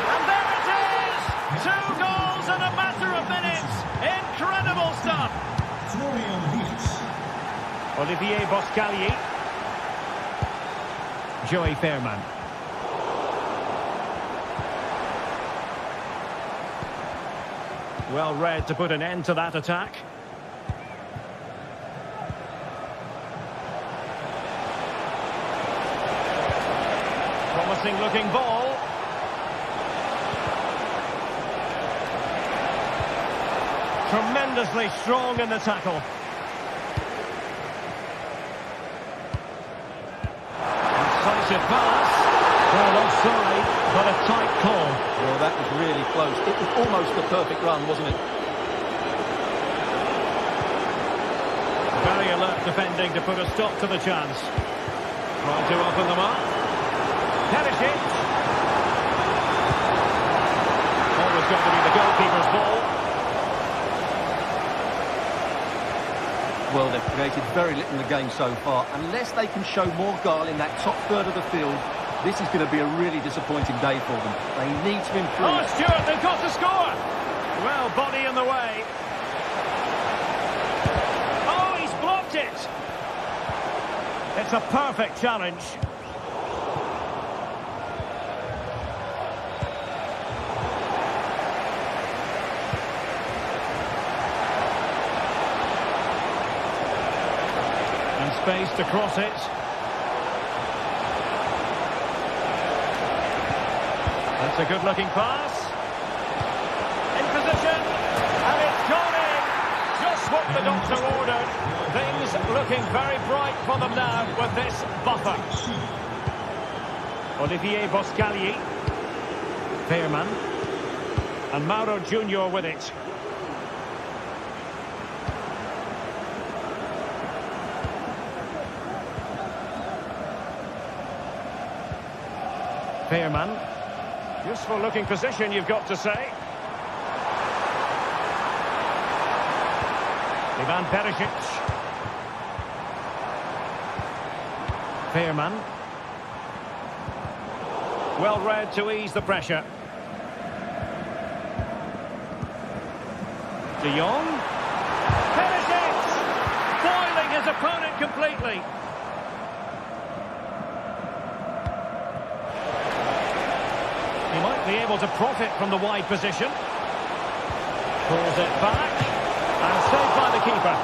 And there it is! 2 goals in a matter of minutes. Incredible stuff. Olivier Boscagli. Joey Fairman. Well read to put an end to that attack. Promising looking ball. Tremendously strong in the tackle. Decisive pass. Well, offside, but a tight call. Well, that was really close. It was almost the perfect run, wasn't it? Very alert defending to put a stop to the chance. Trying to open them up. Perisic. Oh, going to be the goalkeeper's ball. Well, they've created very little in the game so far. Unless they can show more guile in that top third of the field, this is going to be a really disappointing day for them. They need to improve. Oh, Stuart, they've got to score! Well, body in the way. Oh, he's blocked it! It's a perfect challenge. And space to cross it. That's a good-looking pass. In position, and it's gone in. Just what the doctor ordered. Things looking very bright for them now with this buffer. Olivier Boscagli. Fairman. And Mauro Junior with it. Fairman. Useful looking position, you've got to say. Ivan Perisic. Fairman. Well read to ease the pressure. De Jong. Perisic! Foiling his opponent completely. He might be able to profit from the wide position. Pulls it back. And saved by the keeper.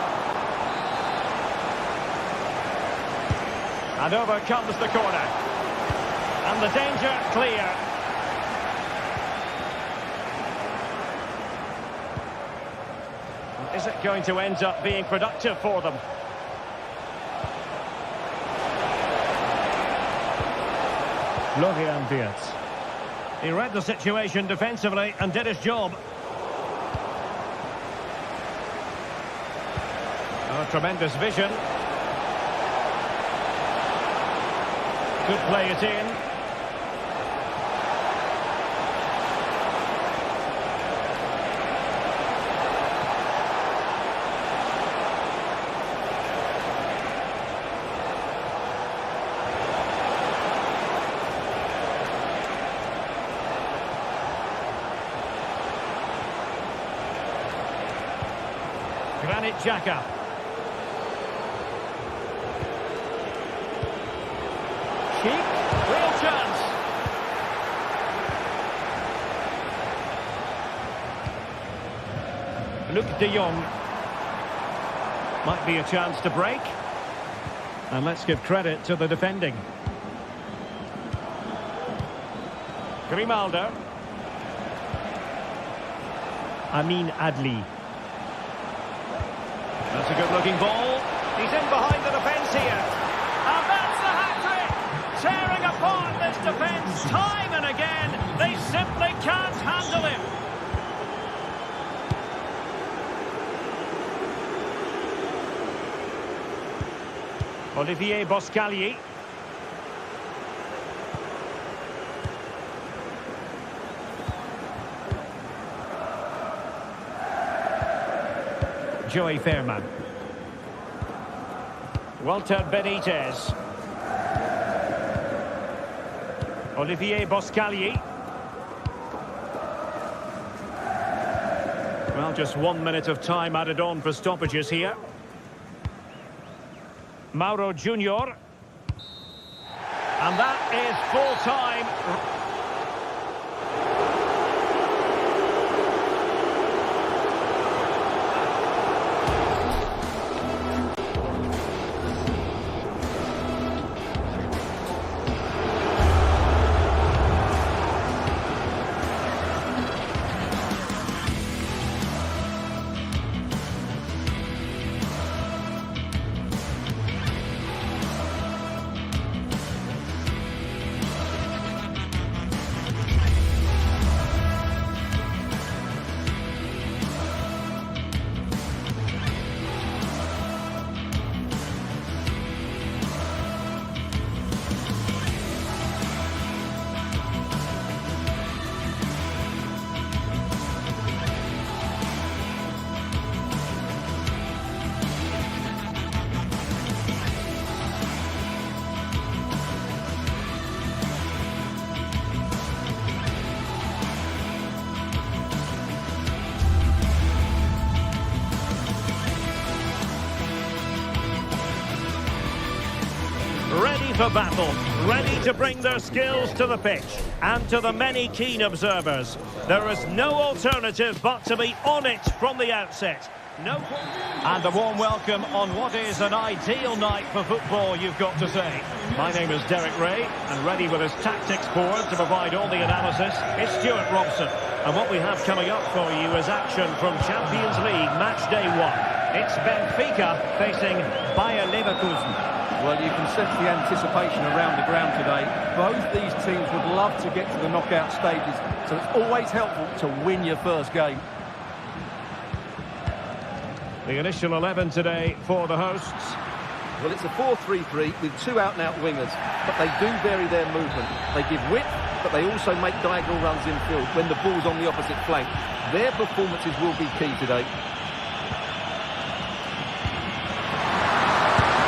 And over comes the corner. And the danger clear. Is it going to end up being productive for them? Florian Wirtz. He read the situation defensively and did his job. Oh, tremendous vision. Could play it in. Granit Xhaka. Cheek, real chance. Luke de Jong. Might be a chance to break. And let's give credit to the defending. Grimaldo. Amin Adli. That's a good-looking ball. He's in behind the defence here. And that's the hat-trick! Tearing apart this defence time and again. They simply can't handle him. Olivier Boscagli. Joey Fairman. Walter Benitez. Olivier Boscagli. Well, just 1 minute of time added on for stoppages here. Mauro Junior. And that is full time. ready for battle, ready to bring their skills to the pitch. And to the many keen observers, there is no alternative but to be on it from the outset. No. And a warm welcome on what is an ideal night for football, you've got to say. My name is Derek Ray, and ready with his tactics board to provide all the analysis is Stuart Robson. And what we have coming up for you is action from Champions League match day 1. It's Benfica facing Bayern Leverkusen. Well, you can sense the anticipation around the ground today. Both these teams would love to get to the knockout stages, so it's always helpful to win your first game. The initial 11 today for the hosts. Well, it's a 4-3-3 with two out-and-out wingers, but they do vary their movement. They give width, but they also make diagonal runs infield when the ball's on the opposite flank. Their performances will be key today.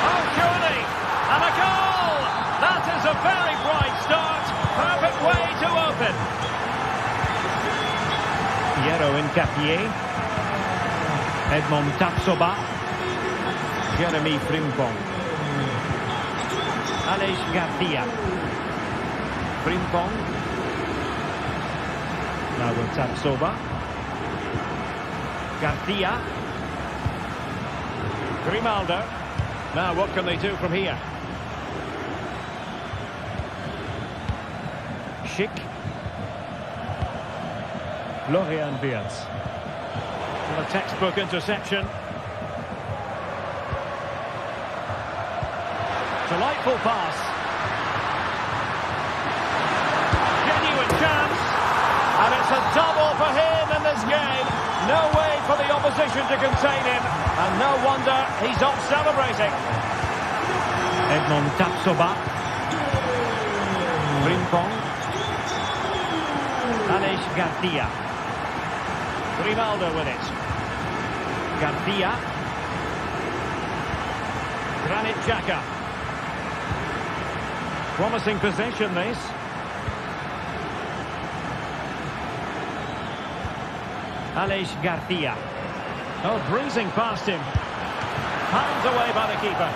Oh, surely! And a goal! That is a very bright start. Perfect way to open. Piero Incapié. Edmond Tapsoba, Jeremy Frimpong, Aleix Garcia, Frimpong, now with Tapsoba, Garcia, Grimaldo. Now what can they do from here? Schick, Florian Wirtz. A textbook interception. Delightful pass. Genuine chance. And it's a double for him in this game. No way for the opposition to contain him. And no wonder he's off celebrating. Edmond Tapsoba. Frimpong. Aleix Garcia. Grimaldo with it. Garcia. Granit Xhaka. Promising possession, this. Aleix Garcia. Oh, breezing past him. Hands away by the keeper.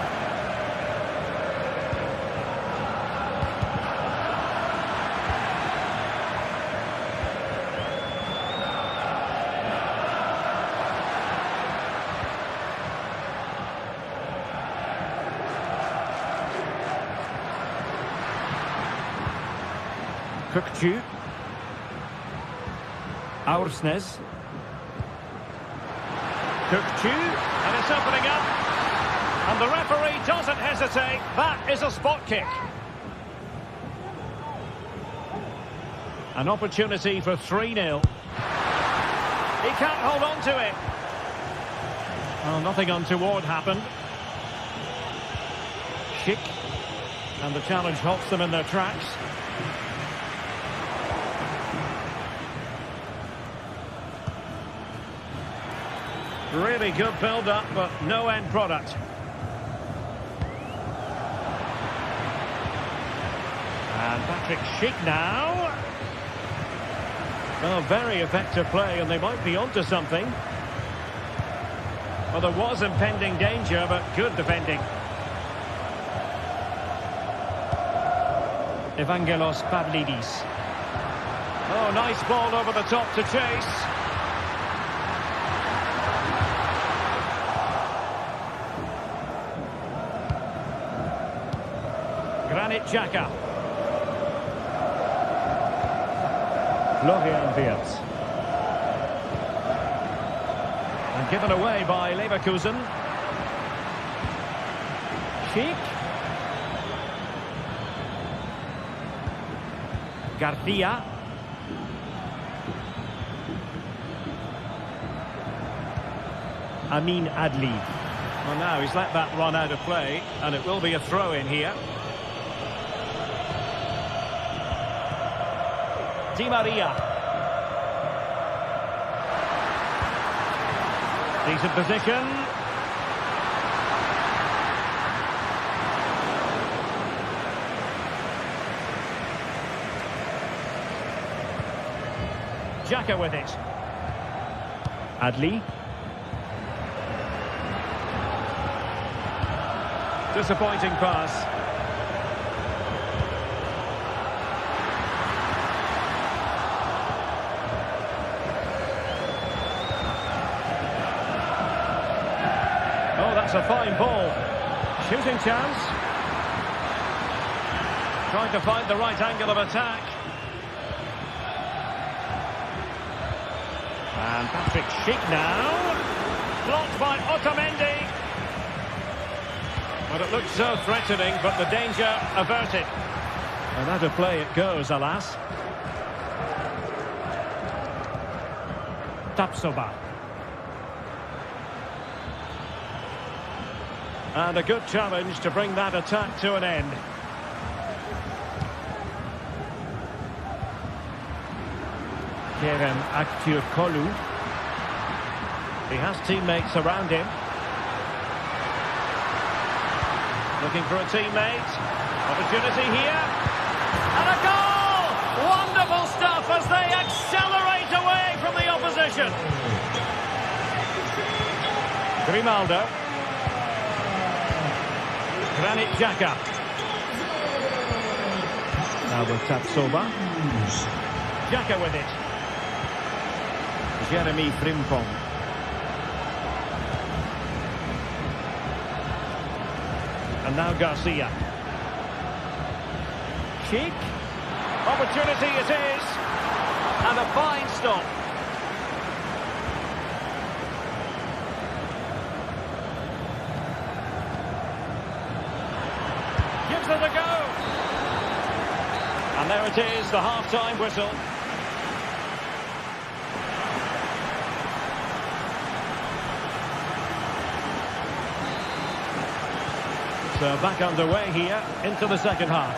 Kukçu, Aursnes, Kukçu, and it's opening up, and the referee doesn't hesitate. That is a spot kick. An opportunity for 3-0. He can't hold on to it. Well, nothing untoward happened. Schick, and the challenge halts them in their tracks. Really good build-up, but no end product. And Patrick Schick now. Oh, very effective play, and they might be onto something. Well, there was impending danger, but good defending. Evangelos Pavlidis. Oh, nice ball over the top to chase. Granit Xhaka. Florian Wirtz. And given away by Leverkusen. Schick. Garcia. Amin Adli. Well, now he's let that run out of play, and it will be a throw in here. Di Maria. Decent position. Xhaka with it. Adli. Disappointing pass. It's a fine ball. Shooting chance. Trying to find the right angle of attack. And Patrick Schick now. Blocked by Otamendi. But it looked so threatening, but the danger averted. And out of play it goes, alas. Tapsoba. And a good challenge to bring that attack to an end. Kerem Aktürkoğlu. He has teammates around him. Looking for a teammate. Opportunity here. And a goal! Wonderful stuff as they accelerate away from the opposition. Grimaldo. Granit Xhaka. Now with Tapsoba. Xhaka with it. Jeremy Frimpong. And now Garcia. Schick. Opportunity it is. And a fine stop. Gives it a go. And there it is, the half-time whistle. So back underway here into the second half.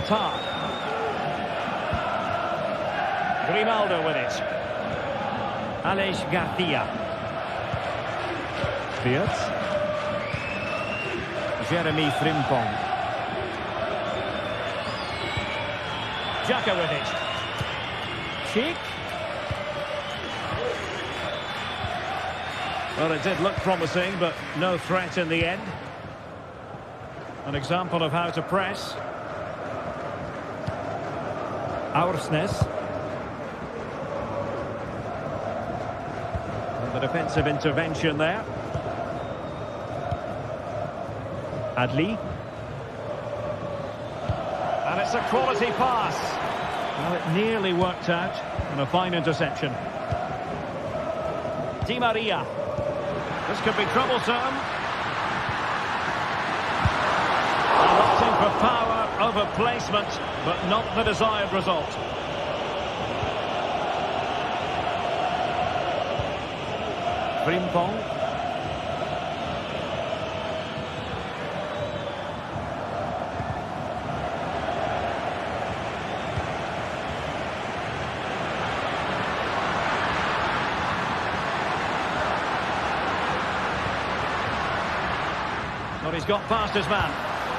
Tar. Grimaldo with it. Aleix Garcia. Wirtz. Jeremy Frimpong. Xhaka with it. Schick. Well, it did look promising, but no threat in the end. An example of how to press. Aursnes. And the defensive intervention there. Adli. And it's a quality pass. Well, it nearly worked out. And a fine interception. Di Maria. This could be troublesome. Opting for power over placement, but not the desired result. Frimpong. But he's got past his man.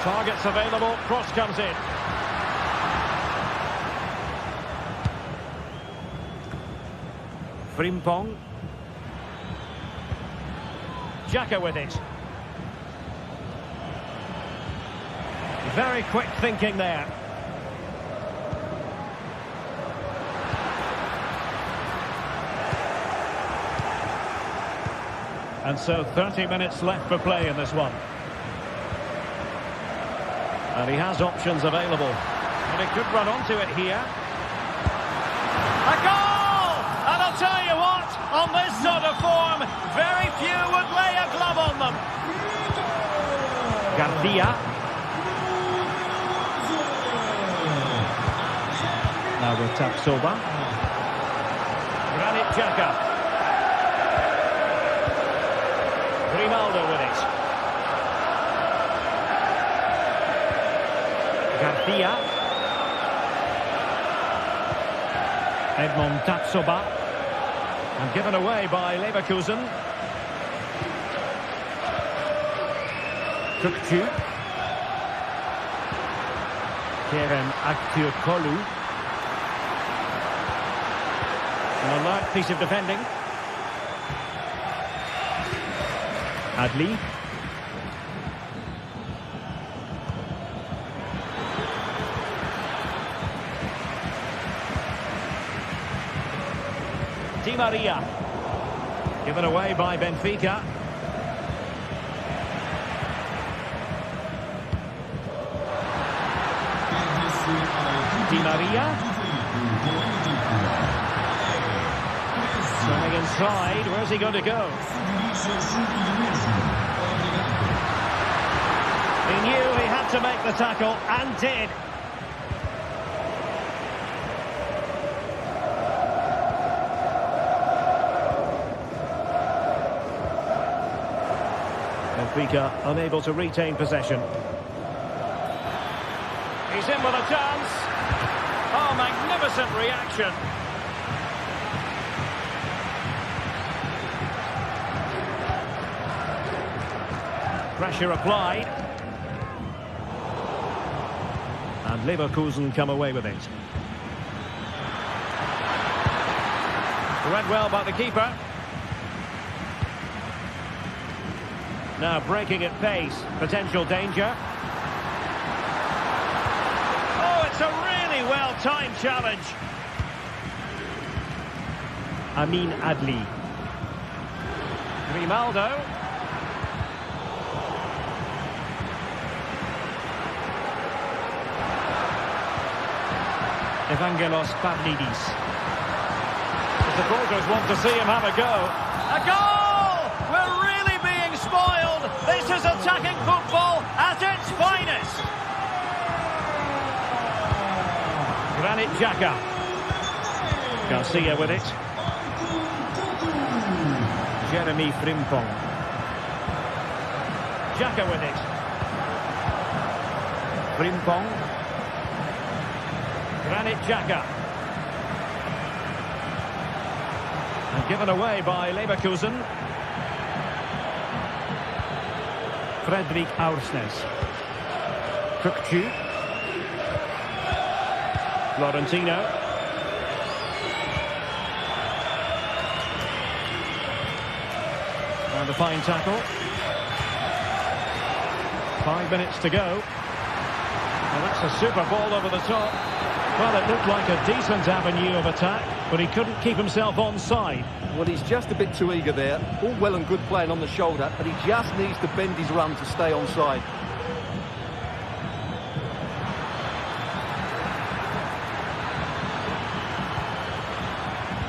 Targets available, cross comes in. Frimpong. Xhaka with it. Very quick thinking there. And so 30 minutes left for play in this one. And he has options available. And he could run onto it here. A goal! And I'll tell you what, on this sort of form, very few would lay a glove on them. Garcia. Now with Tapsoba. Granit Xhaka. Grimaldo with it. Garcia. Edmond Tapsoba. And given away by Leverkusen. Tukcu. Kerem Aktürkoğlu. An alert piece of defending. Adli. Di Maria. Given away by Benfica. Di Maria. Turning inside, where's he going to go? He knew he had to make the tackle, and did. Benfica unable to retain possession. He's in with a chance. Oh, magnificent reaction. Pressure applied. And Leverkusen come away with it. Read well by the keeper. Now breaking at pace. Potential danger. Oh, it's a really well-timed challenge. Amin Adli. Grimaldo. Evangelos Pavlidis. The supporters want to see him have a go. A goal! We're really being spoiled. This is attacking football at its finest. Granit Xhaka. Garcia with it. Jeremy Frimpong. Xhaka with it. Frimpong. Granit Xhaka. And given away by Leverkusen. Fredrik Aursnes. Kukcu. Florentino. And a fine tackle. 5 minutes to go. And that's a super ball over the top. Well, it looked like a decent avenue of attack, but he couldn't keep himself onside. Well, he's just a bit too eager there. All well and good playing on the shoulder, but he just needs to bend his run to stay onside.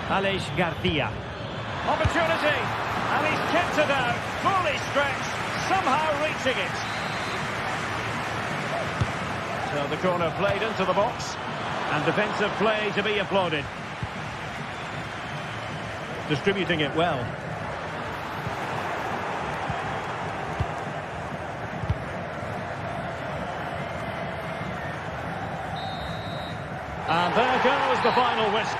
Aleix Garcia. Opportunity, and he's kept it out, fully stretched, somehow reaching it. So the corner played into the box, and defensive play to be applauded. Distributing it well. And there goes the final whistle.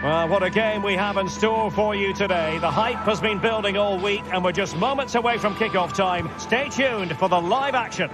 Well, what a game we have in store for you today. The hype has been building all week and we're just moments away from kickoff time. Stay tuned for the live action.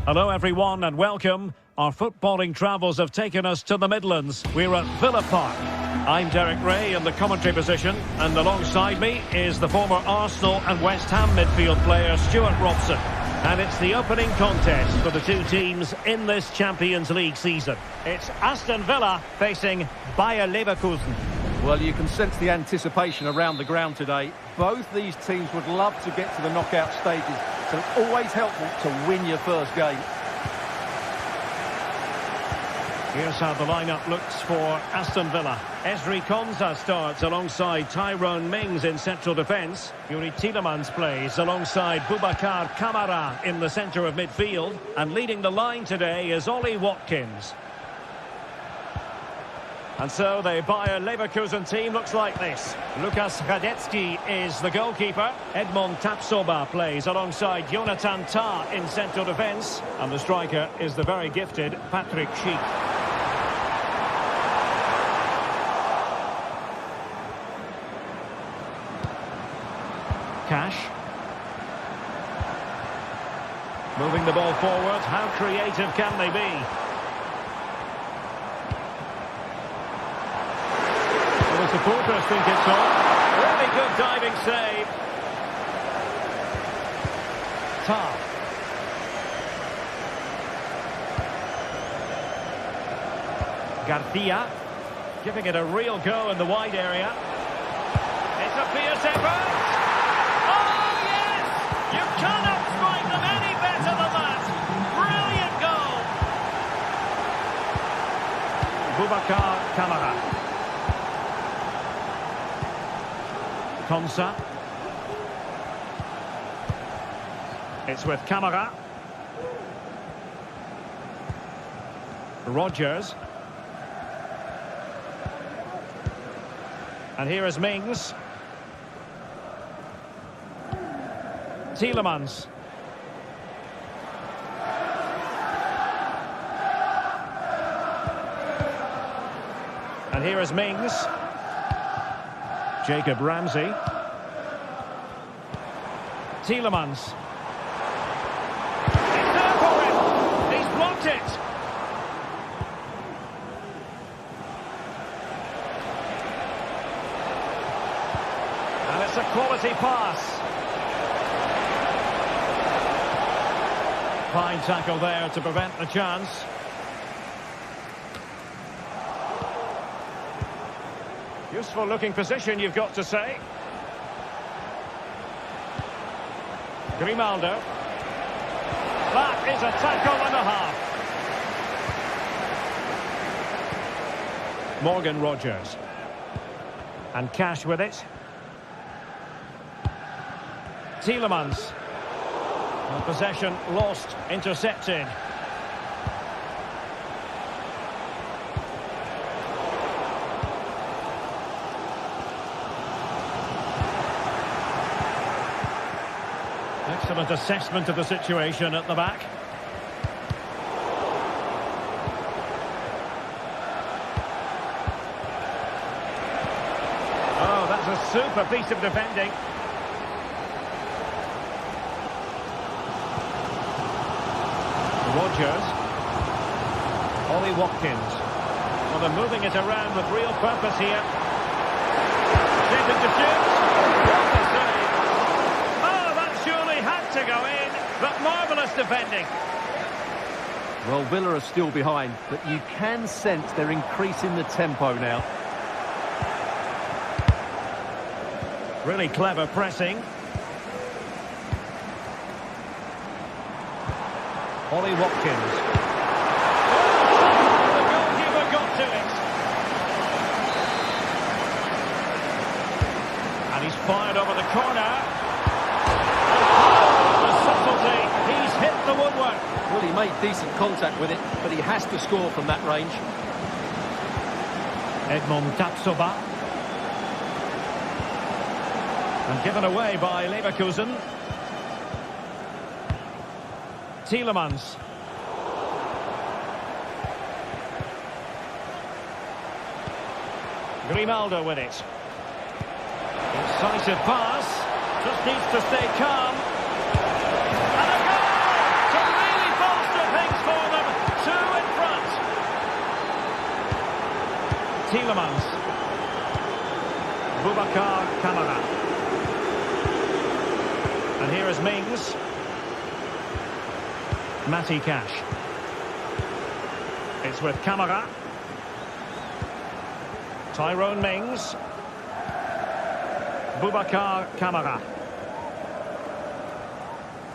Hello everyone and welcome. Our footballing travels have taken us to the Midlands. We're at Villa Park. I'm Derek Ray in the commentary position, and alongside me is the former Arsenal and West Ham midfield player Stuart Robson. And it's the opening contest for the two teams in this Champions League season. It's Aston Villa facing Bayern Leverkusen. Well, you can sense the anticipation around the ground today. Both these teams would love to get to the knockout stages, so it's always helpful to win your first game. Here's how the lineup looks for Aston Villa. Ezri Konsa starts alongside Tyrone Mings in central defence. Yuri Tielemans plays alongside Boubacar Kamara in the centre of midfield. And leading the line today is Ollie Watkins. And so the Bayer Leverkusen team looks like this. Lukas Radecki is the goalkeeper. Edmond Tapsoba plays alongside Jonathan Tah in central defence. And the striker is the very gifted Patrick Schick. Cash. Moving the ball forward. How creative can they be? Well, the supporters think it's on. Really good diving save. Tah. Garcia. Giving it a real go in the wide area. It's a fierce effort. You cannot strike them any better than that. Brilliant goal. Boubacar Kamara. Konsa. It's with Kamara. Rodgers. And here is Mings. Tielemans. And here is Mings. Jacob Ramsey. Tielemans. It's there for him. He's blocked it. And it's a quality pass. Fine tackle there to prevent the chance. Useful looking position, you've got to say. Grimaldo. That is a tackle and a half. Morgan Rodgers. And Cash with it. Tielemans. Well, possession lost, intercepted. Excellent assessment of the situation at the back. Oh, that's a super piece of defending. Rodgers. Ollie Watkins. Well, they're moving it around with real purpose here. Taken to shoot. What a save. Oh, that surely had to go in, but marvellous defending. Well, Villa are still behind, but you can sense they're increasing the tempo now. Really clever pressing. Ollie Watkins. The goalkeeper got to it. And he's fired over the corner. The subtlety, he's hit the woodwork. Well, he made decent contact with it, but he has to score from that range. Edmond Tapsoba. And given away by Leverkusen. Tielemans. Grimaldo with it. Decisive pass. Just needs to stay calm. And a goal to really bolster things for them. Two in front. Tielemans. Boubacar Kamara. And here is Mings. Matty Cash. It's with Kamara. Tyrone Mings. Boubacar Kamara.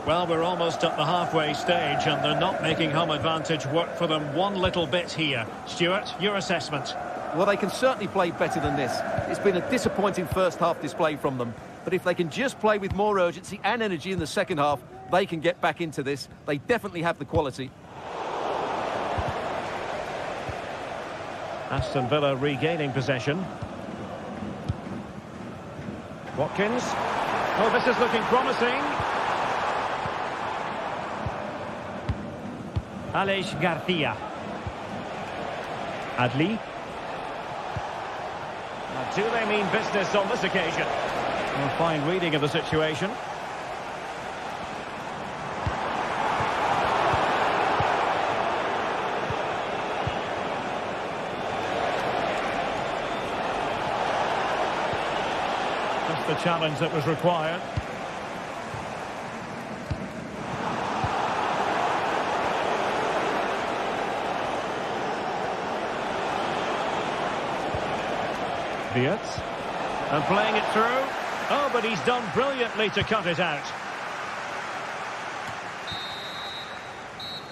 Well, we're almost at the halfway stage and they're not making home advantage work for them one little bit here. Stuart, your assessment? Well, they can certainly play better than this. It's been a disappointing first half display from them. But if they can just play with more urgency and energy in the second half, they can get back into this. They definitely have the quality. Aston Villa regaining possession. Watkins. Oh, this is looking promising. Aleix Garcia. Adli. Now, do they mean business on this occasion? A fine reading of the situation. Just the challenge that was required. Viet. And playing it through. Oh, but he's done brilliantly to cut it out.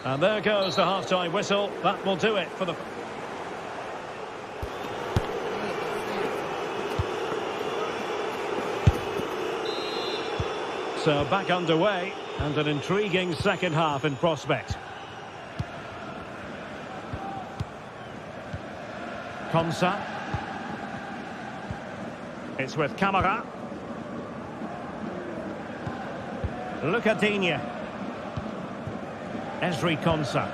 And there goes the half-time whistle. That will do it for the... So back underway, and an intriguing second half in prospect. Konsa. It's with Kamara. Lucadinha. Ezri Konsa.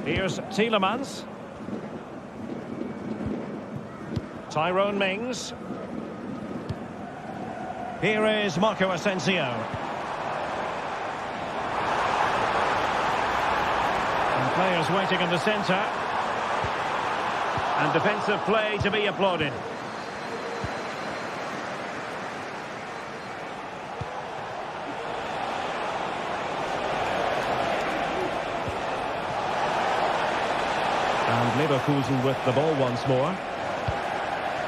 Here's Tielemans. Tyrone Mings. Here is Marco Asensio. And players waiting in the centre. And defensive play to be applauded. And Leverkusen with the ball once more.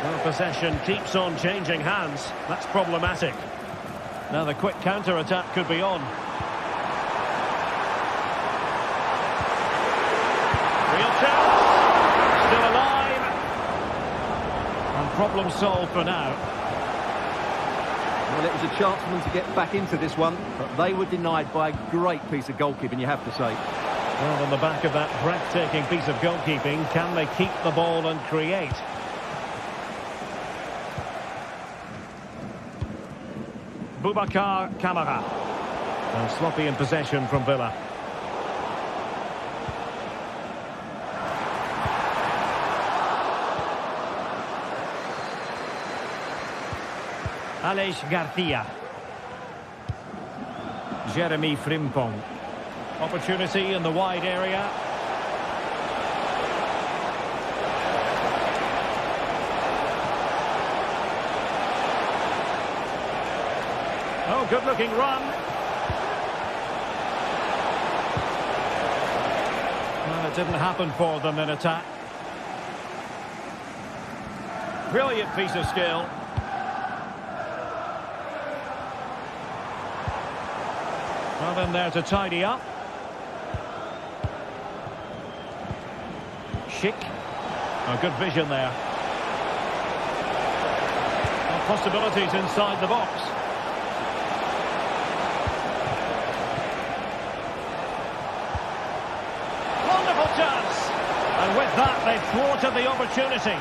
Well, possession keeps on changing hands. That's problematic. Now the quick counter-attack could be on. Real chance. Still alive. And problem solved for now. Well, it was a chance for them to get back into this one, but they were denied by a great piece of goalkeeping, you have to say. Well, on the back of that breathtaking piece of goalkeeping, can they keep the ball and create? Boubacar Kamara. And sloppy in possession from Villa. Aleix Garcia. Jeremy Frimpong. Opportunity in the wide area. Oh, good-looking run. Well, it didn't happen for them in attack. Brilliant piece of skill. Well, in there to tidy up. Schick. Oh, good vision there. And possibilities inside the box. Wonderful chance. And with that, they thwarted the opportunity.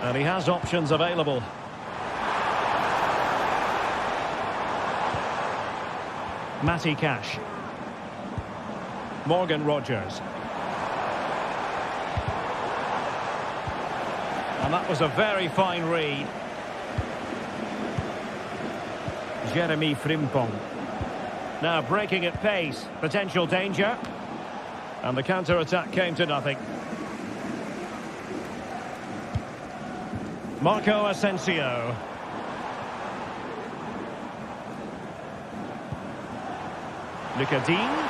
And he has options available. Matty Cash. Morgan Rogers. And that was a very fine read. Jeremy Frimpong. Now breaking at pace. Potential danger. And the counter-attack came to nothing. Marco Asensio. Lucadine.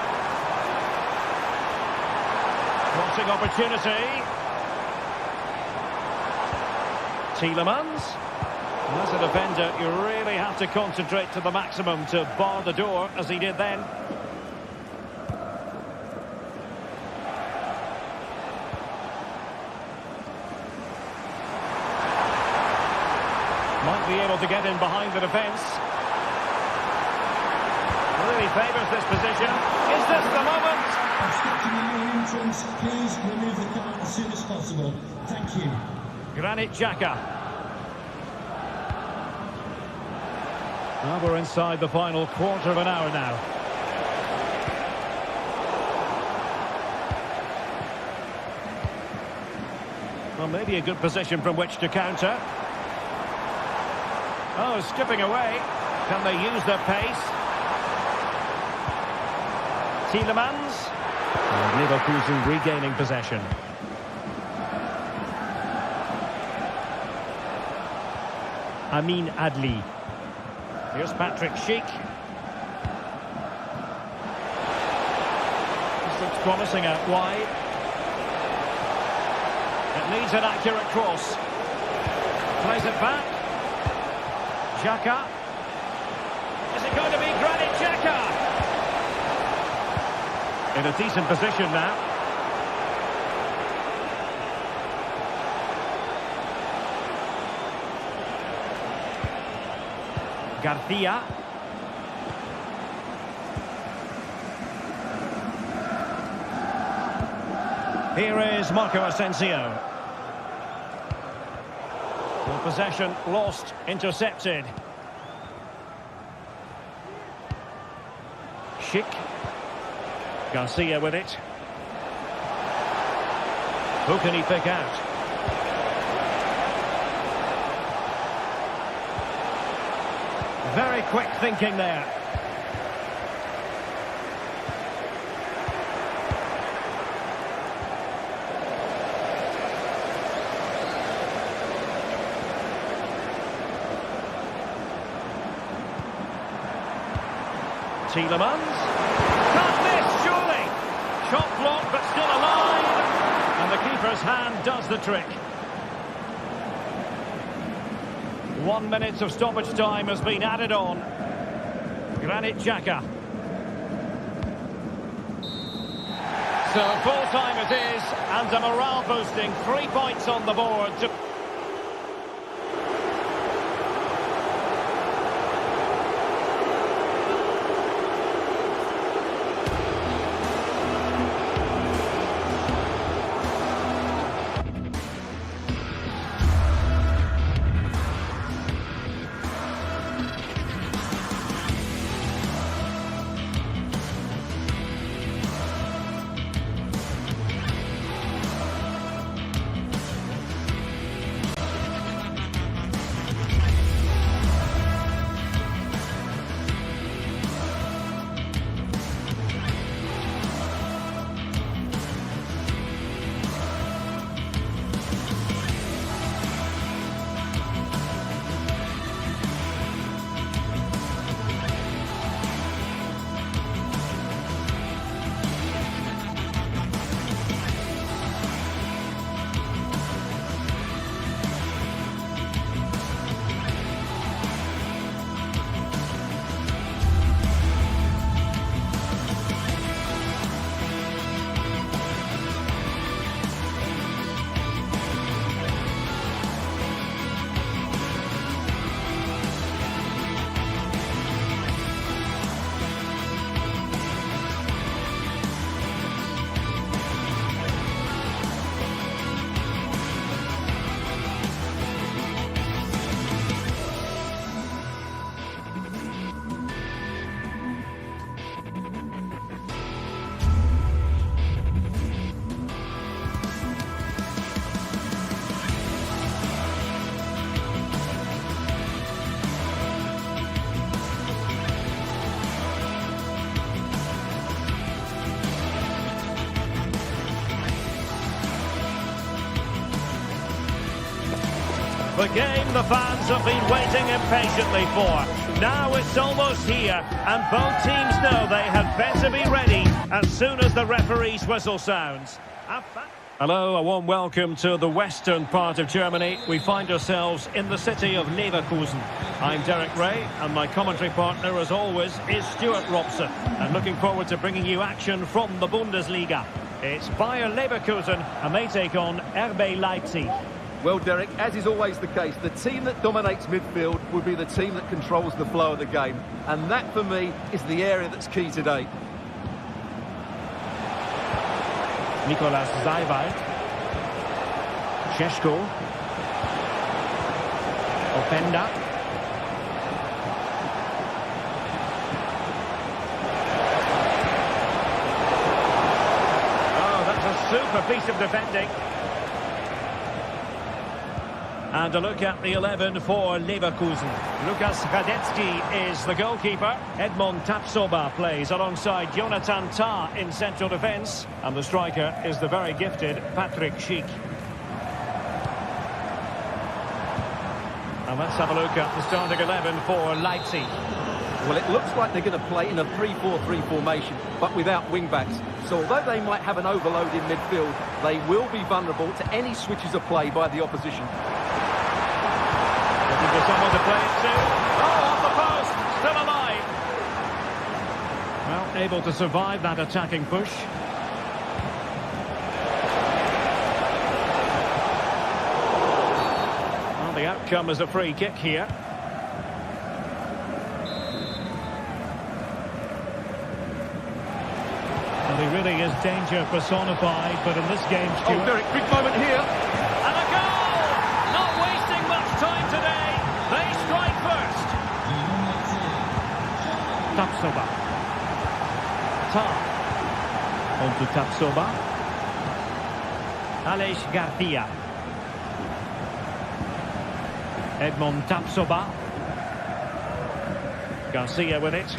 Crossing opportunity. Tielemans. As a defender, you really have to concentrate to the maximum to bar the door, as he did then. Might be able to get in behind the defence. Really favours this position. Is this the moment? Obstructing the main entrance, please remove the car as soon as possible. Thank you. Granit Xhaka. Well, we're inside the final quarter of an hour now. Well, maybe a good position from which to counter. Oh, skipping away. Can they use their pace? Tielemans. And Leverkusen regaining possession. Amin Adli. Here's Patrick Schick. This looks promising out wide. It needs an accurate cross. Plays it back. Xhaka. Is it going to be Granit Xhaka? In a decent position now. Garcia. Here is Marco Asensio. Well, possession lost, intercepted. Schick. Garcia with it. Who can he pick out? Very quick thinking there. Tielemans. Can't miss, surely. Shot blocked, but still alive. And the keeper's hand does the trick. 1 minute of stoppage time has been added on. Granit Xhaka. So full time it is, and a morale boosting 3 points on the board to... The game the fans have been waiting impatiently for. Now it's almost here, and both teams know they had better be ready as soon as the referee's whistle sounds. Hello, a warm welcome to the western part of Germany. We find ourselves in the city of Leverkusen. I'm Derek Ray, and my commentary partner, as always, is Stuart Robson. And looking forward to bringing you action from the Bundesliga. It's Bayern Leverkusen, and they take on RB Leipzig. Well, Derek, as is always the case, the team that dominates midfield will be the team that controls the flow of the game. And that, for me, is the area that's key today. Nicolas Seiwald. Šeško. Openda. Oh, that's a super piece of defending. And a look at the 11 for Leverkusen. Lukas Hradecky is the goalkeeper. Edmond Tapsoba plays alongside Jonathan Tah in central defence. And the striker is the very gifted Patrick Schick. And let's have a look at the starting 11 for Leipzig. Well, it looks like they're going to play in a 3-4-3 formation, but without wing-backs. So although they might have an overload in midfield, they will be vulnerable to any switches of play by the opposition. Looking for someone to play it to. Oh, off the post, still alive. Well, able to survive that attacking push. Well, the outcome is a free kick here. Well, he really is danger personified, but in this game, Stuart... Oh, Derek, big moment here. And a goal! Not wasting much time today. They strike first. Tapsoba. Tah. On to Tapsoba. Aleix Garcia. Edmond Tapsoba. Garcia with it.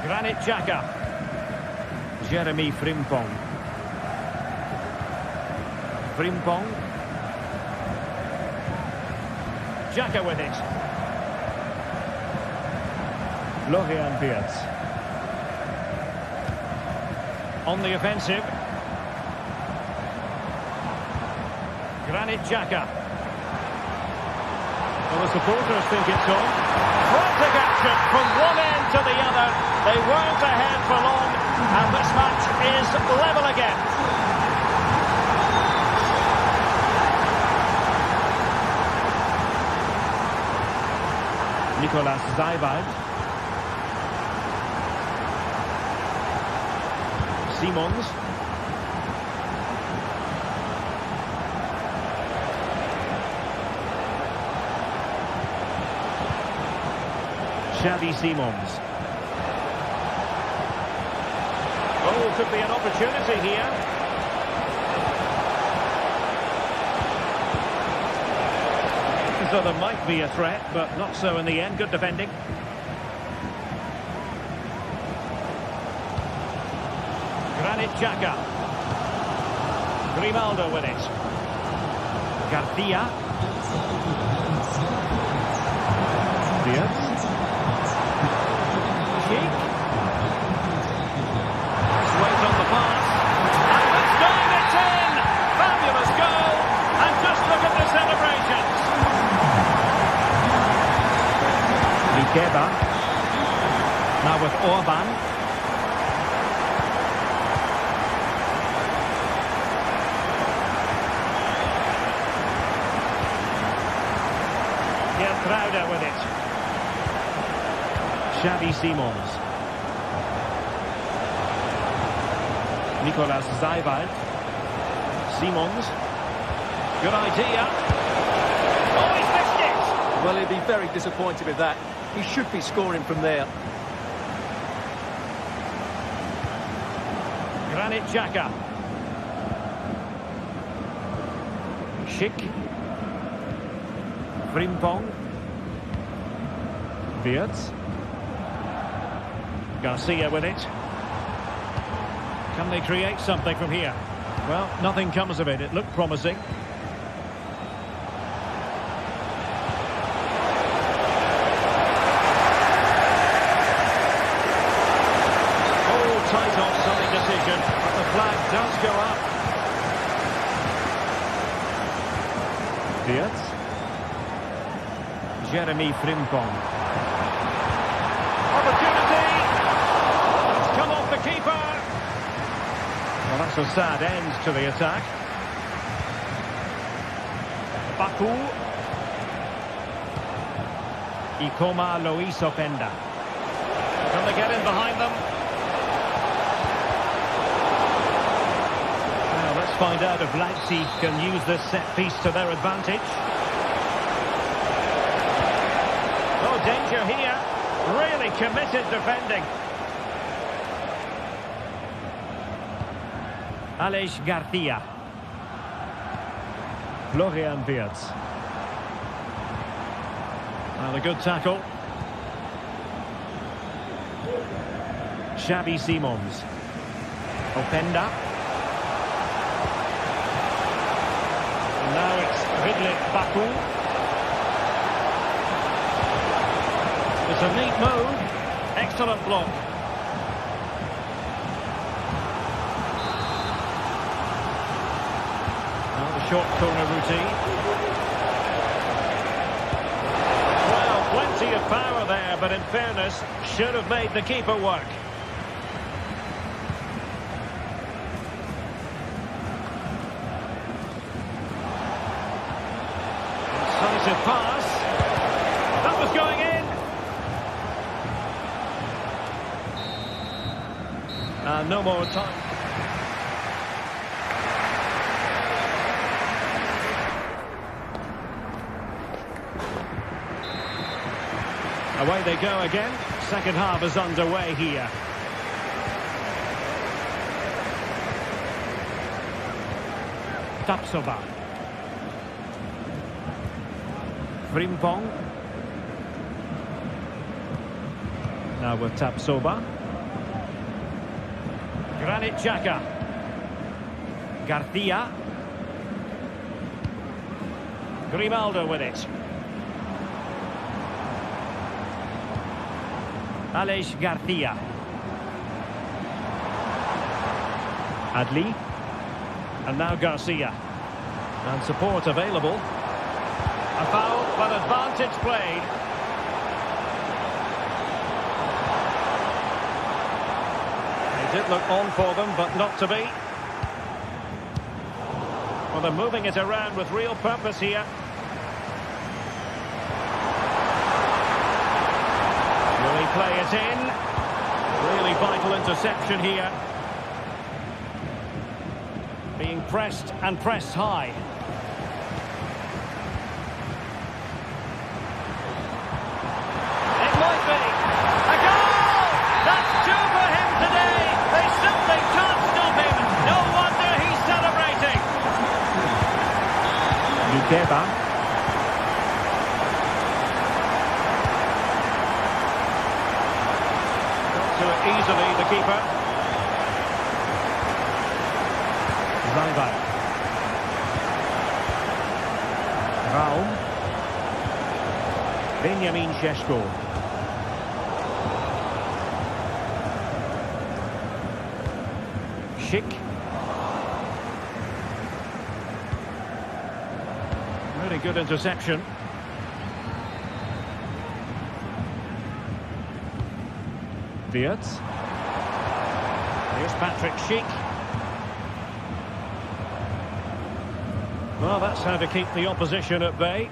Granit Xhaka. Jeremy Frimpong. Frimpong. Xhaka with it. Florian Wirtz. On the offensive. Granit Xhaka. Well, the supporters think it's on. Frantic action from one end to the other. They weren't ahead for long, and this match is level again. Nicolas Seiwald. Simons. Xavi Simons. Oh, could be an opportunity here. So there might be a threat, but not so in the end. Good defending. Granit Xhaka. Grimaldo with it. Garcia. Wirtz. Schick. Let's wait on the pass. And let's dive it in! Fabulous goal! And just look at the celebrations. Likeba. Now with Orban. Gertruida with it. Xavi Simons. Nicolas Seiwald. Simons. Good idea. Oh, he's missed it! Well, he'll be very disappointed with that. He should be scoring from there. Granit Xhaka. Schick. Frimpong. Wirtz. Garcia with it. Can they create something from here? Well, nothing comes of it. It looked promising. Jeremy Frimpong. Opportunity! It's come off the keeper! Well, that's a sad end to the attack. Baku. Ikoma Luis Openda. Can they get in behind them? Now let's find out if Leipzig can use this set piece to their advantage. Oh, danger here. Really committed defending. Aleix Garcia. Florian Wirtz. Well, a good tackle. Xavi Simons. Openda. And now it's Ridley Baku. It's a neat move. Excellent block. Now the short corner routine. Well, plenty of power there, but in fairness, should have made the keeper work. Decisive pass. That was going in. No more time. Away they go again. Second half is underway here. Tapsoba. Frimpong. Now with Tapsoba. Granit Xhaka. Garcia. Grimaldo with it. Aleix Garcia. Adli. And now Garcia. And support available. A foul, but advantage played. They did look on for them, but not to be. Well, they're moving it around with real purpose here. Will he play it in? Really vital interception here. Being pressed and pressed high. It might be. A goal! That's two for him today. They simply can't stop him. No wonder he's celebrating. Lukeba. Got to it easily, the keeper. Zangaj. Raum. Benjamin Šeško. Schick. Really good interception. Wirtz. Here's Patrick Schick. Well, that's how to keep the opposition at bay.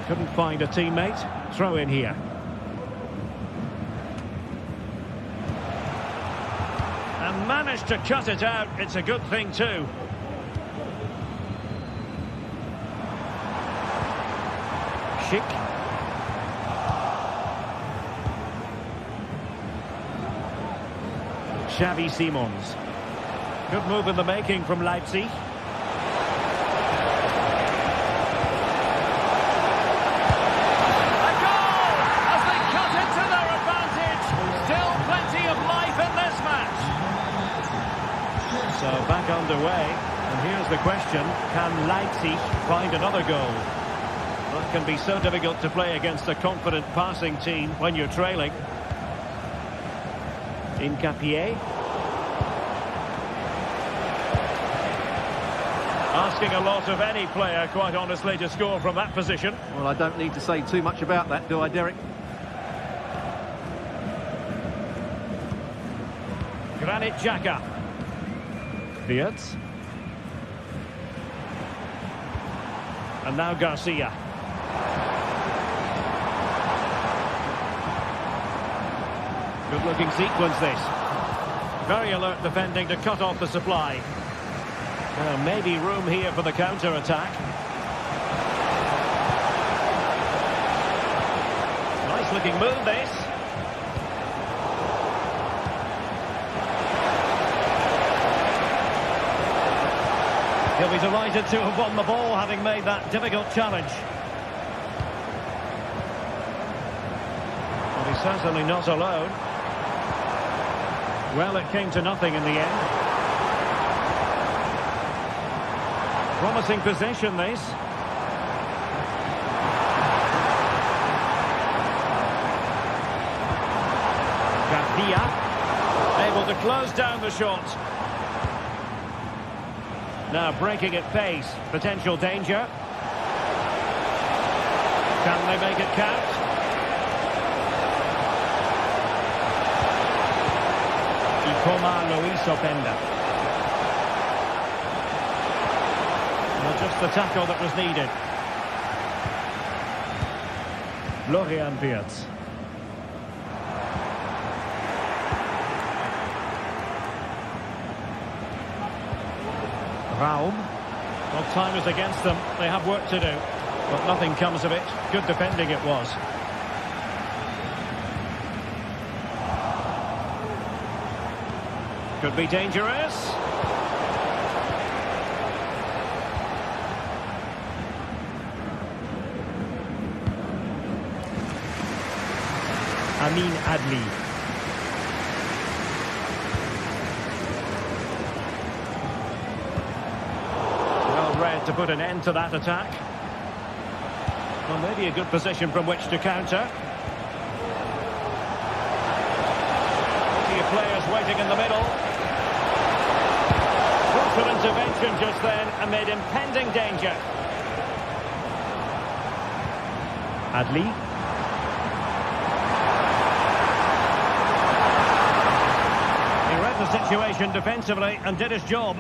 Couldn't find a teammate. Throw in here. And managed to cut it out. It's a good thing too. Schick. Xavi Simons. Good move in the making from Leipzig. A goal! As they cut into their advantage. Still plenty of life in this match. So back underway. And here's the question. Can Leipzig find another goal? That can be so difficult to play against a confident passing team when you're trailing. Incapié. Asked asking a lot of any player, quite honestly, to score from that position. Well, I don't need to say too much about that, do I, Derek? Granit Xhaka. Fiat. And now Garcia. Good looking sequence this. Very alert defending to cut off the supply. Maybe room here for the counter-attack. Nice looking move this. He'll be delighted to have won the ball, having made that difficult challenge. But he's certainly not alone. Well, it came to nothing in the end. Promising possession, this. Garcia, able to close down the shot. Now breaking at pace, potential danger. Can they make it count? Luis Openda. Well, just the tackle that was needed. Florian Wirtz. Raum. Well, time is against them. They have work to do. But nothing comes of it. Good defending it was. Could be dangerous. Amin Adli. Well read to put an end to that attack. Well, maybe a good position from which to counter. Plenty of players waiting in the middle. Crucial intervention just then amid impending danger. Adli. He read the situation defensively and did his job.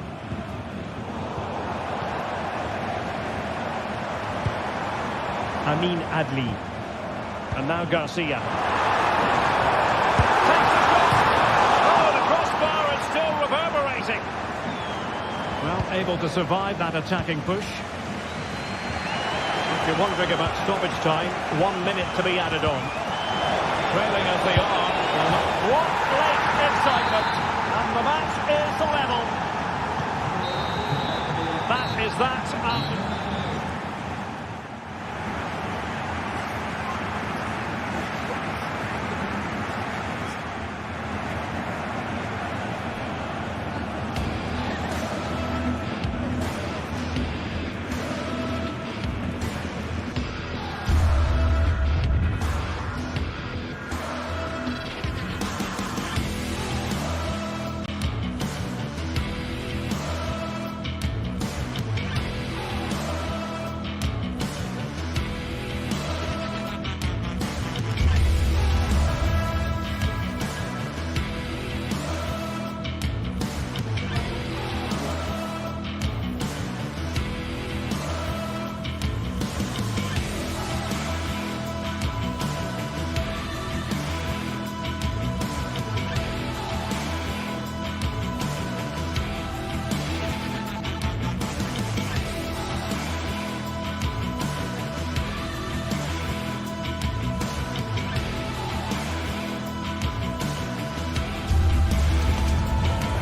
Amin Adli. And now Garcia. Reverberating. Well, able to survive that attacking push. If you're wondering about stoppage time, 1 minute to be added on. Trailing as they are. What great excitement! And the match is level. That is that.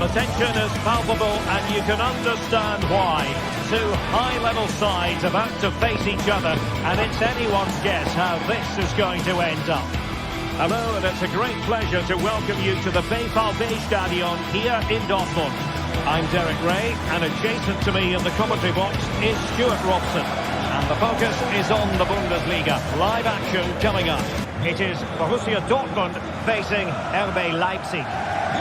The tension is palpable and you can understand why. Two high-level sides about to face each other, and it's anyone's guess how this is going to end up. Hello, and it's a great pleasure to welcome you to the VfB Stadion here in Dortmund. I'm Derek Ray, and adjacent to me in the commentary box is Stuart Robson. And the focus is on the Bundesliga. Live action coming up. It is Borussia Dortmund facing RB Leipzig.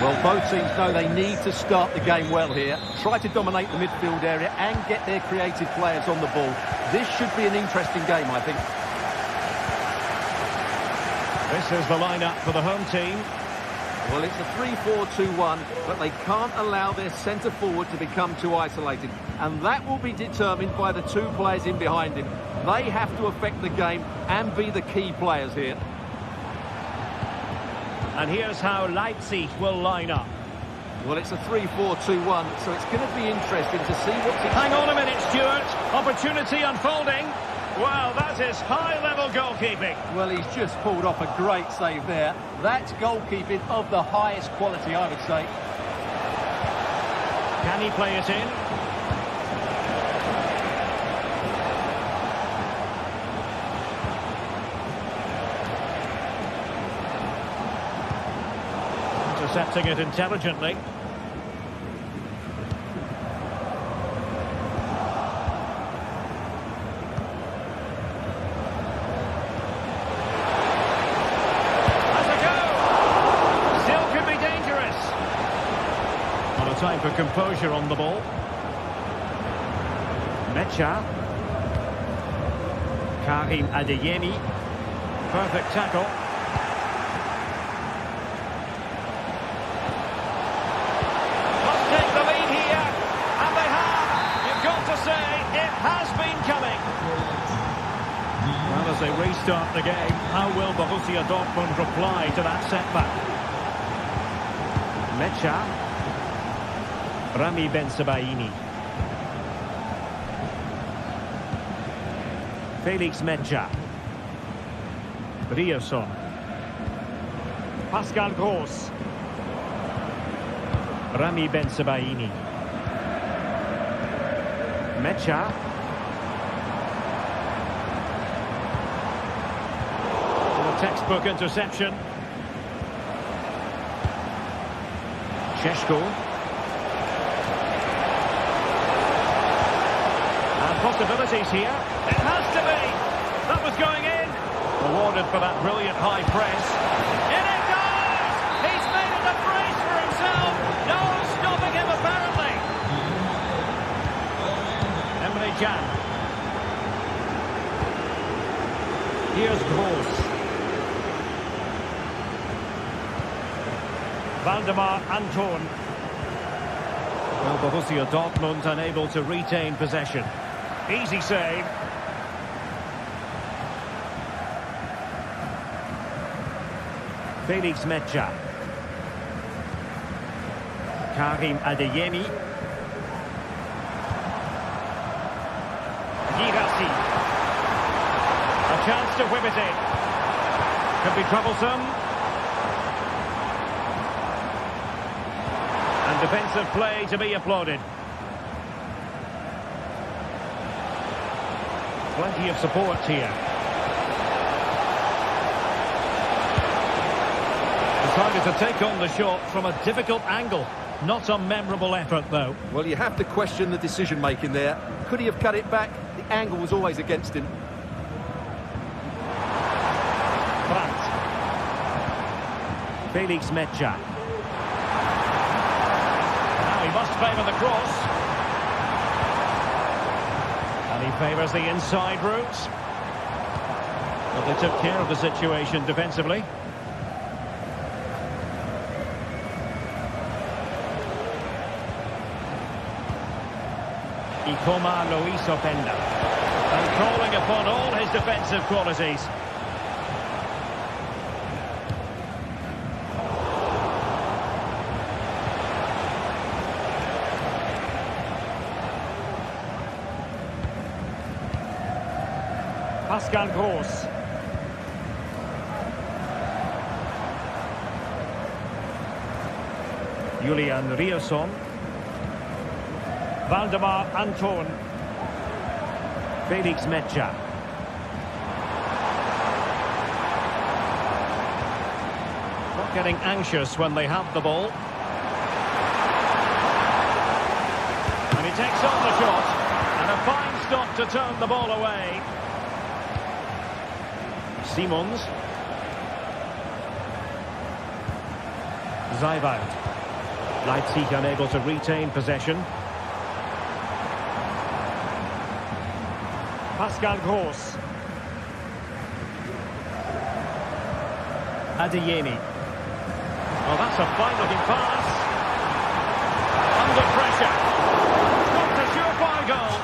Well, both teams know they need to start the game well here. Try to dominate the midfield area and get their creative players on the ball. This should be an interesting game, I think. This is the lineup for the home team. Well, it's a 3-4-2-1, but they can't allow their centre-forward to become too isolated. And that will be determined by the two players in behind him. They have to affect the game and be the key players here. And here's how Leipzig will line up. Well, it's a 3-4-2-1, so it's going to be interesting to see what... Hang on a minute, Stuart. Opportunity unfolding. Wow, that is high-level goalkeeping. Well, he's just pulled off a great save there. That's goalkeeping of the highest quality, I would say. Can he play it in? Intercepting it intelligently. Time for composure on the ball. Mecha. Karim Adeyemi. Perfect tackle. Must take the lead here. And they have. You've got to say, it has been coming. Well, as they restart the game, how will Borussia Dortmund reply to that setback? Mecha. Rami Ben-Sebaini. Felix Mecha. Rioson. Pascal Gross. Rami Ben-Sebaini. Mecha. A textbook interception. Šeško. Possibilities here. It has to be. That was going in. Awarded for that brilliant high press. In it goes! He's made it a brace for himself. No stopping him, apparently. Emre Can. Here's Gross. Valdemar Anton. Well, Borussia Dortmund unable to retain possession. Easy save. Felix Mecha. Karim Adeyemi. Girassi. A chance to whip it in. Could be troublesome. And defensive play to be applauded. Plenty of support here. Decided to take on the shot from a difficult angle. Not a memorable effort, though. Well, you have to question the decision-making there. Could he have cut it back? The angle was always against him. Brandt. Felix Mecha. Now he must favour the cross. And he favours the inside route. But they took care of the situation defensively. Ikoma Luis Openda. And calling upon all his defensive qualities. Pascal Gross. Julian Rioson. Valdemar Anton. Felix Mecha. Not getting anxious when they have the ball. And he takes on the shot. And a fine stop to turn the ball away. Simons. Seiwald. Leipzig unable to retain possession. Pascal Gross. Adeyemi. Oh, that's a fine-looking pass. Under pressure. Not a surefire goal.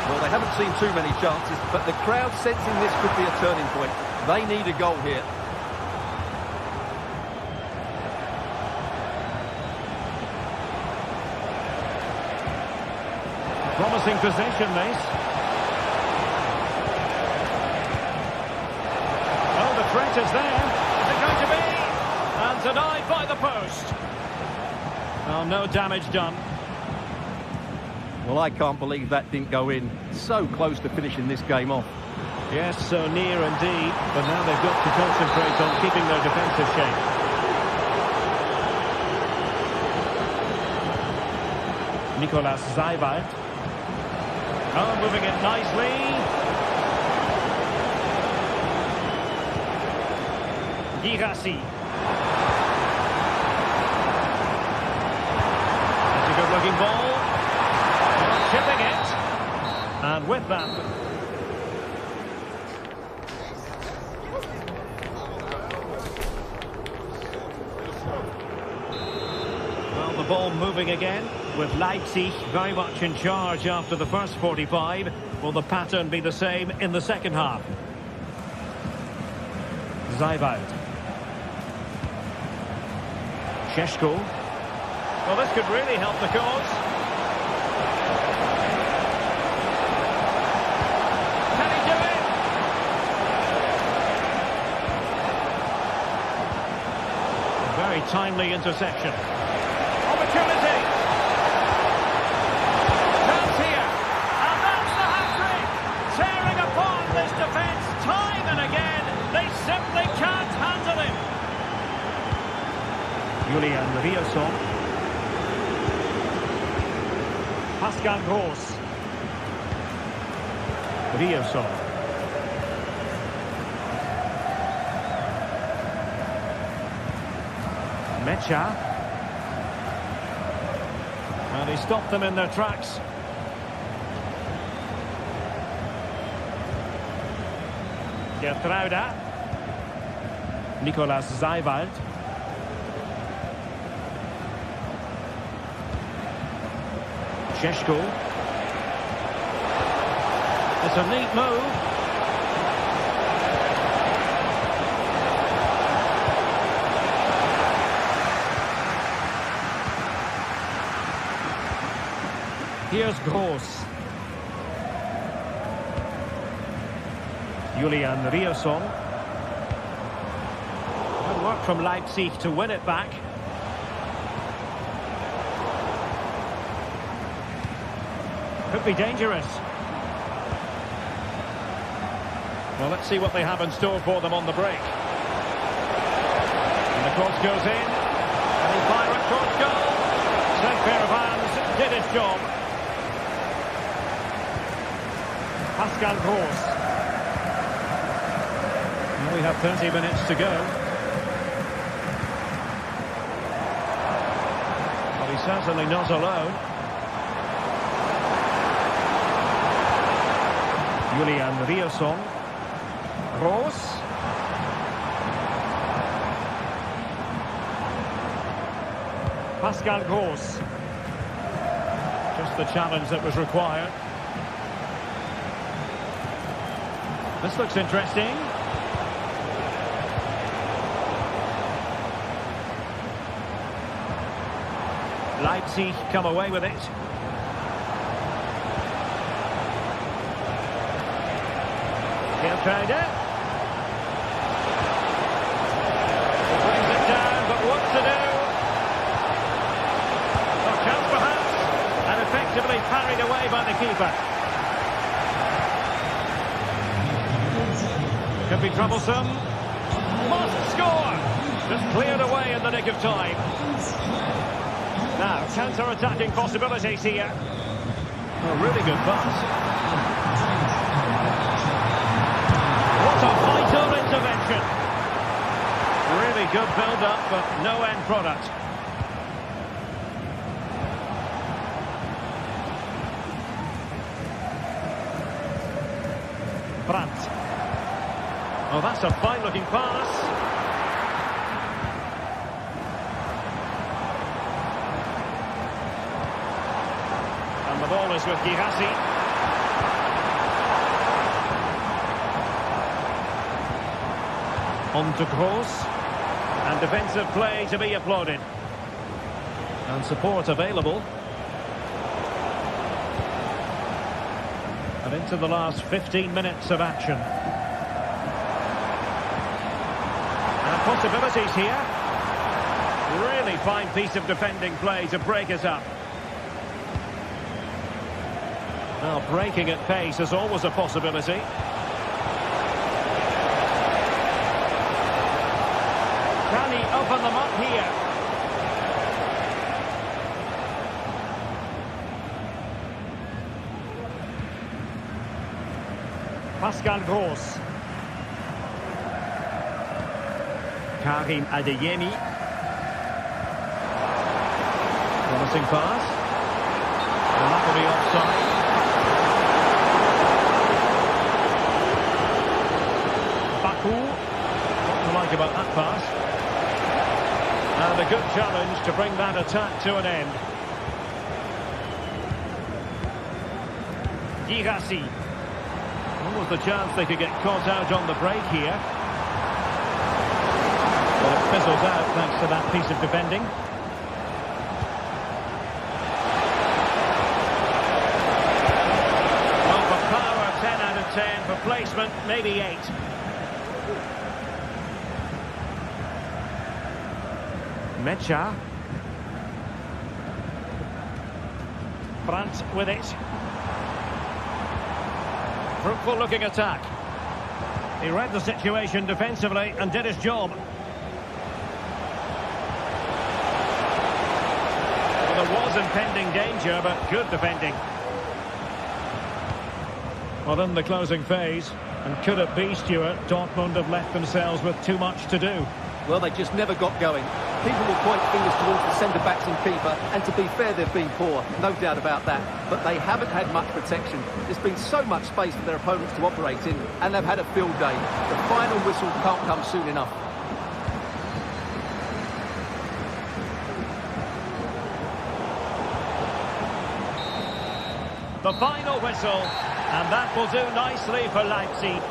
Well, they haven't seen too many chances, but the crowd sensing this could be a turning point. They need a goal here. Promising possession, this. Oh, the threat is there. Is it going to be? And denied by the post. Oh, no damage done. Well, I can't believe that didn't go in. So close to finishing this game off. Yes, so near indeed. But now they've got to concentrate on keeping their defensive shape. Nicolas Seiwald. Oh, moving it nicely. Girassi. That's a good-looking ball. Chipping it. And with that... Well, the ball moving again, with Leipzig very much in charge after the first 45. Will the pattern be the same in the second half? Seiwald. Šeško. Well, this could really help the cause. Can he do it? Very timely interception. Opportunity. Chance here. And that's the hat-trick. Tearing apart this defence time and again. They simply can't handle him. Julian Riosson. Pascal Gross. Riosson. Mecha. And he stopped them in their tracks. Gertruida. Nicolas Seiwald. Šeško. It's a neat move. Here's Gross. Julian Riosson. Good work from Leipzig to win it back. Could be dangerous. Well, let's see what they have in store for them on the break. And the cross goes in. And he fire it cross goal. Safe pair of hands did his job. Pascal Gross. Well, we have 30 minutes to go. Well, he's certainly not alone. Julian Riosson. Gross. Pascal Gross. Just the challenge that was required. This looks interesting. Leipzig come away with it. Gertruida. Brings it down, but what to do? A chance perhaps, and effectively parried away by the keeper. Could be troublesome. Must score! Just cleared away in the nick of time. Now, counter-attacking possibilities here. A really good pass. What a vital intervention. Really good build-up, but no end product. Brandt. Oh, that's a fine-looking pass. And the ball is with Girassi. On to Kroos. And defensive play to be applauded. And support available. And into the last 15 minutes of action. And possibilities here. Really fine piece of defending play to break us up. Well, breaking at pace is always a possibility. Can he open them up here? Pascal Gross. Karim Adeyemi. Promising pass. And that will be offside. Baku. What do you like about that pass? And a good challenge to bring that attack to an end. Girassi. What was the chance they could get caught out on the break here? Well, it fizzles out thanks to that piece of defending. Well, for power, 10 out of 10. For placement, maybe 8. Mecha. Brandt with it. Fruitful looking attack. He read the situation defensively and did his job. Well, there was impending danger, but good defending. Well, in the closing phase, and could it be, Stuart, Dortmund have left themselves with too much to do? Well, they just never got going. People will point fingers towards the centre-backs and keeper, and to be fair, they've been poor, no doubt about that. But they haven't had much protection. There's been so much space for their opponents to operate in, and they've had a field day. The final whistle can't come soon enough. The final whistle, and that will do nicely for Leipzig.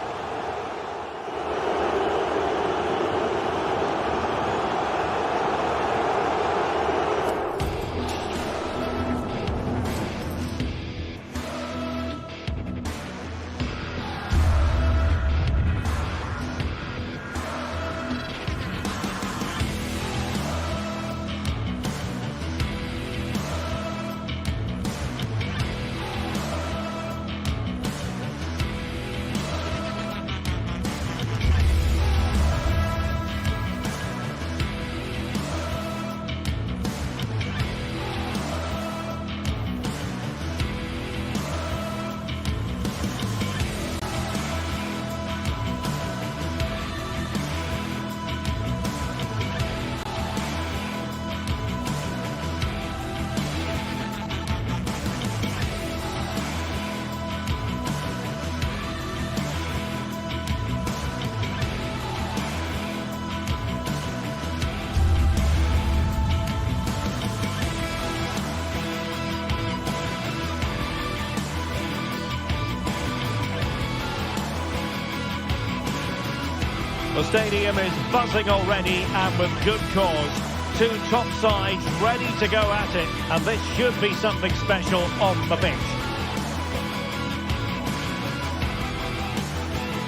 The stadium is buzzing already, and with good cause. Two top sides ready to go at it, and this should be something special on the pitch.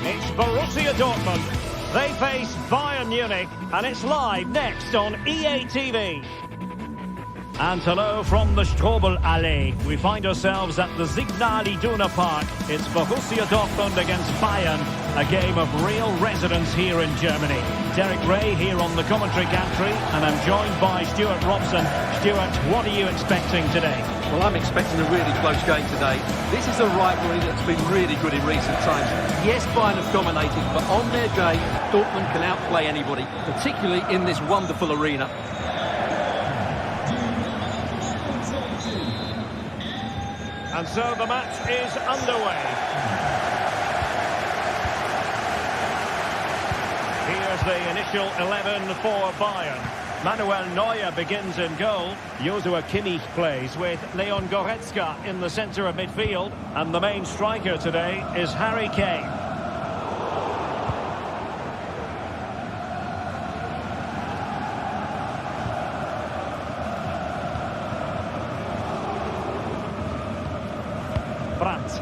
It's Borussia Dortmund. They face Bayern Munich, and it's live next on EA TV. And hello from the Strobel-Allee. We find ourselves at the Signal Iduna Park. It's Borussia Dortmund against Bayern, a game of real resonance here in Germany. Derek Ray here on the commentary gantry, and I'm joined by Stuart Robson. Stuart, what are you expecting today? Well, I'm expecting a really close game today. This is a rivalry that's been really good in recent times. Yes, Bayern have dominated, but on their day, Dortmund can outplay anybody, particularly in this wonderful arena. And so the match is underway. Here's the initial 11 for Bayern. Manuel Neuer begins in goal. Joshua Kimmich plays with Leon Goretzka in the centre of midfield. And the main striker today is Harry Kane. Brandt.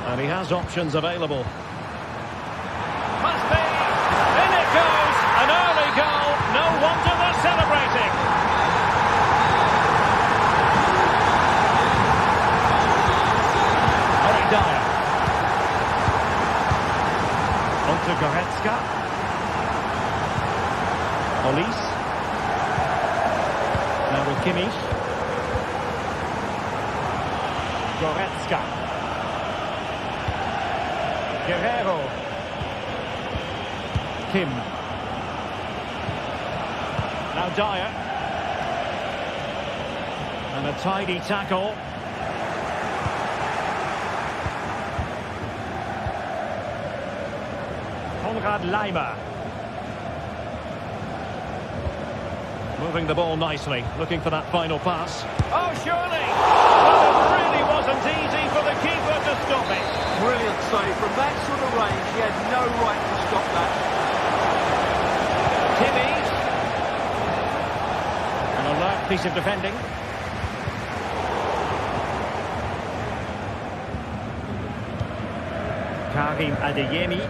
And he has options available. Must be! In it goes! An early goal! No wonder they're celebrating! Very Dyer. On to Goretzka. Police. Now with Kimmich. Goretzka. Guerrero. Kim. Now Dyer. And a tidy tackle. Konrad Laimer. Moving the ball nicely, looking for that final pass. Oh, surely! But it really wasn't easy for the keeper to stop it. Brilliant save. From that sort of range, he had no right to stop that. Kimmich. An alert piece of defending. Karim Adeyemi.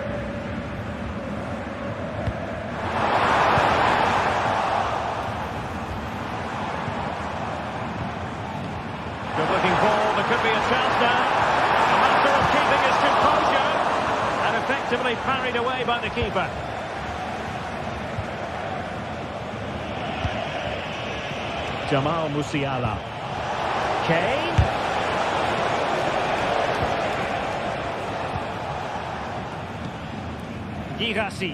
Good looking ball, there could be a chance now. A matter of keeping his composure and effectively parried away by the keeper. Jamal Musiala. Kane. Girassi.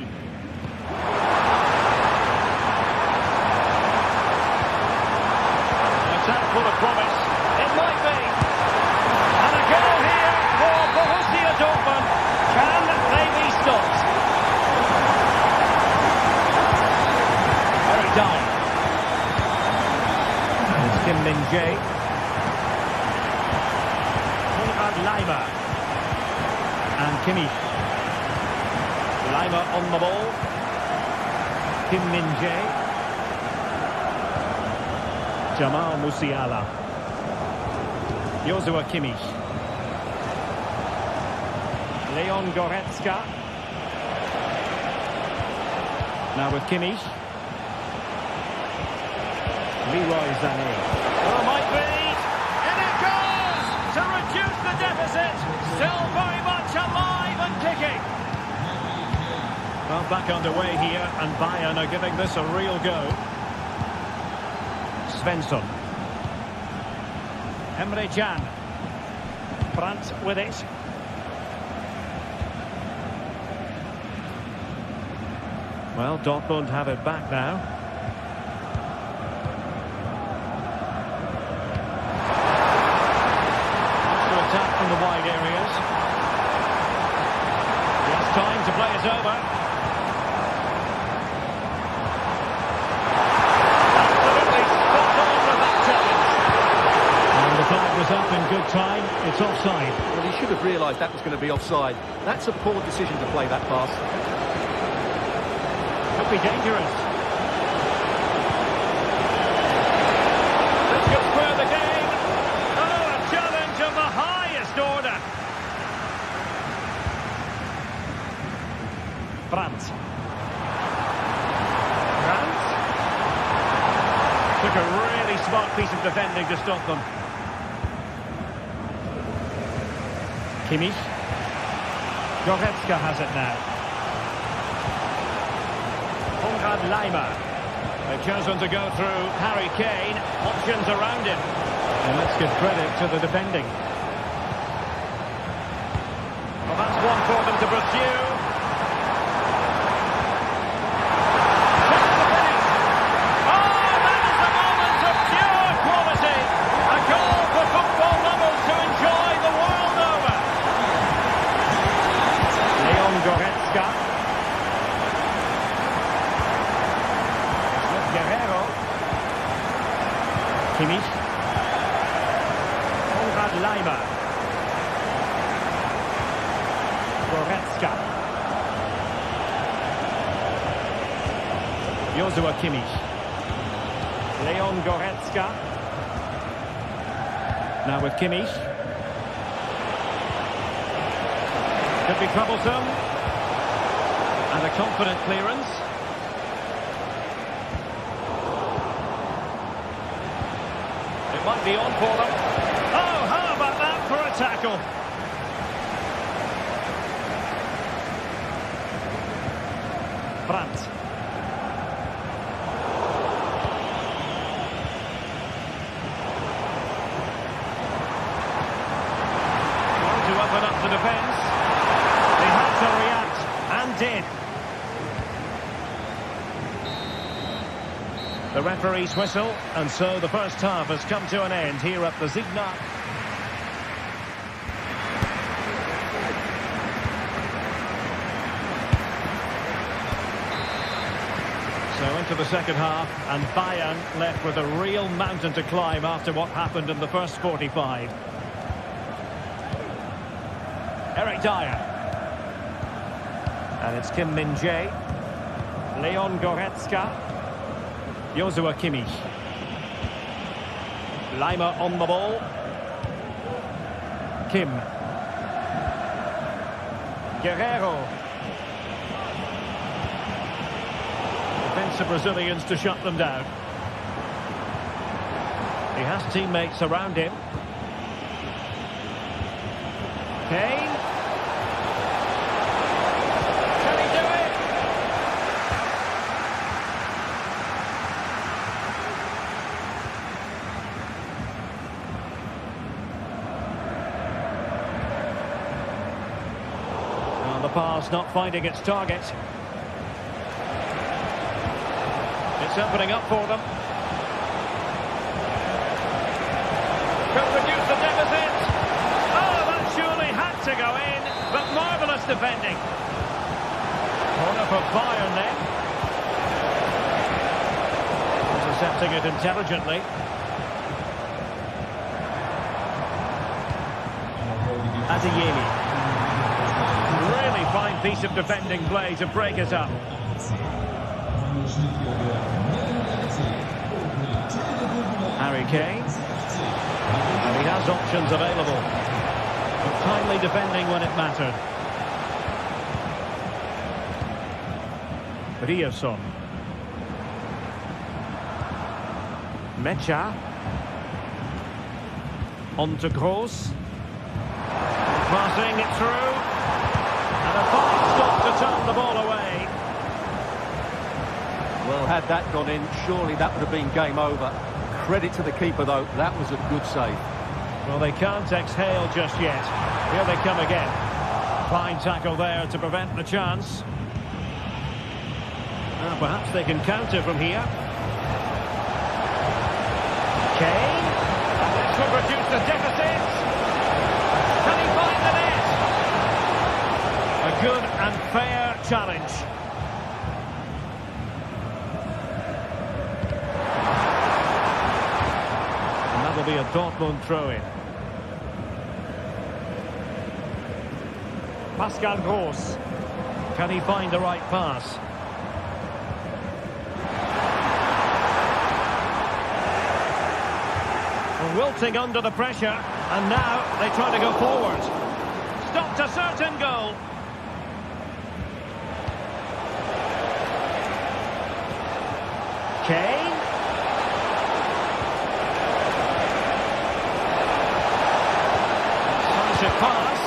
Attack full of promise. It might be. And a goal here for Borussia Dortmund. Can they be stopped? Very Dyer. It's Kim Min-jae. Konrad Laimer. And Kimmich. Laimer on the ball. Kim Min-jae. Jamal Musiala. Joshua Kimmich. Leon Goretzka. Now with Kimmich. Leroy Sané. Oh, might be! And it goes! To reduce the deficit! Still very much alive and kicking! Well, back underway here, and Bayern are giving this a real go. Svensson. Emre Can. Brandt with it. Well, Dortmund have it back now. To attack from the wide areas. Just time to play it over. Absolutely spot on with that challenge. And the flag was up in good time. It's offside. Well, he should have realised that was going to be offside. That's a poor decision to play that pass. Could be dangerous. This could square the game. Oh, a challenge of the highest order. Took a really smart piece of defending to stop them. Kimmich. Goretzka has it now. Leimer. They've chosen to go through Harry Kane. Options around him. And let's give credit to the defending. Well, that's one for them to pursue. Just the finish. Oh, that is a moment of pure quality. A goal for football lovers to enjoy the world over. Leon Goretzka. Kimmich. Leimer. Goretzka. Joshua Kimmich. Leon Goretzka. Now with Kimmich. Could be troublesome. And a confident clearance. Might be on for them. Oh, how about that for a tackle? Brandt. Trying to open up the defence. They had to react, and did. The referee's whistle, and so the first half has come to an end here at the Signal. So into the second half, and Bayern left with a real mountain to climb after what happened in the first 45. Eric Dyer. And it's Kim Min-jae. Leon Goretzka. Joshua Kimmich. Leimer on the ball. Kim. Guerrero. Defensive Brazilians to shut them down. He has teammates around him. Kane. Can he do it? The pass not finding its target. It's opening up for them. Could reduce the deficit. Oh, that surely had to go in, but marvellous defending. Corner for Bayern then. Intercepting it intelligently. Adeyemi. Really fine piece of defending play to break us up. Harry Kane. And he has options available. But timely defending when it mattered. Ryerson. Mecha. On to Gross. Passing it through. And a fast stop to turn the ball away. Well, had that gone in, surely that would have been game over. Credit to the keeper, though. That was a good save. Well, they can't exhale just yet. Here they come again. Fine tackle there to prevent the chance. Now, perhaps they can counter from here. Kane. This will reduce the deficit. Can he find the net? A good and fair challenge. And that will be a Dortmund throw-in. Pascal Gross. Can he find the right pass? Wilting under the pressure, and now they try to go forward. Stopped a certain goal. Kane. pass.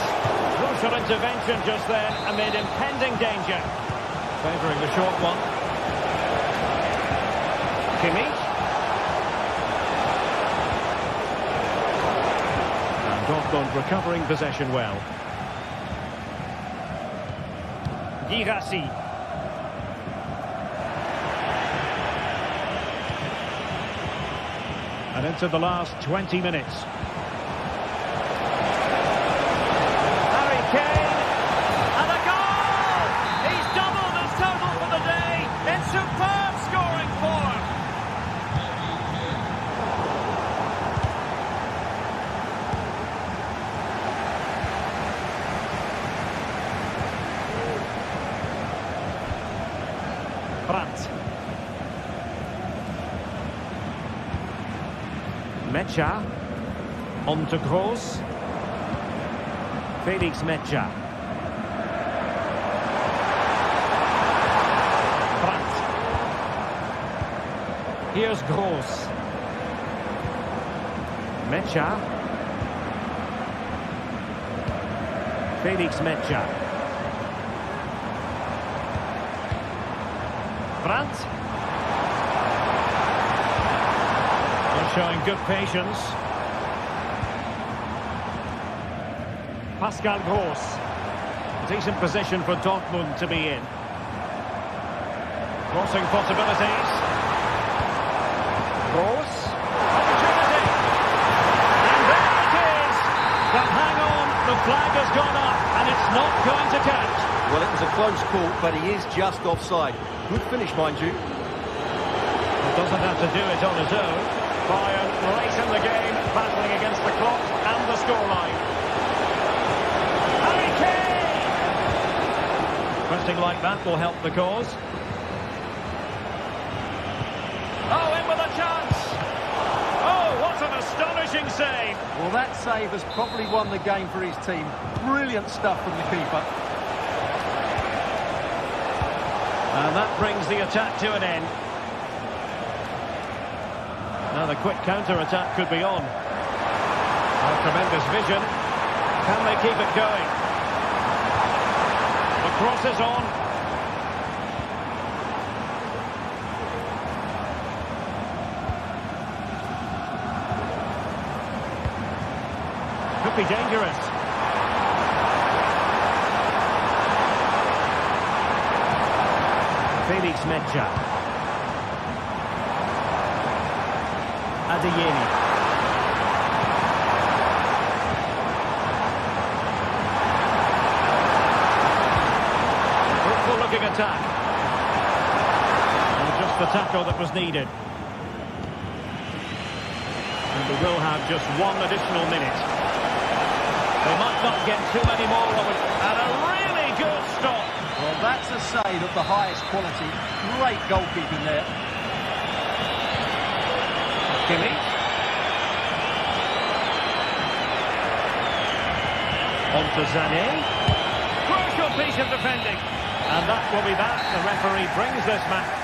Crucial intervention just then amid impending danger. Favouring the short one. Kimmich. And Dortmund recovering possession well. Girassi. And into the last 20 minutes. Harry Kane. And a goal! He's doubled his total for the day in superb scoring form. Brandt. Mecha. On to Gross. Felix Mecha. Brandt. Here's Gross. Mecha. Felix Mecha. Brandt. They're showing good patience. Pascal Gross. Decent position for Dortmund to be in. Crossing possibilities. Gross. Opportunity. And there it is. But hang on, the flag has gone up and it's not going to count. Well, it was a close call, but he is just offside. Good finish, mind you. Doesn't have to do it on his own. Bayern late in the game, battling against the clock and the scoreline. Harry Kane! Pressing like that will help the cause. Oh, in with a chance! Oh, what an astonishing save! Well, that save has probably won the game for his team. Brilliant stuff from the keeper. And that brings the attack to an end. Now the quick counter-attack could be on. Oh, tremendous vision. Can they keep it going? The cross is on. Could be dangerous. Felix Mecha. Adeyemi. Fruitful looking attack. And just the tackle that was needed. And we will have just one additional minute. They might not get too many more of it. And a really good stop. Well, that's a save of the highest quality. Great goalkeeping there. Kimmich. On to Sané. Crucial piece of defending. And that will be that. The referee brings this match.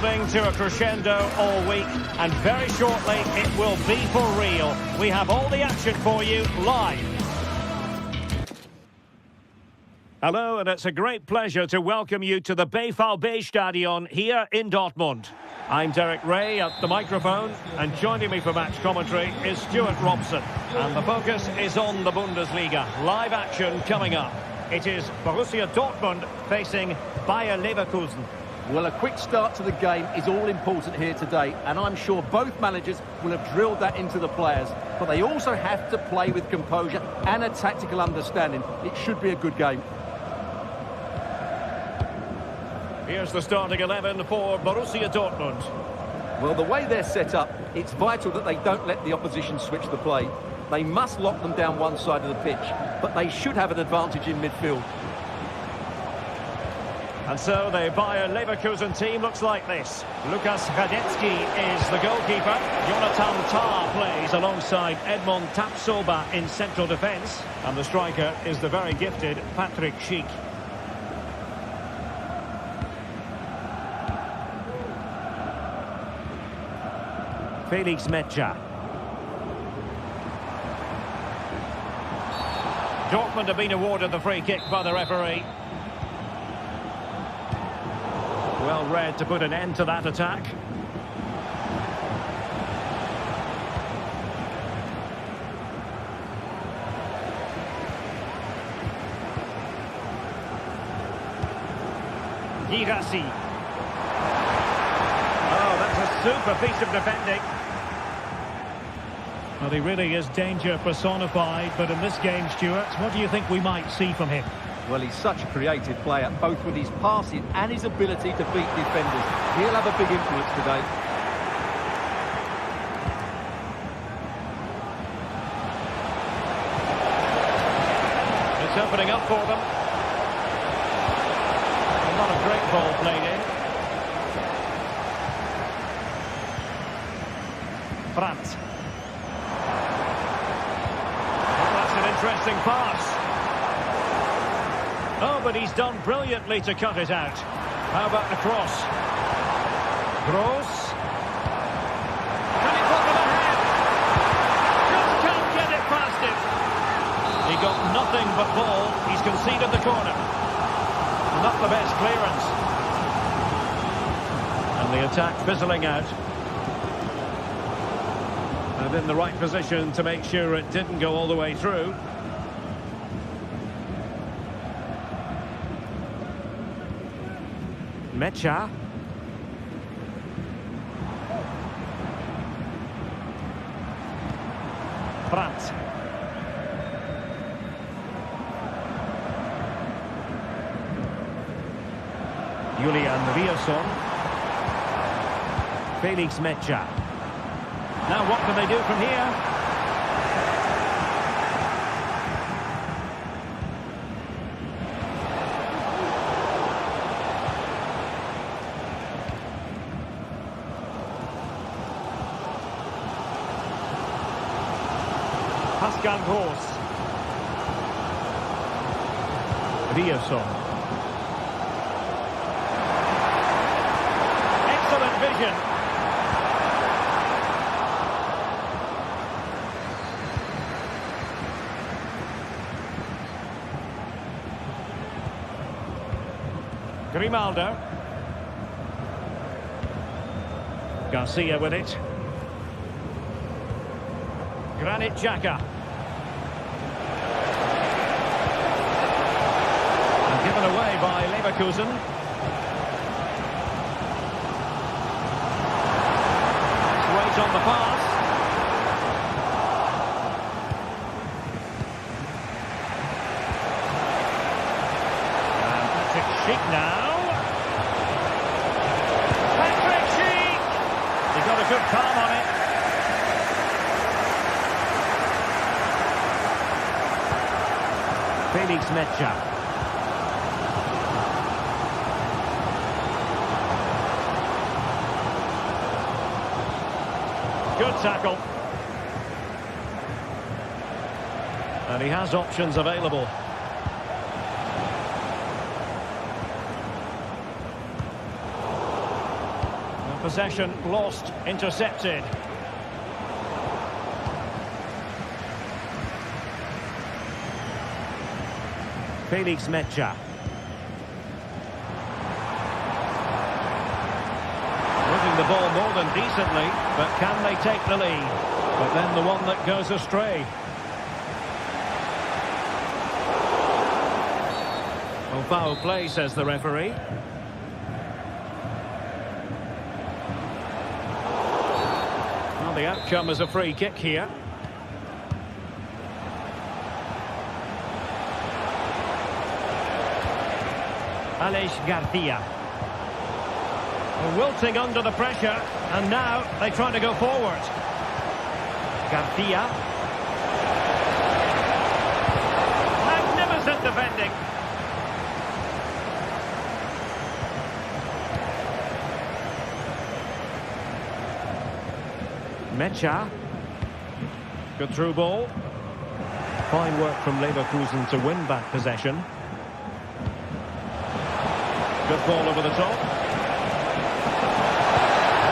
building to a crescendo all week, and very shortly it will be for real. We have all the action for you live. Hello, and it's a great pleasure to welcome you to the Stadion here in Dortmund. I'm Derek Ray at the microphone, and joining me for match commentary is Stuart Robson. And the focus is on the Bundesliga. Live action coming up. It is Borussia Dortmund facing Bayern Leverkusen. Well, a quick start to the game is all important here today, and I'm sure both managers will have drilled that into the players. But they also have to play with composure and a tactical understanding. It should be a good game. Here's the starting 11 for Borussia Dortmund. Well, the way they're set up, it's vital that they don't let the opposition switch the play. They must lock them down one side of the pitch, but they should have an advantage in midfield. And so the Bayern Leverkusen team looks like this. Lukas Hradecky is the goalkeeper. Jonathan Tah plays alongside Edmond Tapsoba in central defence. And the striker is the very gifted Patrick Schick. Felix Metscher. Dortmund have been awarded the free kick by the referee. Well read to put an end to that attack. Girassi. Oh, that's a super piece of defending. Well, he really is danger personified, but in this game, Stuart, what do you think we might see from him? Well, he's such a creative player, both with his passing and his ability to beat defenders. He'll have a big influence today. It's opening up for them. Not a great ball played in. Brandt. Interesting pass. Oh, but he's done brilliantly to cut it out. How about the cross? Gross. Can he put them ahead? Just can't get it past him. He got nothing but ball. He's conceded the corner. Not the best clearance. And the attack fizzling out. And in the right position to make sure it didn't go all the way through. Metscher. Brandt. Julian Rierson. Felix Metscher. Now what can they do from here? Pascal Gross. Rierson. Excellent vision. Grimaldo. Garcia with it. Granit Xhaka. And given away by Leverkusen. Nice weight on the pass. And Patrick Schick now. Patrick Schick! He got a good palm on it. Felix Metscher. Good tackle. And he has options available. Possession lost, intercepted. Felix Mecha. Moving the ball more than decently, but can they take the lead? But then the one that goes astray. Oh, foul play, says the referee. Well, the outcome is a free kick here. Alex Garcia. Wilting under the pressure, and now they try to go forward. Garcia. Magnificent defending. Mecha. Good through ball. Fine work from Leverkusen to win back possession. Good ball over the top.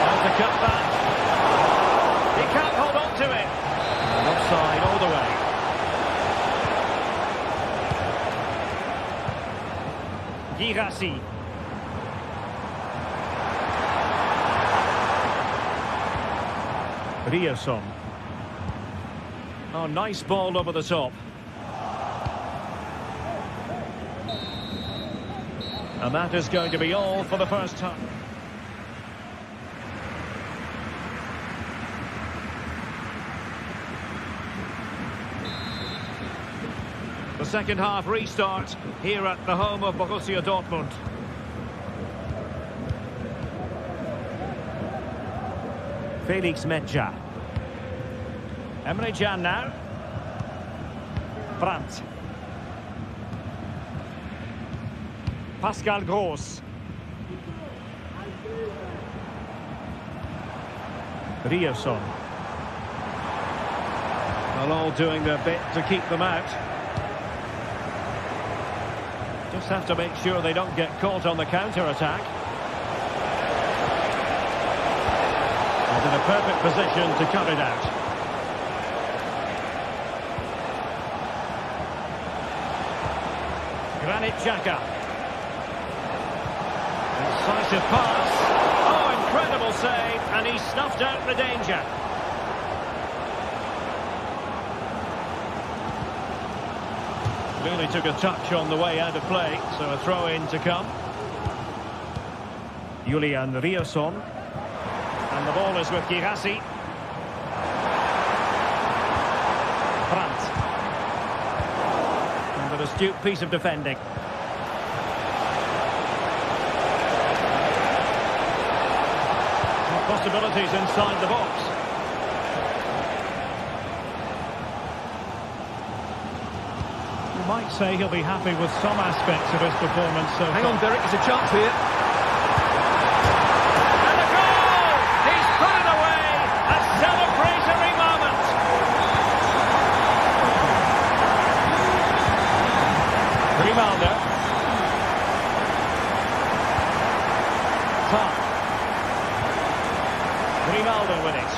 And to cut back. He can't hold on to it. And offside all the way. Girassi. Rioson. Oh, nice ball over the top. And that is going to be all for the first time. The second half restart here at the home of Borussia Dortmund. Felix Mecha. Emre Can now. Brandt. Pascal Gross. Rioson. Well, all doing their bit to keep them out. Just have to make sure they don't get caught on the counter-attack. And in a perfect position to cut it out. Granit Xhaka. Decisive pass. Oh, incredible save, and he snuffed out the danger. Really took a touch on the way out of play, so a throw-in to come. Julian Rioson. And the ball is with Girassi. Brandt. And an astute piece of defending. Possibilities inside the box. You might say he'll be happy with some aspects of his performance so Hang far. on, Derek, there's a chance here. And a goal! He's put it away! A celebratory moment! Grimaldo. Top. Grimaldo with it.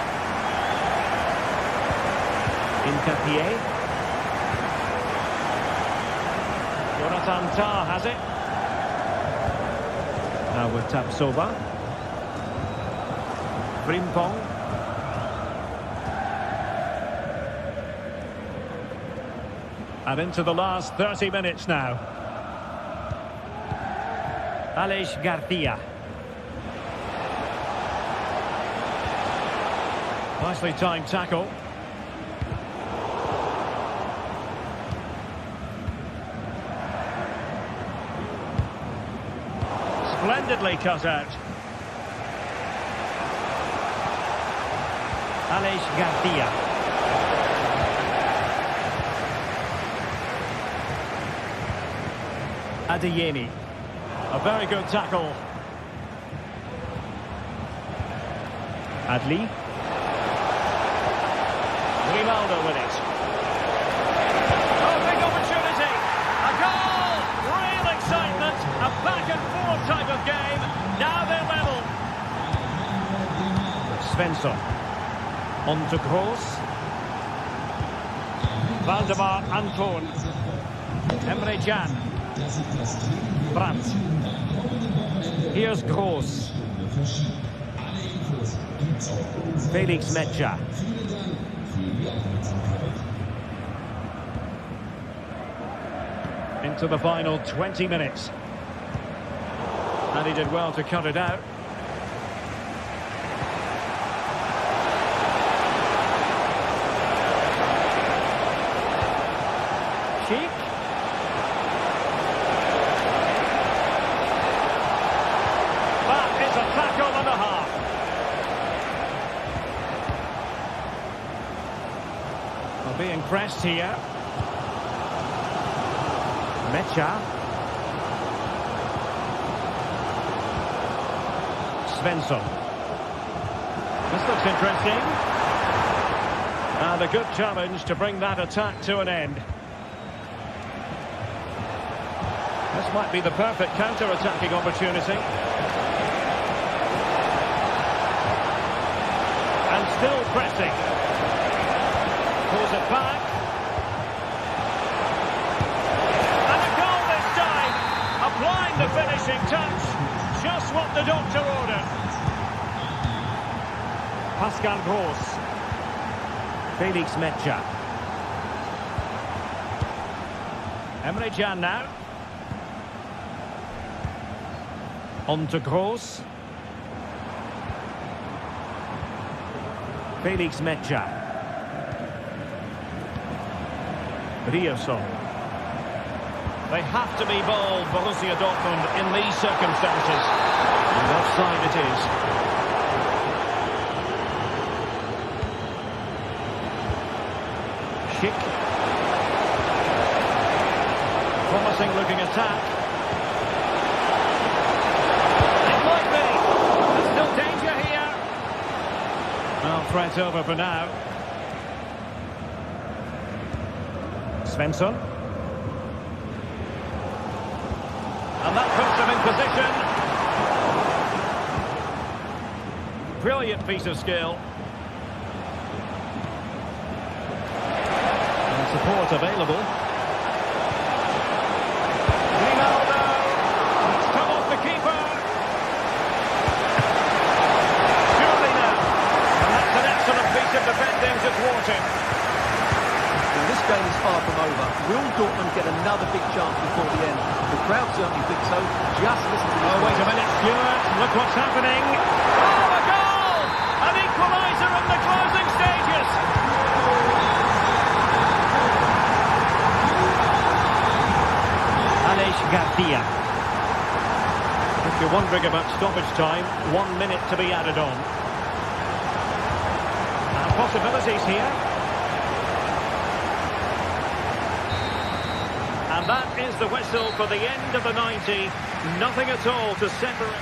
Incapié. Jonathan Tah has it. Now with Tapsoba. Frimpong. And into the last 30 minutes now. Alex Garcia. Nicely timed tackle. Splendidly cut out. Alex Garcia. Adeyemi. A very good tackle. Adli. Grimaldo with it. Oh, big opportunity. A goal! Real excitement. A back and forth type of game. Now they're level. Svensson. On to Kroos. Valdemar Anton. Emre Can. Brandt. Here's Kroos. Felix Metscher. Into the final 20 minutes. And he did well to cut it out. Cheek. That is a tackle and a half. Well, being pressed here. Metscher. Svensson. This looks interesting. And a good challenge to bring that attack to an end. This might be the perfect counter-attacking opportunity. And still pressing. Pulls it back. And a goal this time. Applying the finishing touch. Just what the doctor ordered. Pascal Gross. Felix Metscher. Emre Can now. On to Gross. Felix Metscher. Ryerson. They have to be bold, Borussia Dortmund, in these circumstances. And offside it is. Schick. Promising looking attack. It might be. There's still danger here. Well, threat over for now. Svensson. And that puts them in position. Brilliant piece of skill. And support available. Ronaldo. It's come off the keeper. Surely now. And that's an excellent piece of defending to thwart him. Well, this game is far from over. Will Dortmund get another big chance before the end? The crowd certainly think so. Just listen to this. Oh, wait a minute, Stewart. Look what's happening. Oh, a goal! An equaliser in the closing stages. Aleix Garcia. If you're wondering about stoppage time, 1 minute to be added on. And possibilities here. And that is the whistle for the end of the 90. Nothing at all to separate.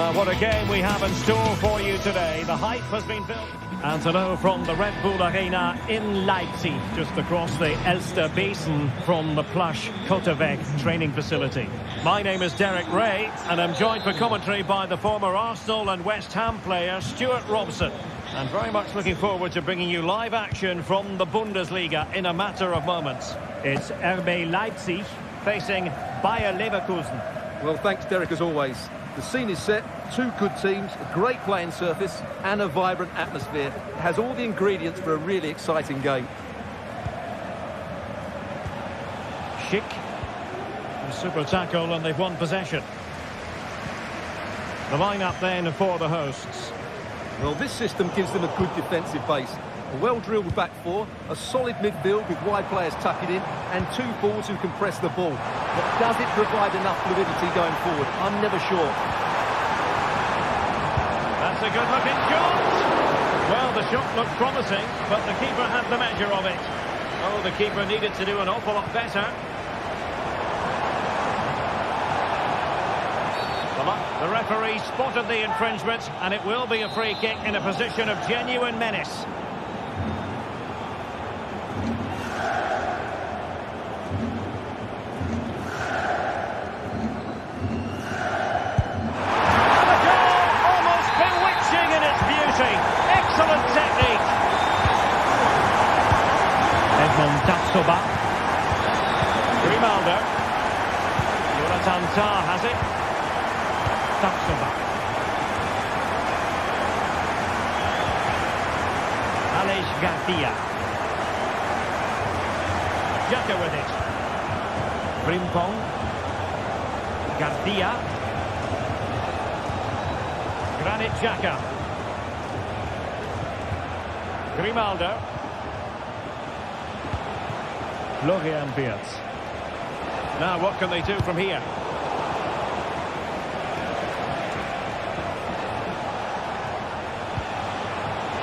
Well, what a game we have in store for you today. The hype has been built. And hello from the Red Bull Arena in Leipzig, just across the Elster Basin from the plush Kotterweg training facility. My name is Derek Ray, and I'm joined for commentary by the former Arsenal and West Ham player Stuart Robson. And very much looking forward to bringing you live action from the Bundesliga in a matter of moments. It's RB Leipzig facing Bayer Leverkusen. Well, thanks, Derek, as always. The scene is set, two good teams, a great playing surface and a vibrant atmosphere. It has all the ingredients for a really exciting game. Schick. A super tackle and they've won possession. The line-up then for the hosts. Well, this system gives them a good defensive base. A well-drilled back four, a solid midfield with wide players tucking in, and two forwards who can press the ball. But does it provide enough fluidity going forward? I'm never sure. That's a good-looking shot. Well, the shot looked promising, but the keeper had the measure of it. Oh, the keeper needed to do an awful lot better. The referee spotted the infringement, and it will be a free kick in a position of genuine menace. Grimaldo. Jonathan Tah has it. Tapsoba. Aleix Garcia. Xhaka with it. Frimpong. Garcia. Granit Xhaka. Grimaldo. Florian Wirtz. Now what can they do from here?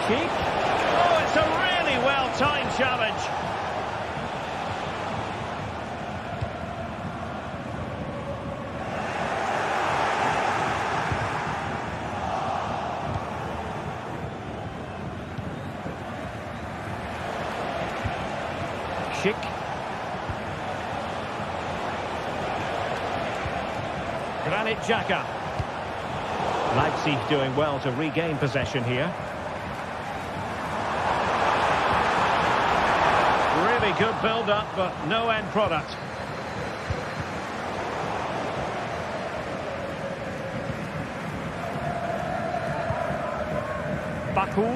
Schick. Oh, it's a really well-timed challenge. Schick. Granit Xhaka. Leipzig doing well to regain possession here. Really good build-up, but no end product. Baku.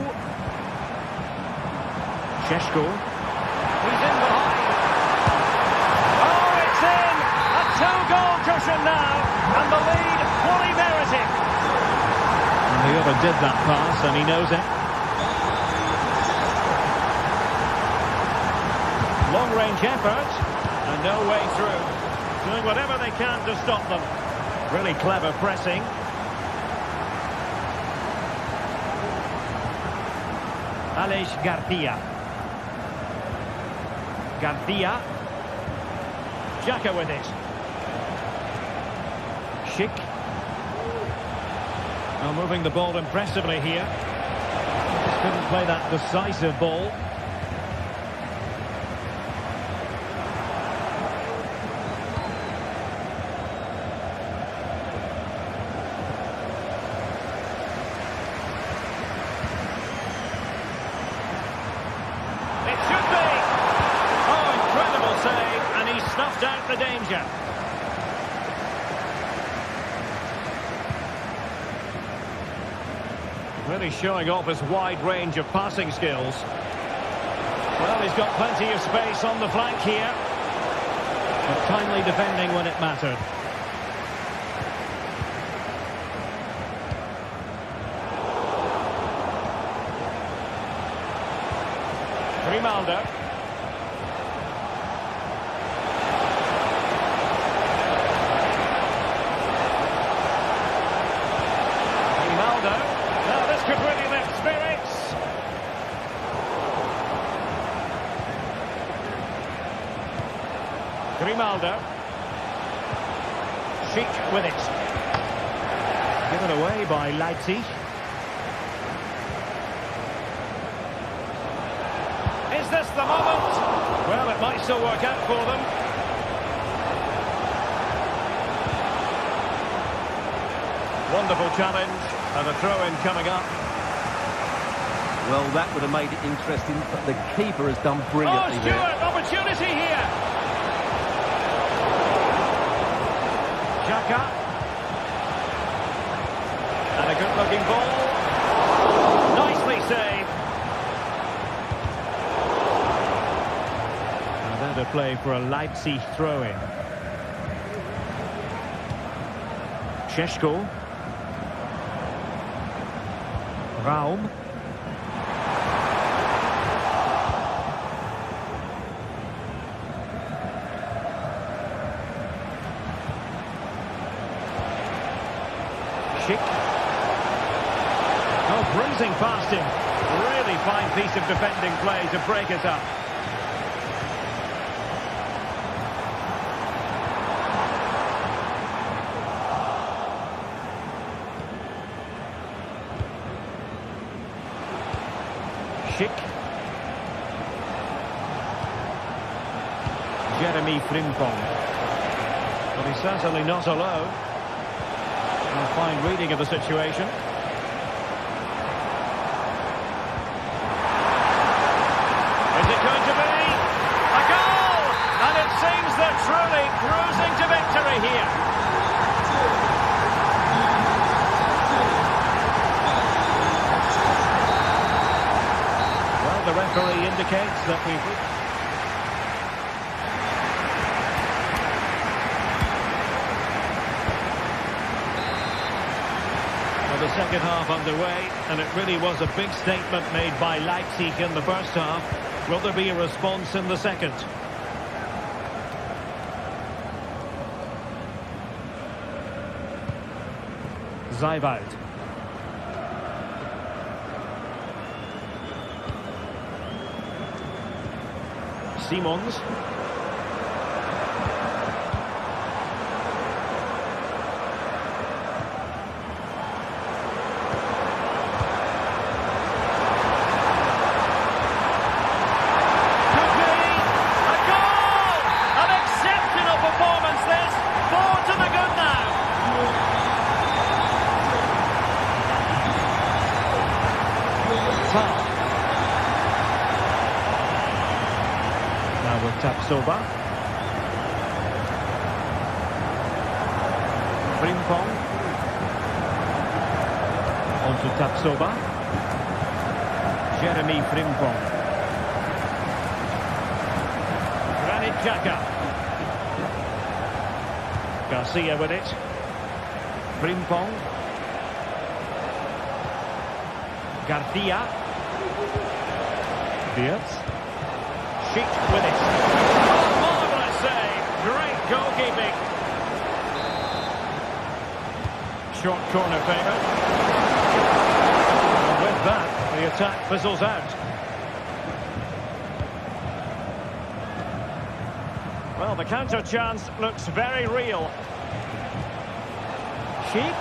Šeško. He's in behind. Oh, it's in! A two-goal cushion now, and the lead fully merited. And the other did that pass, and he knows it. Long-range effort, and no way through. Doing whatever they can to stop them. Really clever pressing. Aleix Garcia. Garcia. Xhaka with it. Schick. Now moving the ball impressively here. Just couldn't play that decisive ball. Snuffed out the danger. Really showing off his wide range of passing skills. Well, he's got plenty of space on the flank here, but timely defending when it mattered. Grimaldo. Now this could really lift spirits. Grimaldo. Schick with it. Given away by Leipzig. Is this the moment? Well, it might still work out for them. Wonderful challenge, and a throw-in coming up. Well, that would have made it interesting, but the keeper has done Oh, brilliantly Stuart, there. opportunity here. Xhaka. And a good-looking ball. Nicely saved. And that a play for a Leipzig throw-in. Šeško. Raum. Schick. Oh, breezing past him. Really fine piece of defending play to break it up. Schick. Jeremy Frimpong. But he's certainly not alone. A fine reading of the situation. Is it going to be a goal? And it seems they're truly cruising to victory here. Well, the referee indicates that we've... The second half underway, and it really was a big statement made by Leipzig in the first half. Will there be a response in the second? Zaiwald. Simons. Now with Tapsoba. Frimpong. On to Tapsoba. Jeremy Frimpong. Granit Xhaka. Garcia with it. Frimpong. Garcia. Diaz. Schick with it. Oh, marvellous save. Great goalkeeping. Short corner favourite. And with that, the attack fizzles out. Well, the counter chance looks very real. Schick.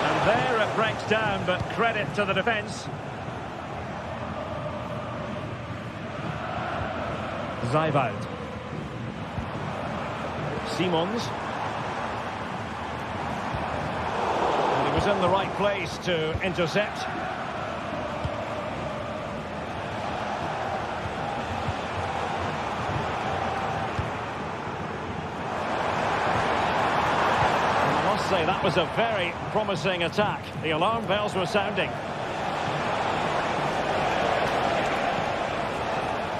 And there it breaks down, but credit to the defence. Zaiwald. Simons. And he was in the right place to intercept. And I must say that was a very promising attack. The alarm bells were sounding.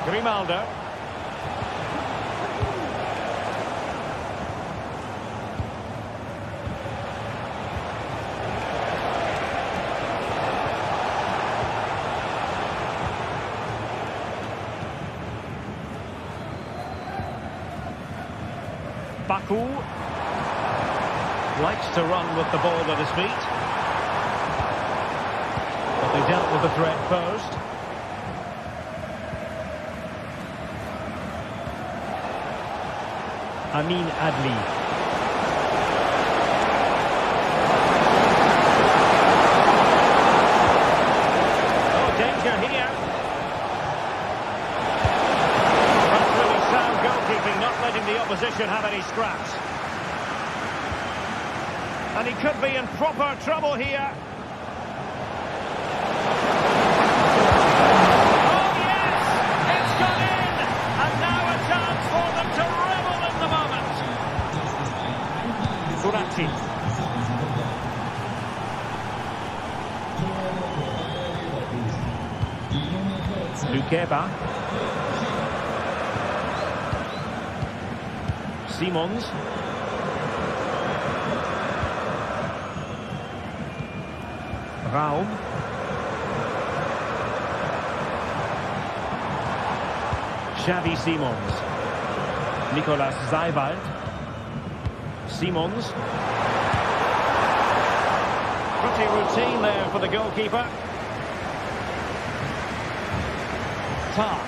Grimaldo. Baku likes to run with the ball at his feet, but they dealt with the threat posed. Amin Adli. opposition have any scraps. And he could be in proper trouble here. Oh, yes! It's gone in! And now a chance for them to revel in the moment. Buratti. Lukeba. Simons. Raum. Xavi Simons. Nicolas Seiwald. Simons. Pretty routine there for the goalkeeper. Tar.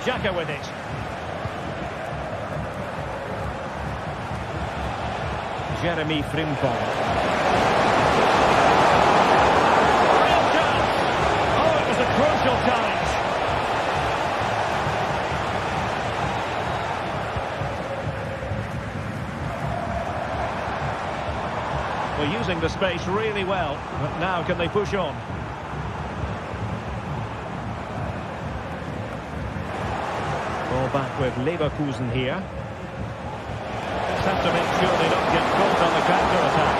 Xhaka with it. Jeremy Frimpong. Real chance. Oh, it was a crucial challenge. Well, using the space really well, but now can they push on? Ball back with Leverkusen here. Just have to make sure they don't get caught on the counter-attack.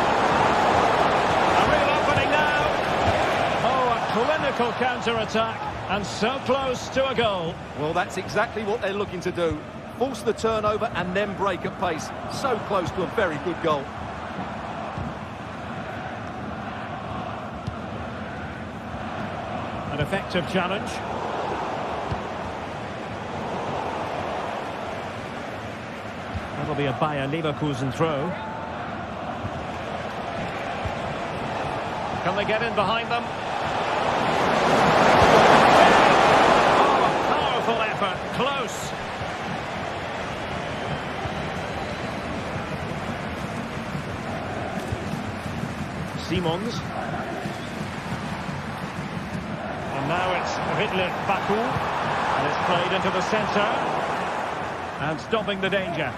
A real opening now. Oh, a clinical counter-attack, and so close to a goal. Well, that's exactly what they're looking to do. Force the turnover and then break at pace. So close to a very good goal. An effective challenge. That'll be a Bayern Leverkusen throw. Can they get in behind them? Oh, a powerful effort. Close. Simons. And now it's Ridley Baku. And it's played into the centre. And stopping the danger.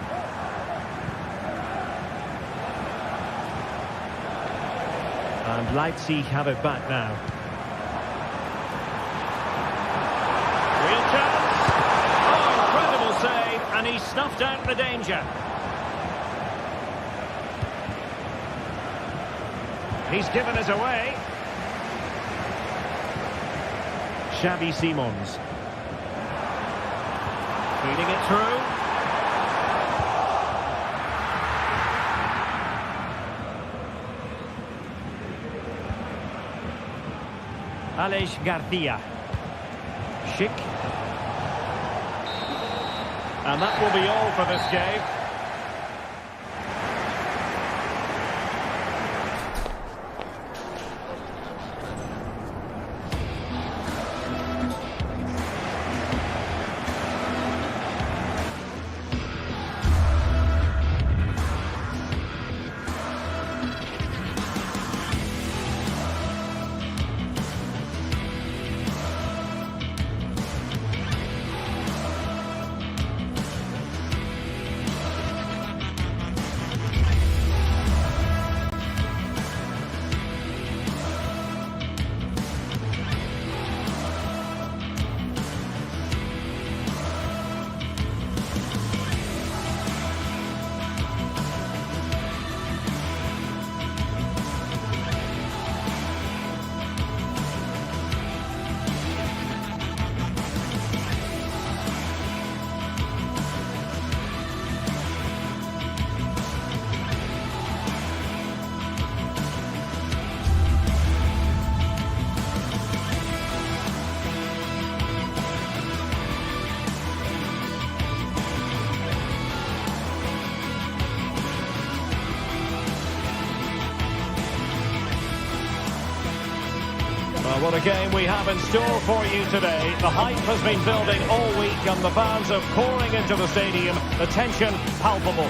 And Leipzig have it back now. Real chance. Oh, incredible save. And he snuffed out the danger. He's given us away. Xavi Simons. Feeding it through. Aleix Garcia. Schick. And that will be all for this game. Well, what a game we have in store for you today. The hype has been building all week and the fans are pouring into the stadium. The tension palpable.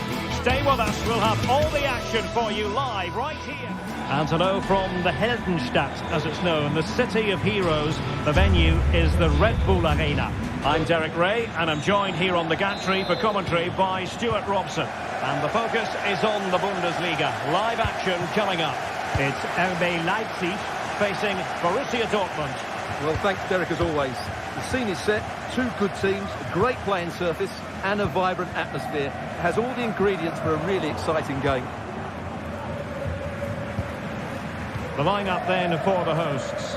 Stay with us, we'll have all the action for you live right here. And hello from the Heldenstadt, as it's known, the city of heroes. The venue is the Red Bull Arena. I'm Derek Ray, and I'm joined here on the gantry for commentary by Stuart Robson. And the focus is on the Bundesliga. Live action coming up. It's RB Leipzig facing Borussia Dortmund. Well, thanks, Derek, as always. The scene is set, two good teams, a great playing surface and a vibrant atmosphere. It has all the ingredients for a really exciting game. The lineup then for the hosts.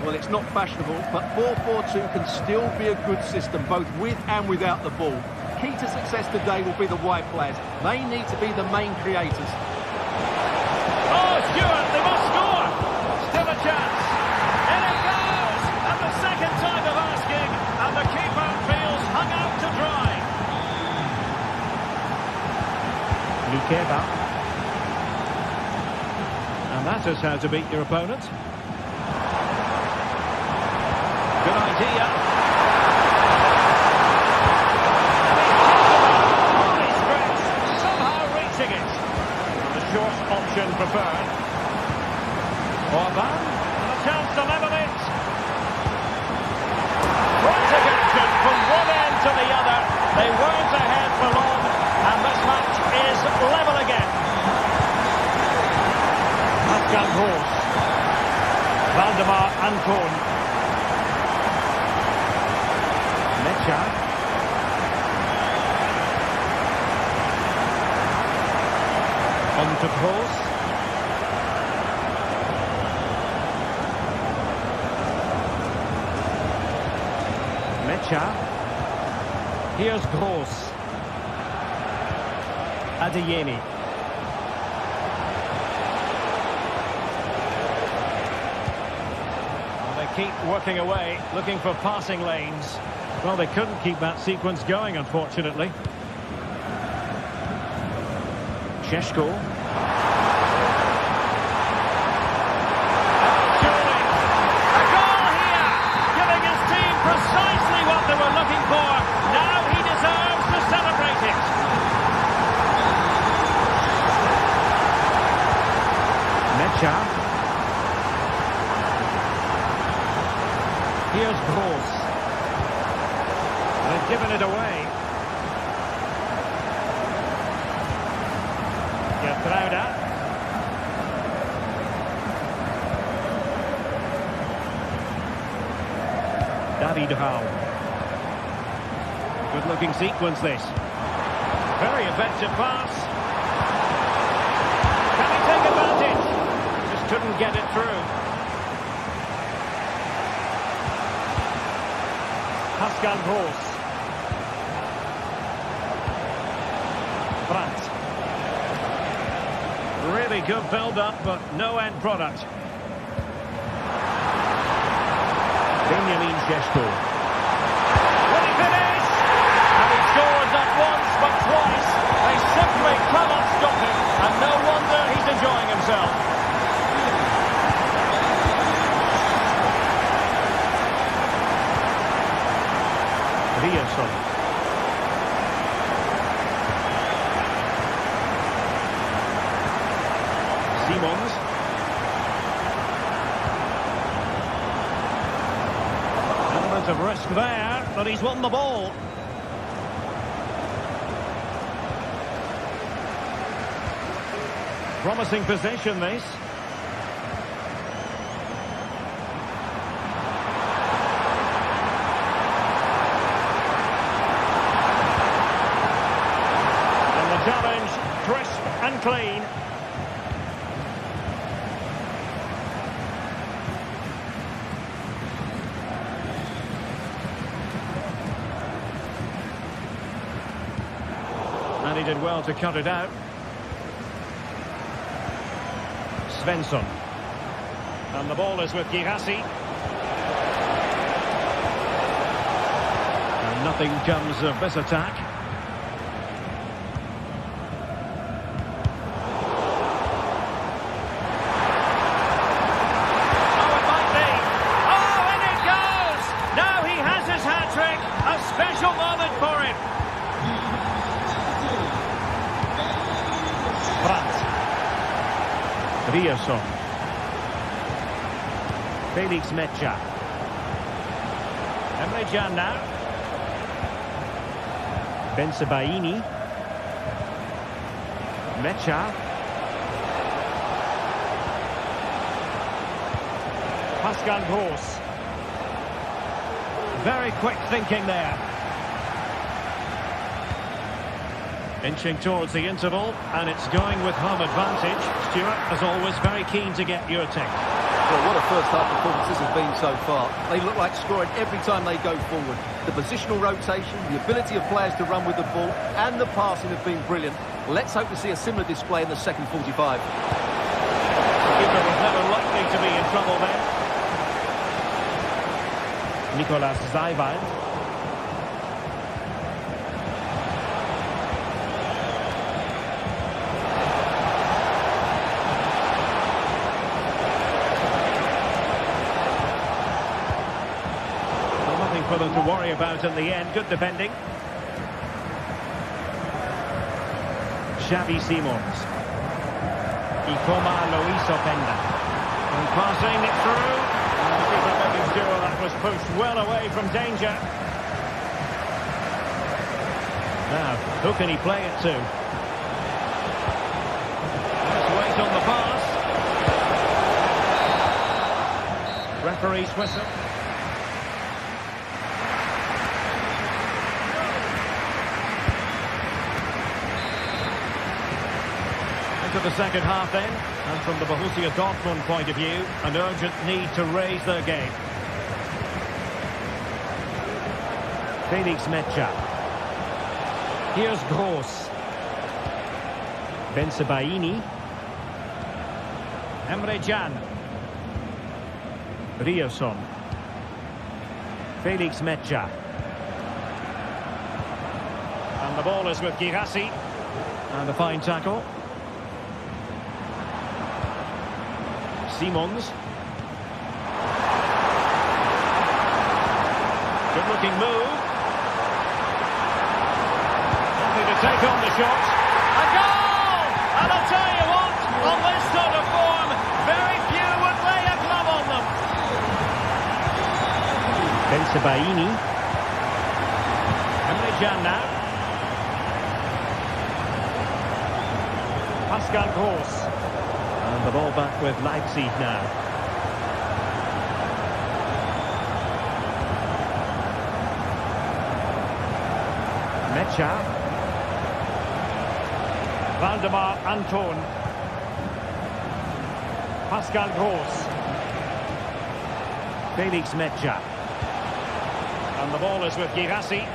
Well, it's not fashionable, but 4-4-2 can still be a good system, both with and without the ball. Key to success today will be the wide players. They need to be the main creators. Oh, Stuart, they must score! Still a chance. In it goes! And the second time of asking, and the keeper feels hung out to dry. Lukeba. And that is how to beat your opponent. Good idea. Nice stretch, somehow reaching it. The short option preferred. Orban, and a chance to level it. Frantic action from one end to the other. They weren't ahead for long, and this match is level again. Pascal Gross. Valdemar Anton. Mecha. On to Gross. Mecha. Here's Gross. Adeyemi. Keep working away, looking for passing lanes. Well, they couldn't keep that sequence going, unfortunately. Sheshko. Surely. A goal here! Giving his team precisely what they were looking for. Now he deserves to celebrate it. Mecha. Here's Gross. They've given it away. Gertruida. David Raum. Good looking sequence this. Very effective pass. Can he take advantage? Just couldn't get it through. Pascal Gross. Brandt. Really good build-up, but no end product. Benjamin Sheshko. Will he finish? And he scores not once, but twice. They simply cannot stop him, and no wonder he's enjoying himself. Simons. Element of risk there, but he's won the ball. Promising possession, this. Challenge, crisp and clean. And he did well to cut it out. Svensson. And the ball is with Girassi. And nothing comes of this attack. Rioson. Felix Mecha. Emre Can now. Bensebaini. Mecha. Pascal Gross. Very quick thinking there. Inching towards the interval, and it's going with home advantage. Stuart, as always, very keen to get your take. Well, what a first-half performance this has been so far. They look like scoring every time they go forward. The positional rotation, the ability of players to run with the ball, and the passing have been brilliant. Let's hope to see a similar display in the second 45. The keeper was never likely to be in trouble then. Nicolas Zaiwald. For them to worry about in the end. Good defending. Xavi Simons. Ikoma Luis Openda. And passing it through. And the keeper making sure that was pushed well away from danger. Now, who can he play it to? Let's wait on the pass. Referee's whistle. To the second half then, and from the Borussia Dortmund point of view, an urgent need to raise their game. Felix Mecha. Here's Gross. Bensebaini. Emre Can. Rioson. Felix Mecha. And the ball is with Girassi. And a fine tackle. Simons. Good looking move. Happy to take on the shot. A goal! And I'll tell you what, on this sort of form, very few would lay a glove on them. Bensebaini. Emre Can now. Pascal Gross. And the ball back with Leipzig now. Mecha. Valdemar Anton. Pascal Gross. Felix Mecha. And the ball is with Girassi.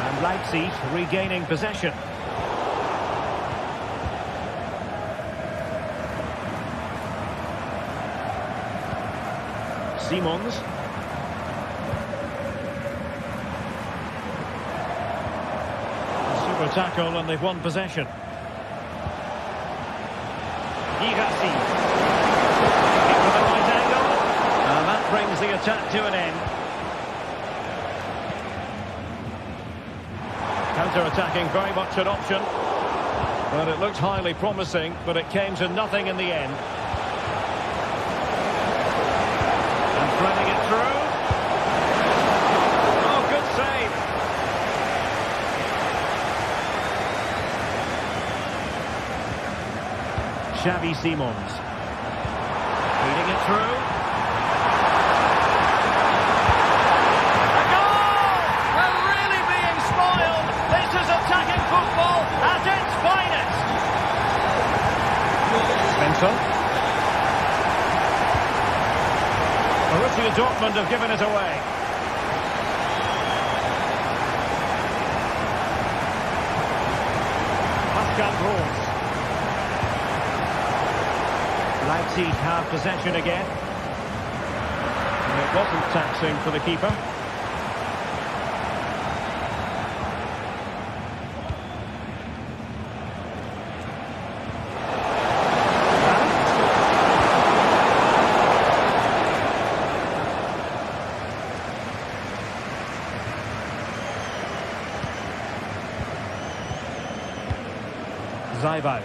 And Leipzig regaining possession. Simons. Super tackle and they've won possession. Girassi. Into the right angle. And that brings the attack to an end. Counter-attacking very much an option. But it looked highly promising, but it came to nothing in the end. Running it through. Oh, good save. Xavi Simons. Feeding it through. A goal! We're really being spoiled. This is attacking football at its finest. Spencer. Borussia Dortmund have given it away. Pascal Gross. Leipzig have possession again. And it wasn't taxing for the keeper. Zeiboud.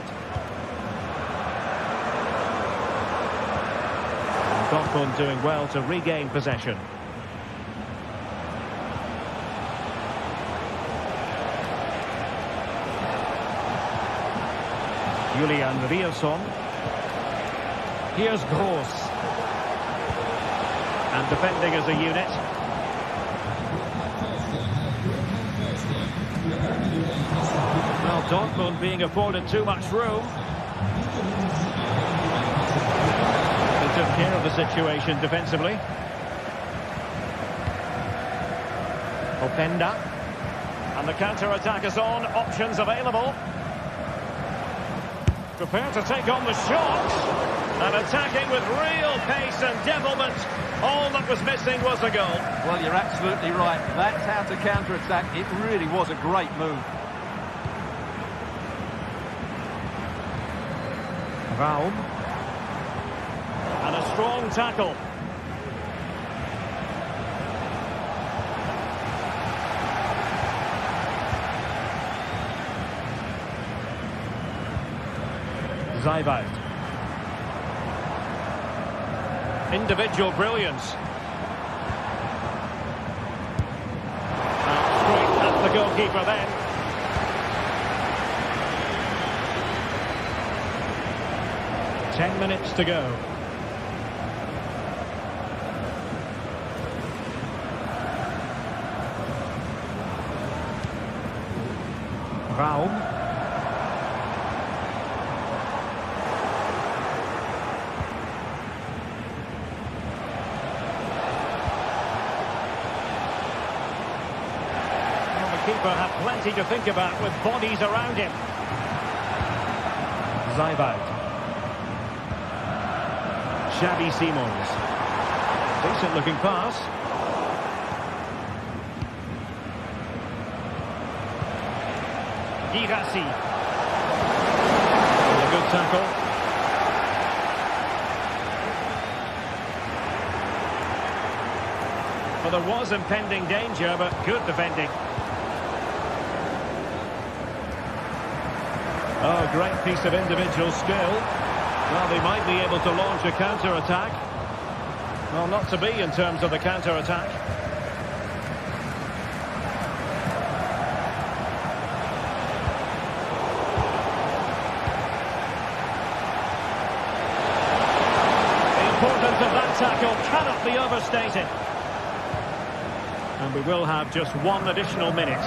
Dortmund doing well to regain possession. Julian Rielson. Here's Gross. And defending as a unit. Well, Dortmund being afforded too much room. They took care of the situation defensively. Openda. And the counter-attack is on. Options available. Prepared to take on the shot. And attacking with real pace and devilment. All that was missing was a goal. Well, you're absolutely right. That's how to counter-attack. It really was a great move. Raum. And a strong tackle. Zeiboud. Individual brilliance. Straight at the goalkeeper then. Ten minutes to go. Raum. Keeper had plenty to think about with bodies around him. Zeiboud. Xavi Simons. Decent looking pass. Girassi. A good tackle. Well, there was impending danger, but good defending. Oh, great piece of individual skill. Well, they might be able to launch a counter-attack. Well, not to be in terms of the counter-attack. The importance of that tackle cannot be overstated. And we will have just one additional minute.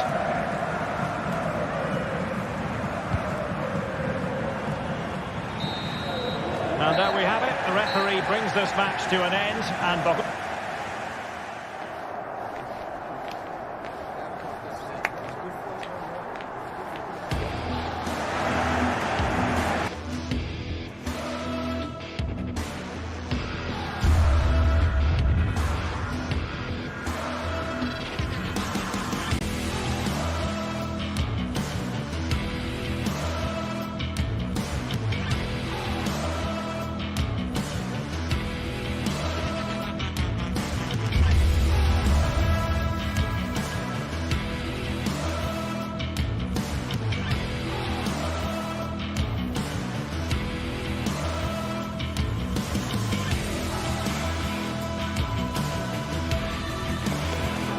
And there we have it. The referee brings this match to an end. And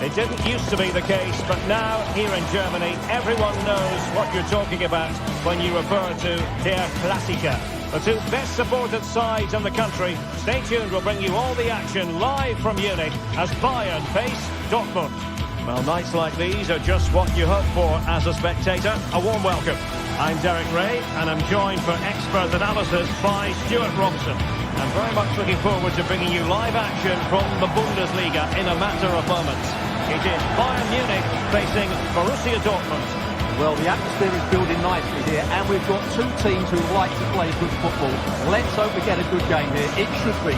it didn't used to be the case, but now, here in Germany, everyone knows what you're talking about when you refer to Der Klassiker. The two best supported sides in the country. Stay tuned, we'll bring you all the action live from Munich as Bayern face Dortmund. Well, nights like these are just what you hope for as a spectator. A warm welcome. I'm Derek Ray, and I'm joined for expert analysis by Stuart Robson. I'm very much looking forward to bringing you live action from the Bundesliga in a matter of moments. It is Bayern Munich facing Borussia Dortmund. Well, the atmosphere is building nicely here, and we've got two teams who like to play good football. Let's hope we get a good game here. It should be.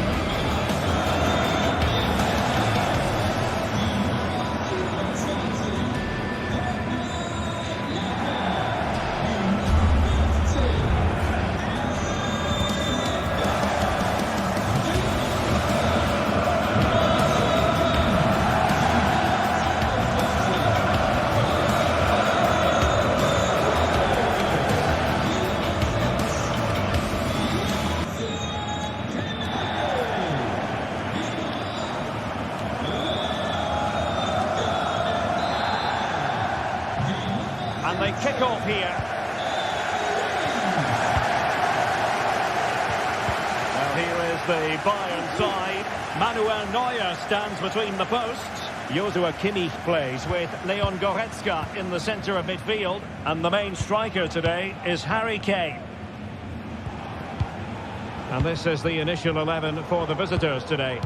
They kick off here. Well, here is the Bayern side. Manuel Neuer stands between the posts. Joshua Kimmich plays with Leon Goretzka in the centre of midfield. And the main striker today is Harry Kane. And this is the initial 11 for the visitors today.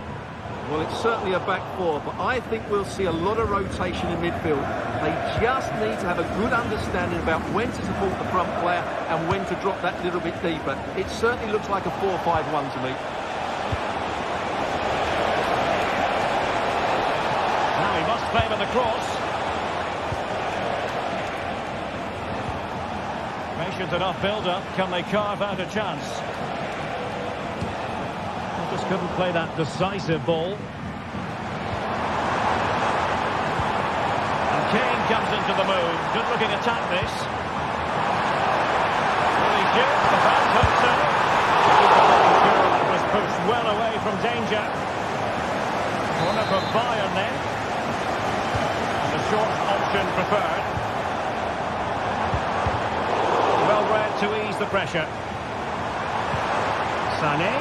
Well, it's certainly a back four, but I think we'll see a lot of rotation in midfield. They just need to have a good understanding about when to support the front player and when to drop that little bit deeper. It certainly looks like a 4-5-1 to me. Now he must play with the cross. Patient enough build-up. Can they carve out a chance? Just couldn't play that decisive ball. And Kane comes into the move. Good-looking attack, this. Really good. The fans hope so. That was pushed well away from danger. Corner for Bayern then. And the short option preferred. Well read to ease the pressure. Sané.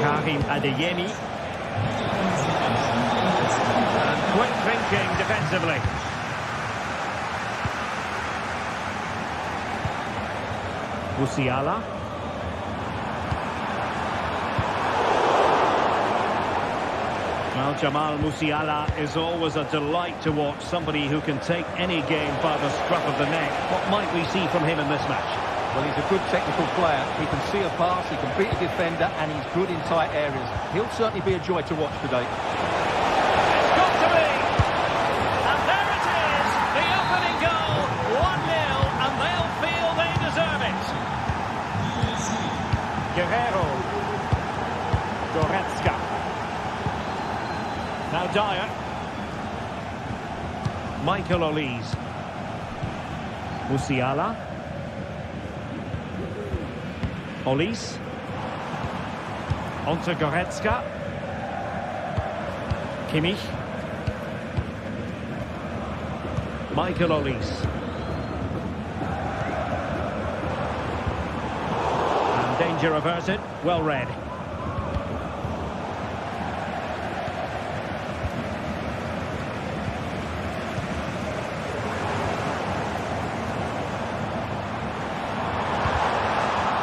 Karim Adeyemi. And quick thinking defensively. Musiala. Well, Jamal Musiala is always a delight to watch. Somebody who can take any game by the scruff of the neck. What might we see from him in this match? Well, he's a good technical player. He can see a pass, he can beat a defender, and he's good in tight areas. He'll certainly be a joy to watch today. It's got to be! And there it is! The opening goal! 1-0, and they'll feel they deserve it. Guerrero. Goretzka. Now Dyer. Michael Olise. Musiala. Olise. Onto Goretzka. Kimmich. Michael Olise. And danger averted. Well read.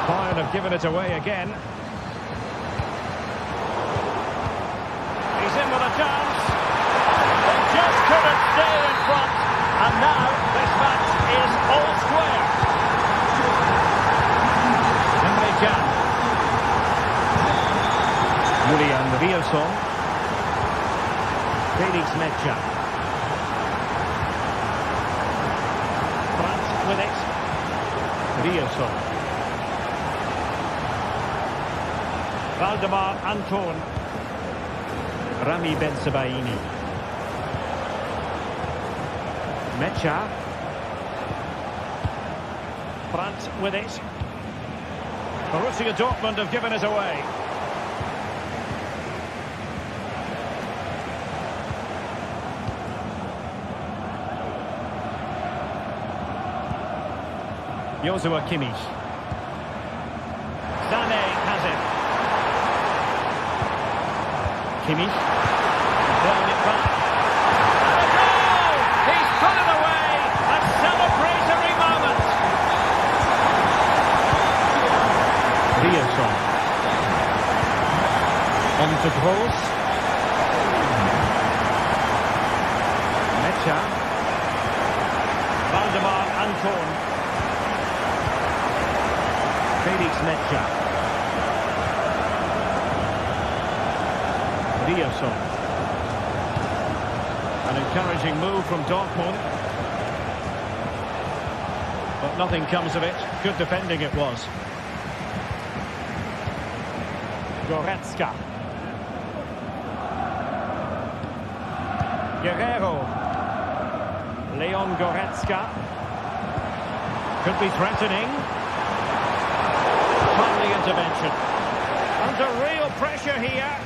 Bayern have given it away again. He's in with a chance. They just couldn't stay in front. And now this match is all square. Emre Can. Julian Riosson. Felix Mecha. Brandt with it. Riosson. Valdemar Anton. Rami Bensebaini. Mecha. Brandt with it. Borussia Dortmund have given it away. Joshua Kimmich. Sané has it. Kimmich. Playing it back. And a goal! He's put it away! A celebratory moment! Riosson. On to Gross. Mecha. Valdemar Anton. Felix Mecha. Riosson. An encouraging move from Dortmund. But nothing comes of it. Good defending it was. Goretzka. Guerrero. Leon Goretzka. Could be threatening. Finally intervention. Under real pressure here.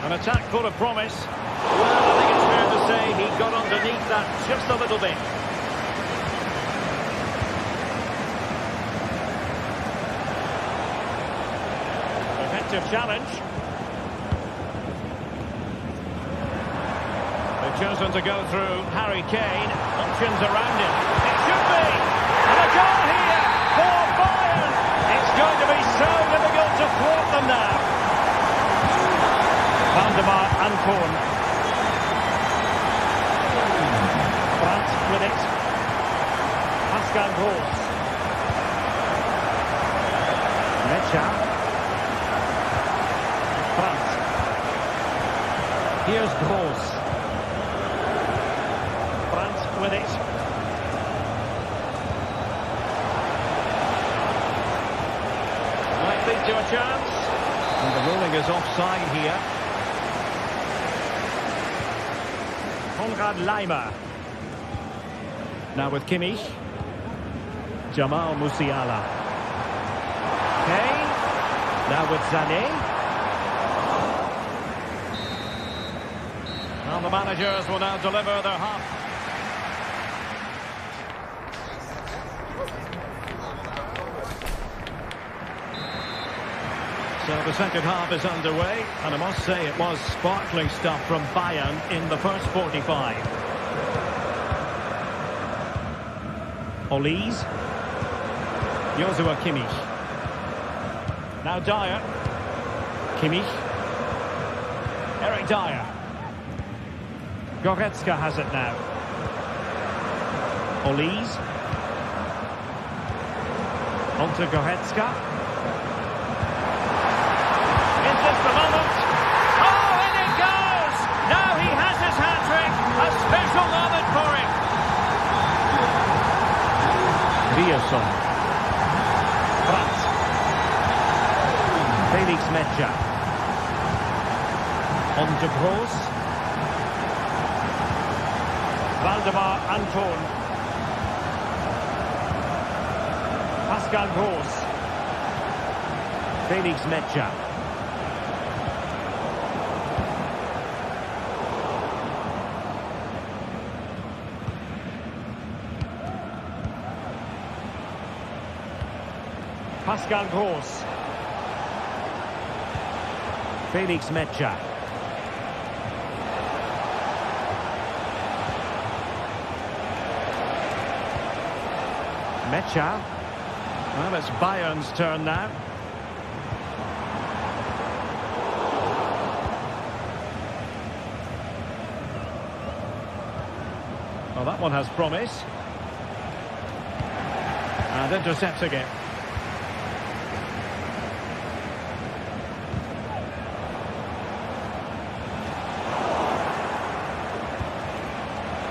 An attack full of promise. Well, I think it's fair to say he got underneath that just a little bit. Effective challenge. They've chosen to go through Harry Kane. Options around him. It should be. And a goal here for Bayern. It's going to be so difficult to thwart them now. Anton. Brandt with it. Pascal Gross. Mecha. Brandt. Here's Gross. Brandt with it. Might lead to a chance. And the ruling is offside here. Konrad Laimer. Now with Kimmich. Jamal Musiala. Kane. Now with Sané. Now the managers will now deliver their half. So the second half is underway, and I must say it was sparkling stuff from Bayern in the first 45. Olise. Joshua Kimmich. Now Dyer. Kimmich. Eric Dyer. Goretzka has it now. Olise. On to Goretzka. Is this the moment? Oh, in it goes! Now he has his hat-trick. A special moment for him. Rierson. Brandt. Felix Mecha. On to Gross. Waldemar Anton. Pascal Gross. Felix Mecha. Pascal Gross. Felix Mecha. Mecha. Well, it's Bayern's turn now. Well, that one has promise. And intercepts again.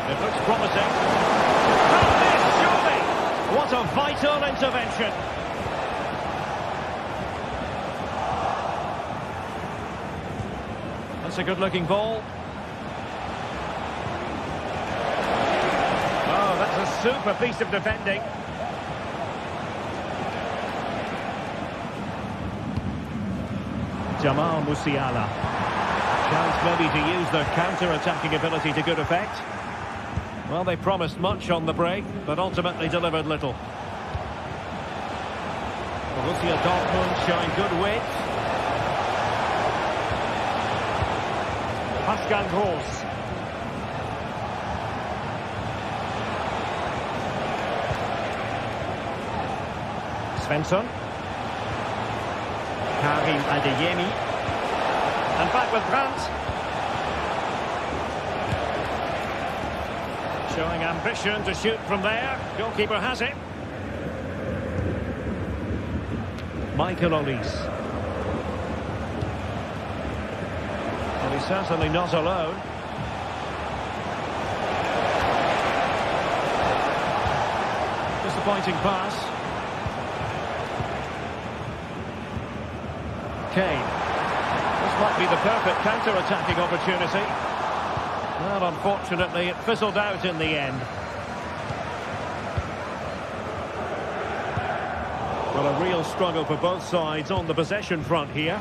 It looks promising. Not this, surely! What a vital intervention. That's a good-looking ball. Oh, that's a super piece of defending. Jamal Musiala. Chance maybe to use their counter-attacking ability to good effect. Well, they promised much on the break, but ultimately delivered little. Borussia Dortmund showing good wit. Pascal Gross. Svensson. Karim Adeyemi. And back with Brandt. Showing ambition to shoot from there. Goalkeeper has it. Michael Olise. Well, he's certainly not alone. Disappointing pass. Kane. This might be the perfect counter-attacking opportunity. Well, unfortunately, it fizzled out in the end. Well, a real struggle for both sides on the possession front here.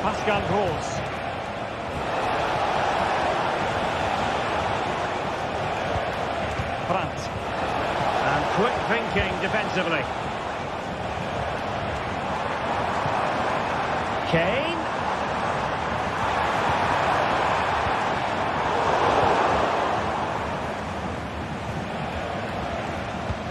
Pascal Gross. Brandt. And quick thinking defensively. Kane.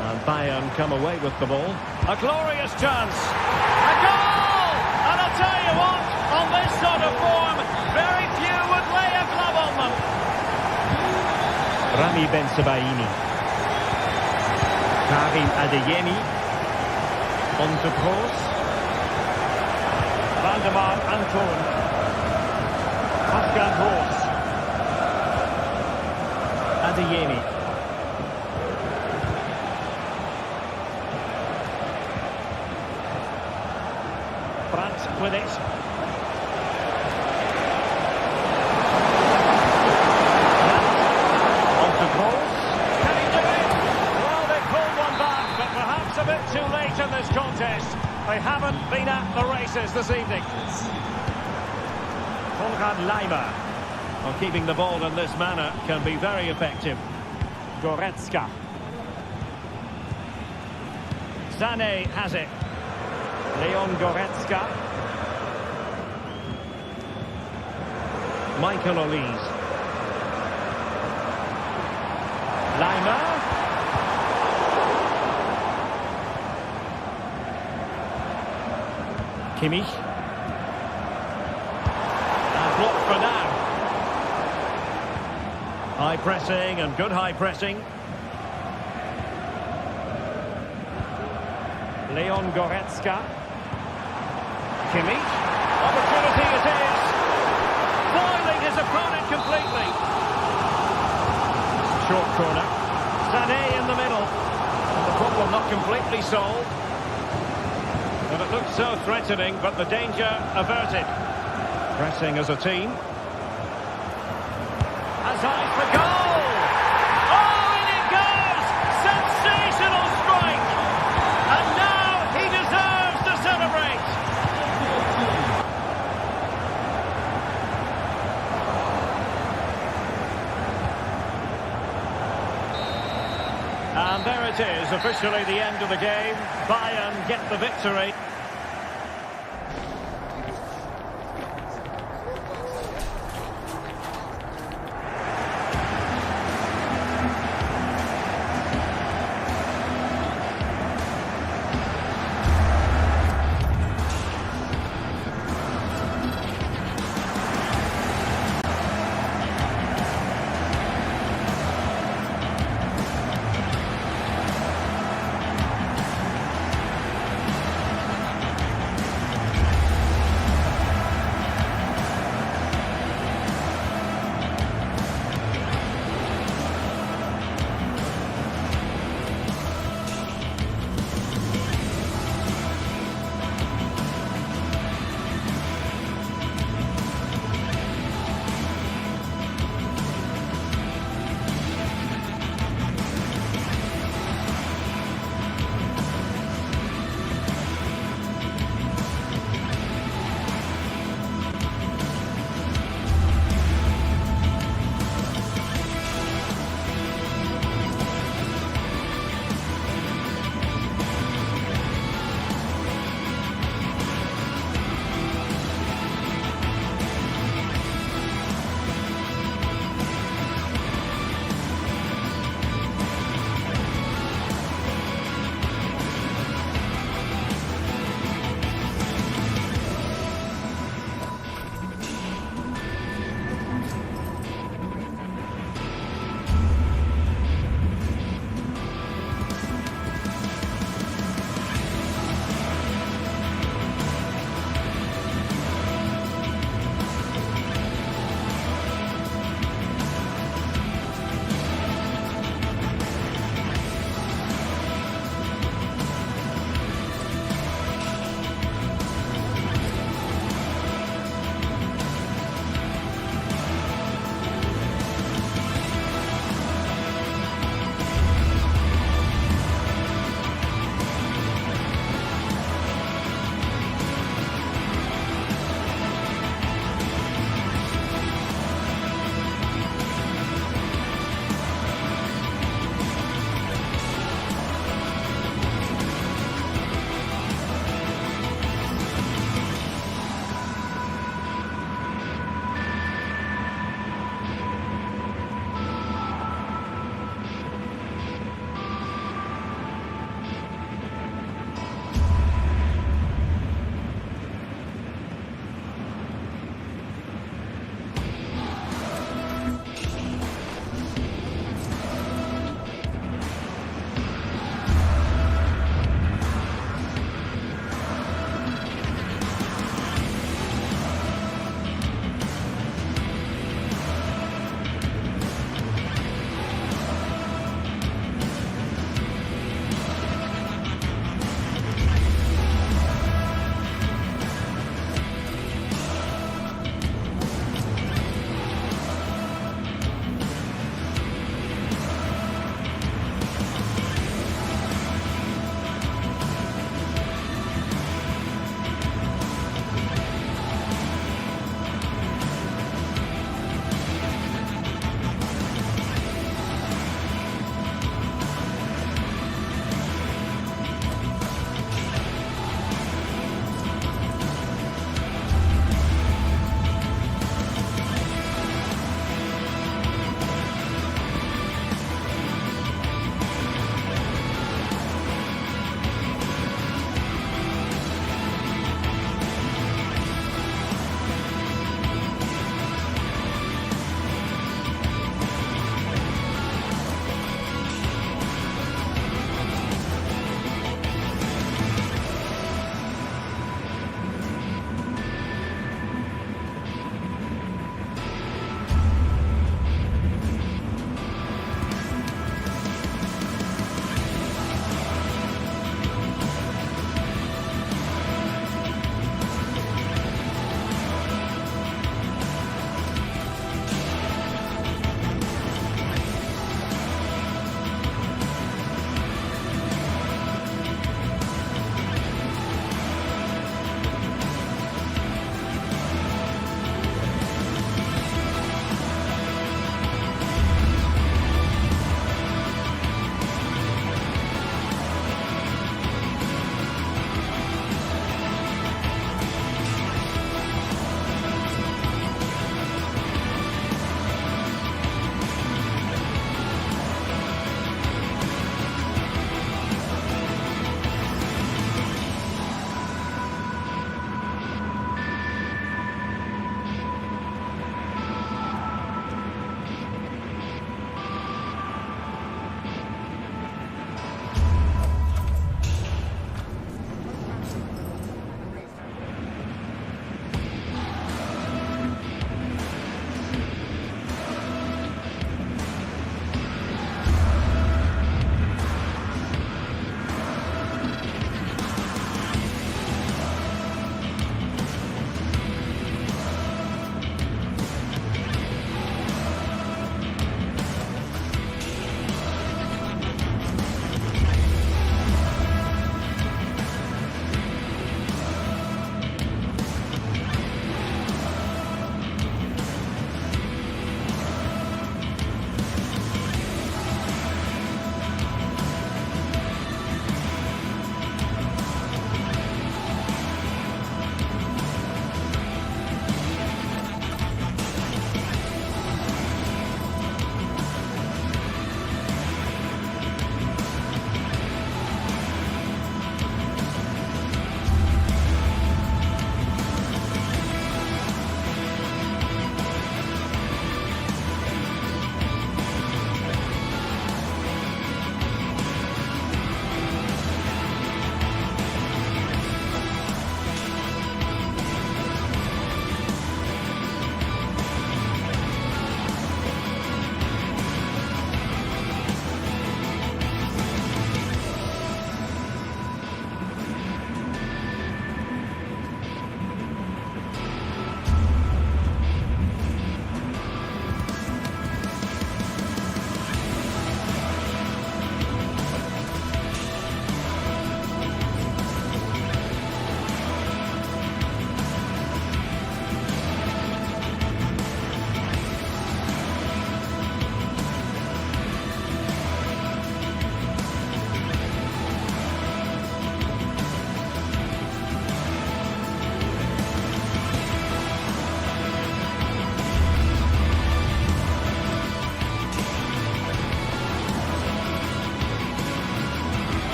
And Bayern come away with the ball. A glorious chance. A goal! And I'll tell you what, on this sort of form, very few would lay a glove on them. Rami Ben-Sebaini. Karim Adeyemi. On to Kroos. Valdemar Anton. Pascal Gross. Adeyemi. Brandt with it. On to Gross. Can he do it? Well, they pulled one back, but perhaps a bit too late in this contest. They haven't been at the races this evening. Konrad Laimer. Well, keeping the ball in this manner can be very effective. Goretzka. Sané has it. Leon Goretzka. Michael Olise. Laimer. Kimmich. And blocked for now. High pressing and good high pressing. Leon Goretzka. Kimmich. Opportunity it is. Foiling his opponent completely. Short corner. Sané in the middle. The problem not completely solved. And it looked so threatening, but the danger averted. Pressing as a team. Has eyes for goal! Oh, in it goes! Sensational strike! And now he deserves to celebrate! And there it is, officially the end of the game. Bayern get the victory.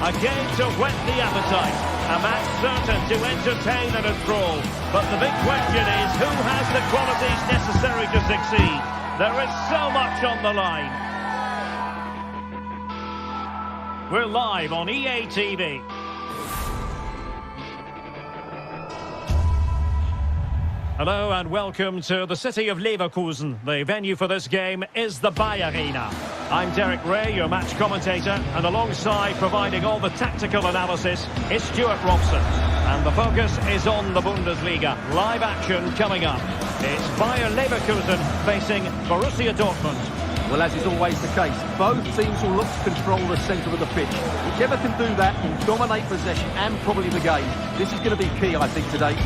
A game to whet the appetite. A match certain to entertain and enthrall. But the big question is, who has the qualities necessary to succeed? There is so much on the line. We're live on EA TV. Hello and welcome to the city of Leverkusen. The venue for this game is the Bayern Arena. I'm Derek Ray, your match commentator, and alongside providing all the tactical analysis is Stuart Robson. And the focus is on the Bundesliga. Live action coming up. It's Bayern Leverkusen facing Borussia Dortmund. Well, as is always the case, both teams will look to control the centre of the pitch. Whichever can do that will dominate possession and probably the game. This is going to be key, I think, today.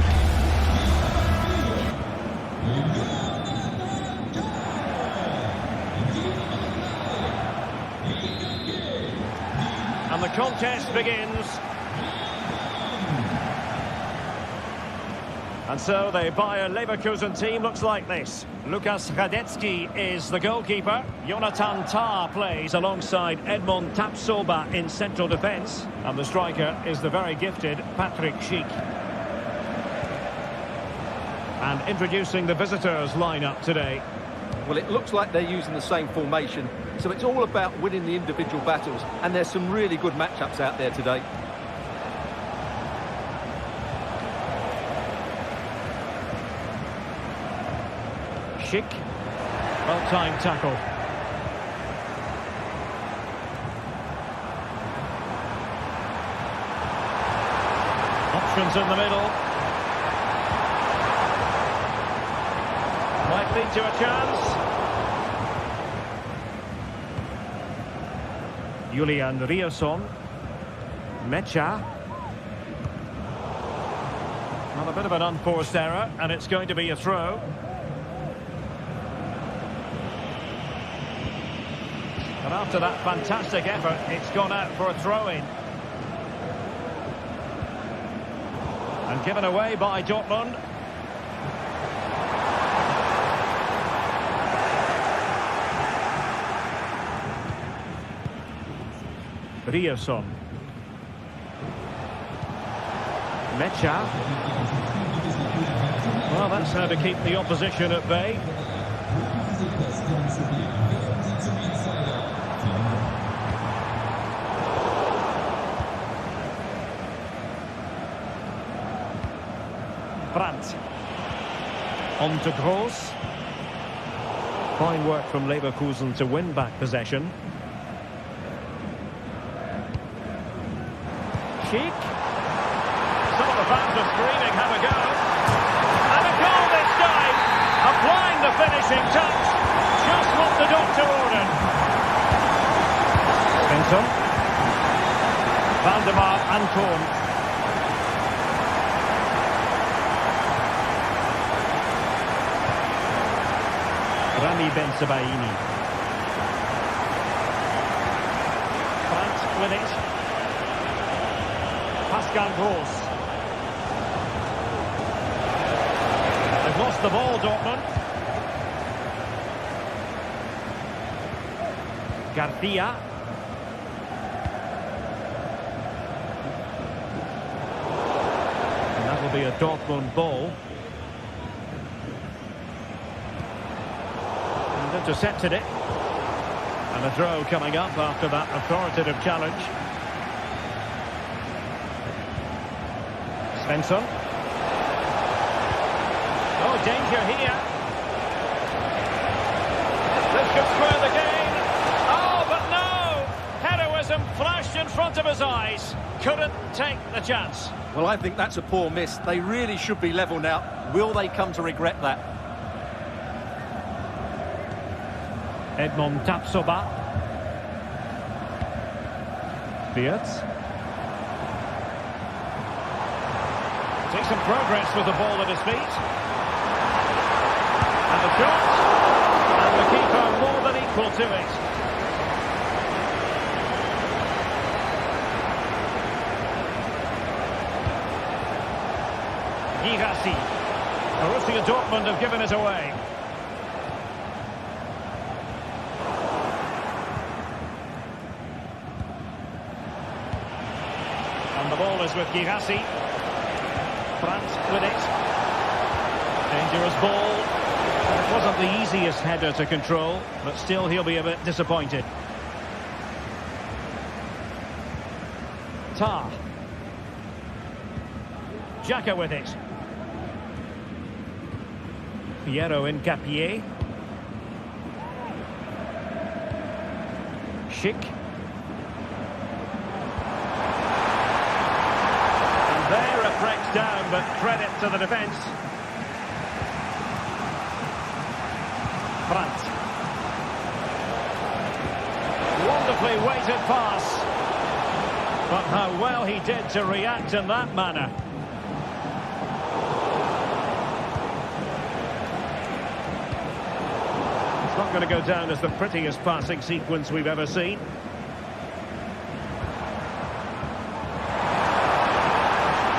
And the contest begins. And so the Bayer Leverkusen team looks like this. Lukas Radetzky is the goalkeeper. Jonathan Tah plays alongside Edmond Tapsoba in central defence. And the striker is the very gifted Patrick Schick. And introducing the visitors lineup today. Well, it looks like they're using the same formation, so it's all about winning the individual battles, and there's some really good matchups out there today. Schick, well-timed tackle. Options in the middle. Might lead to a chance. Julian Riasson. Mecha. Well, a bit of an unforced error, and it's going to be a throw. And after that fantastic effort, it's gone out for a throw-in. And given away by Dortmund. Riasson. Mecha. Well, that's how to keep the opposition at bay. Brandt. On to Gross. Fine work from Leverkusen to win back possession. Schick. Some of the fans are screaming, have a go. And a goal this time. Applying the finishing touch. Just what the doctor ordered. Benson. Valdemar Anton. Rami Bensebaini. Brandt with it. Pascal Gross. They've lost the ball, Dortmund. Garcia. And that will be a Dortmund ball. And intercepted it. And a throw coming up after that authoritative challenge. Svensson. Oh, danger here. This could square the game. Oh, but no! Heroism flashed in front of his eyes. Couldn't take the chance. Well, I think that's a poor miss. They really should be level now. Will they come to regret that? Edmond Tapsoba. Beerts. Takes some progress with the ball at his feet. And the shot. And the keeper more than equal to it. Girassi. Borussia Dortmund have given it away. ball is with Girassi. France with it. Dangerous ball. It wasn't the easiest header to control, but still he'll be a bit disappointed. Tar. Xhaka with it. Piero Hincapié. Schick. And there it breaks down, but credit to the defence. France. Wonderfully weighted pass. But how well he did to react in that manner. It's not going to go down as the prettiest passing sequence we've ever seen.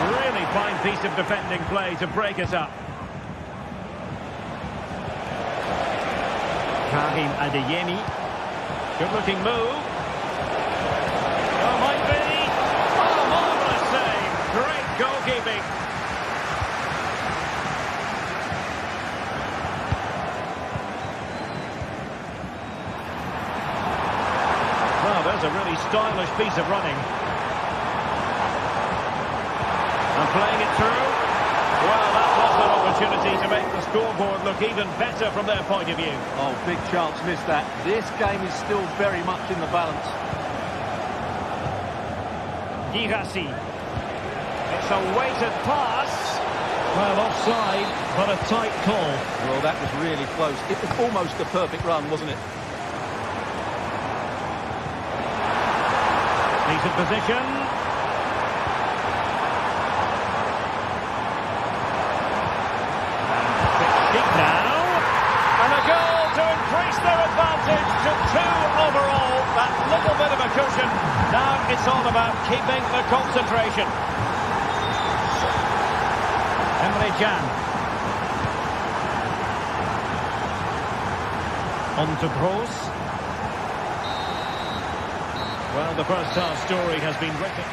Really fine piece of defending play to break it up. Karim Adeyemi. Good-looking move. Oh, might be. Oh, marvellous save. Great goalkeeping. Well, there's a really stylish piece of running. And playing it through. Well, that was an opportunity to make the scoreboard look even better from their point of view. Oh, big chance missed that. This game is still very much in the balance. Girassi. It's a weighted pass. Well, offside, but a tight call. Well, that was really close. It was almost a perfect run, wasn't it? Decent position. Now, and a goal to increase their advantage to 2 overall. That little bit of a cushion. Now it's all about keeping the concentration. Emre Can. On to Gross. Well, the first half story has been written.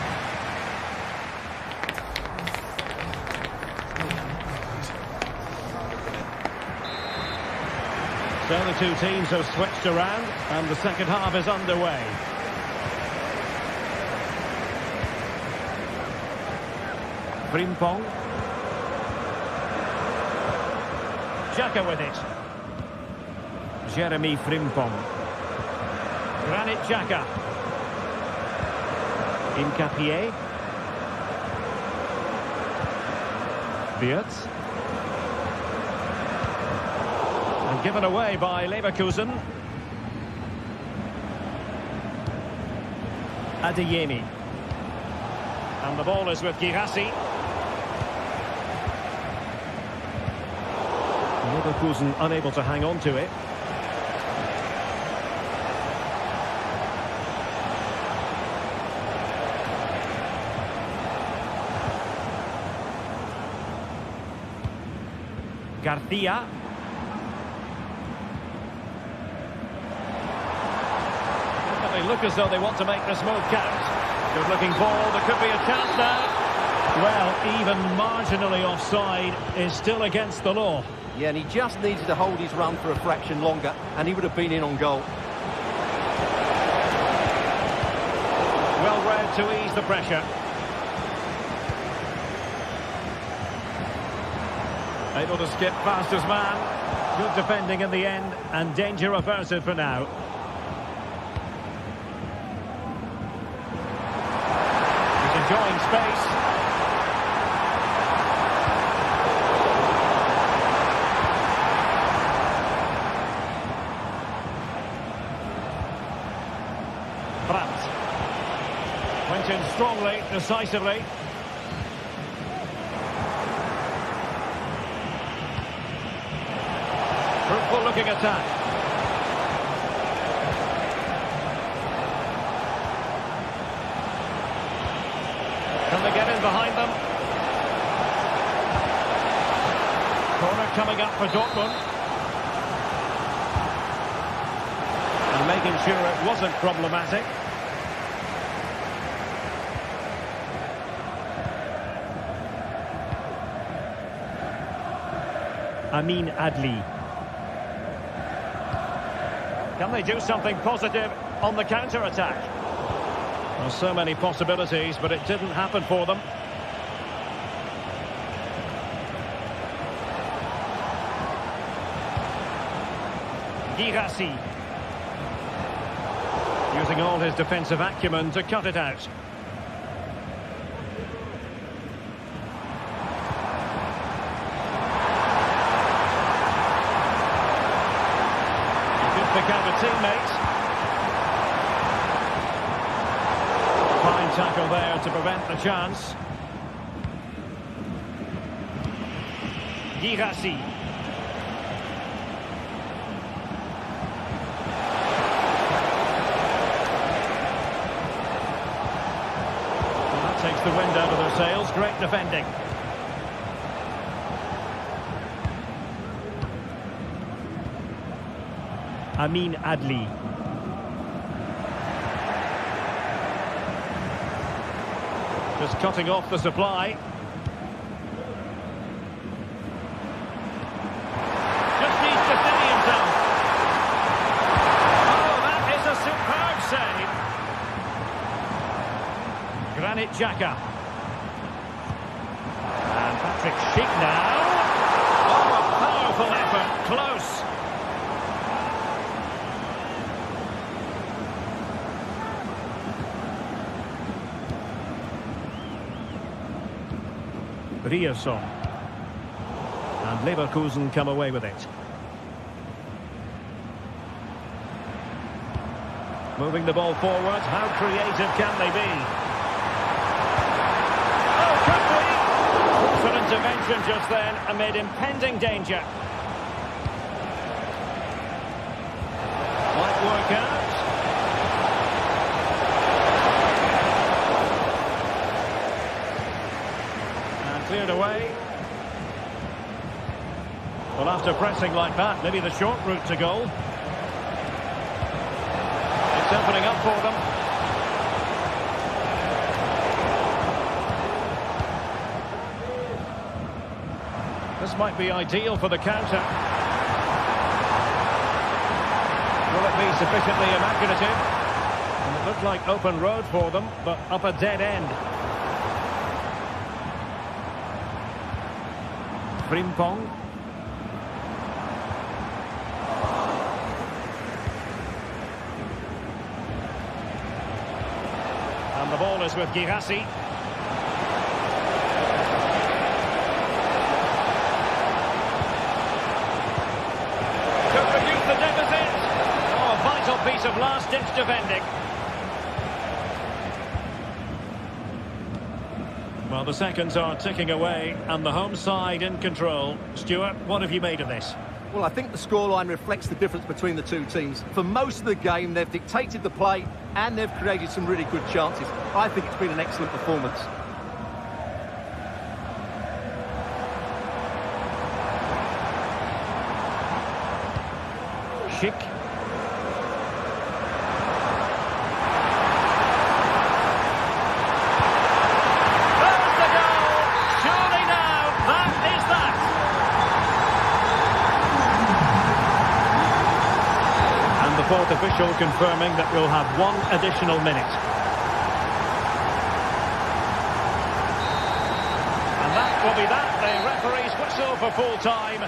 So the two teams have switched around and the second half is underway. Frimpong. Xhaka with it. Jeremy Frimpong. Granit Xhaka. Hincapié. Beerts. And given away by Leverkusen. Adeyemi. And the ball is with Girassi. Leverkusen unable to hang on to it. Garcia. They look as though they want to make this move count. Good looking ball, there could be a chance now. Well, even marginally offside is still against the law. Yeah, and he just needed to hold his run for a fraction longer, and he would have been in on goal. Well read to ease the pressure. Able to skip past his man. Good defending in the end, and danger averted for now. He's enjoying space. France. Went in strongly, decisively. Fruitful looking attack. Can they get in behind them? Corner coming up for Dortmund. And making sure it wasn't problematic. Adli. Can they do something positive on the counter-attack? Well, so many possibilities, but it didn't happen for them. Girassi. Using all his defensive acumen to cut it out. He could pick out a teammate. Fine tackle there to prevent the chance. Girassi. Takes the wind out of their sails. Great defending. Adli. Just cutting off the supply. Just needs to steady himself. Oh, that is a superb save. Granit Xhaka. And Patrick Schick now. Oh, a powerful effort. Close. Rierson. And Leverkusen come away with it. Moving the ball forward. How creative can they be? An intervention just then amid impending danger. Might work out. And cleared away. Well, after pressing like that, maybe the short route to goal. It's opening up for them. This might be ideal for the counter. Will it be sufficiently imaginative? And it looked like open road for them, but up a dead end. Frimpong. And the ball is with Girassi. The deficit. Oh, a vital piece of last-ditch defending. Well, the seconds are ticking away, and the home side in control. Stuart, what have you made of this? Well, I think the scoreline reflects the difference between the two teams. For most of the game, they've dictated the play, and they've created some really good chances. I think it's been an excellent performance. Schick. There's the goal! Surely now, that is that! And the fourth official confirming that we'll have one additional minute. And that will be that. The referee's whistle for full time.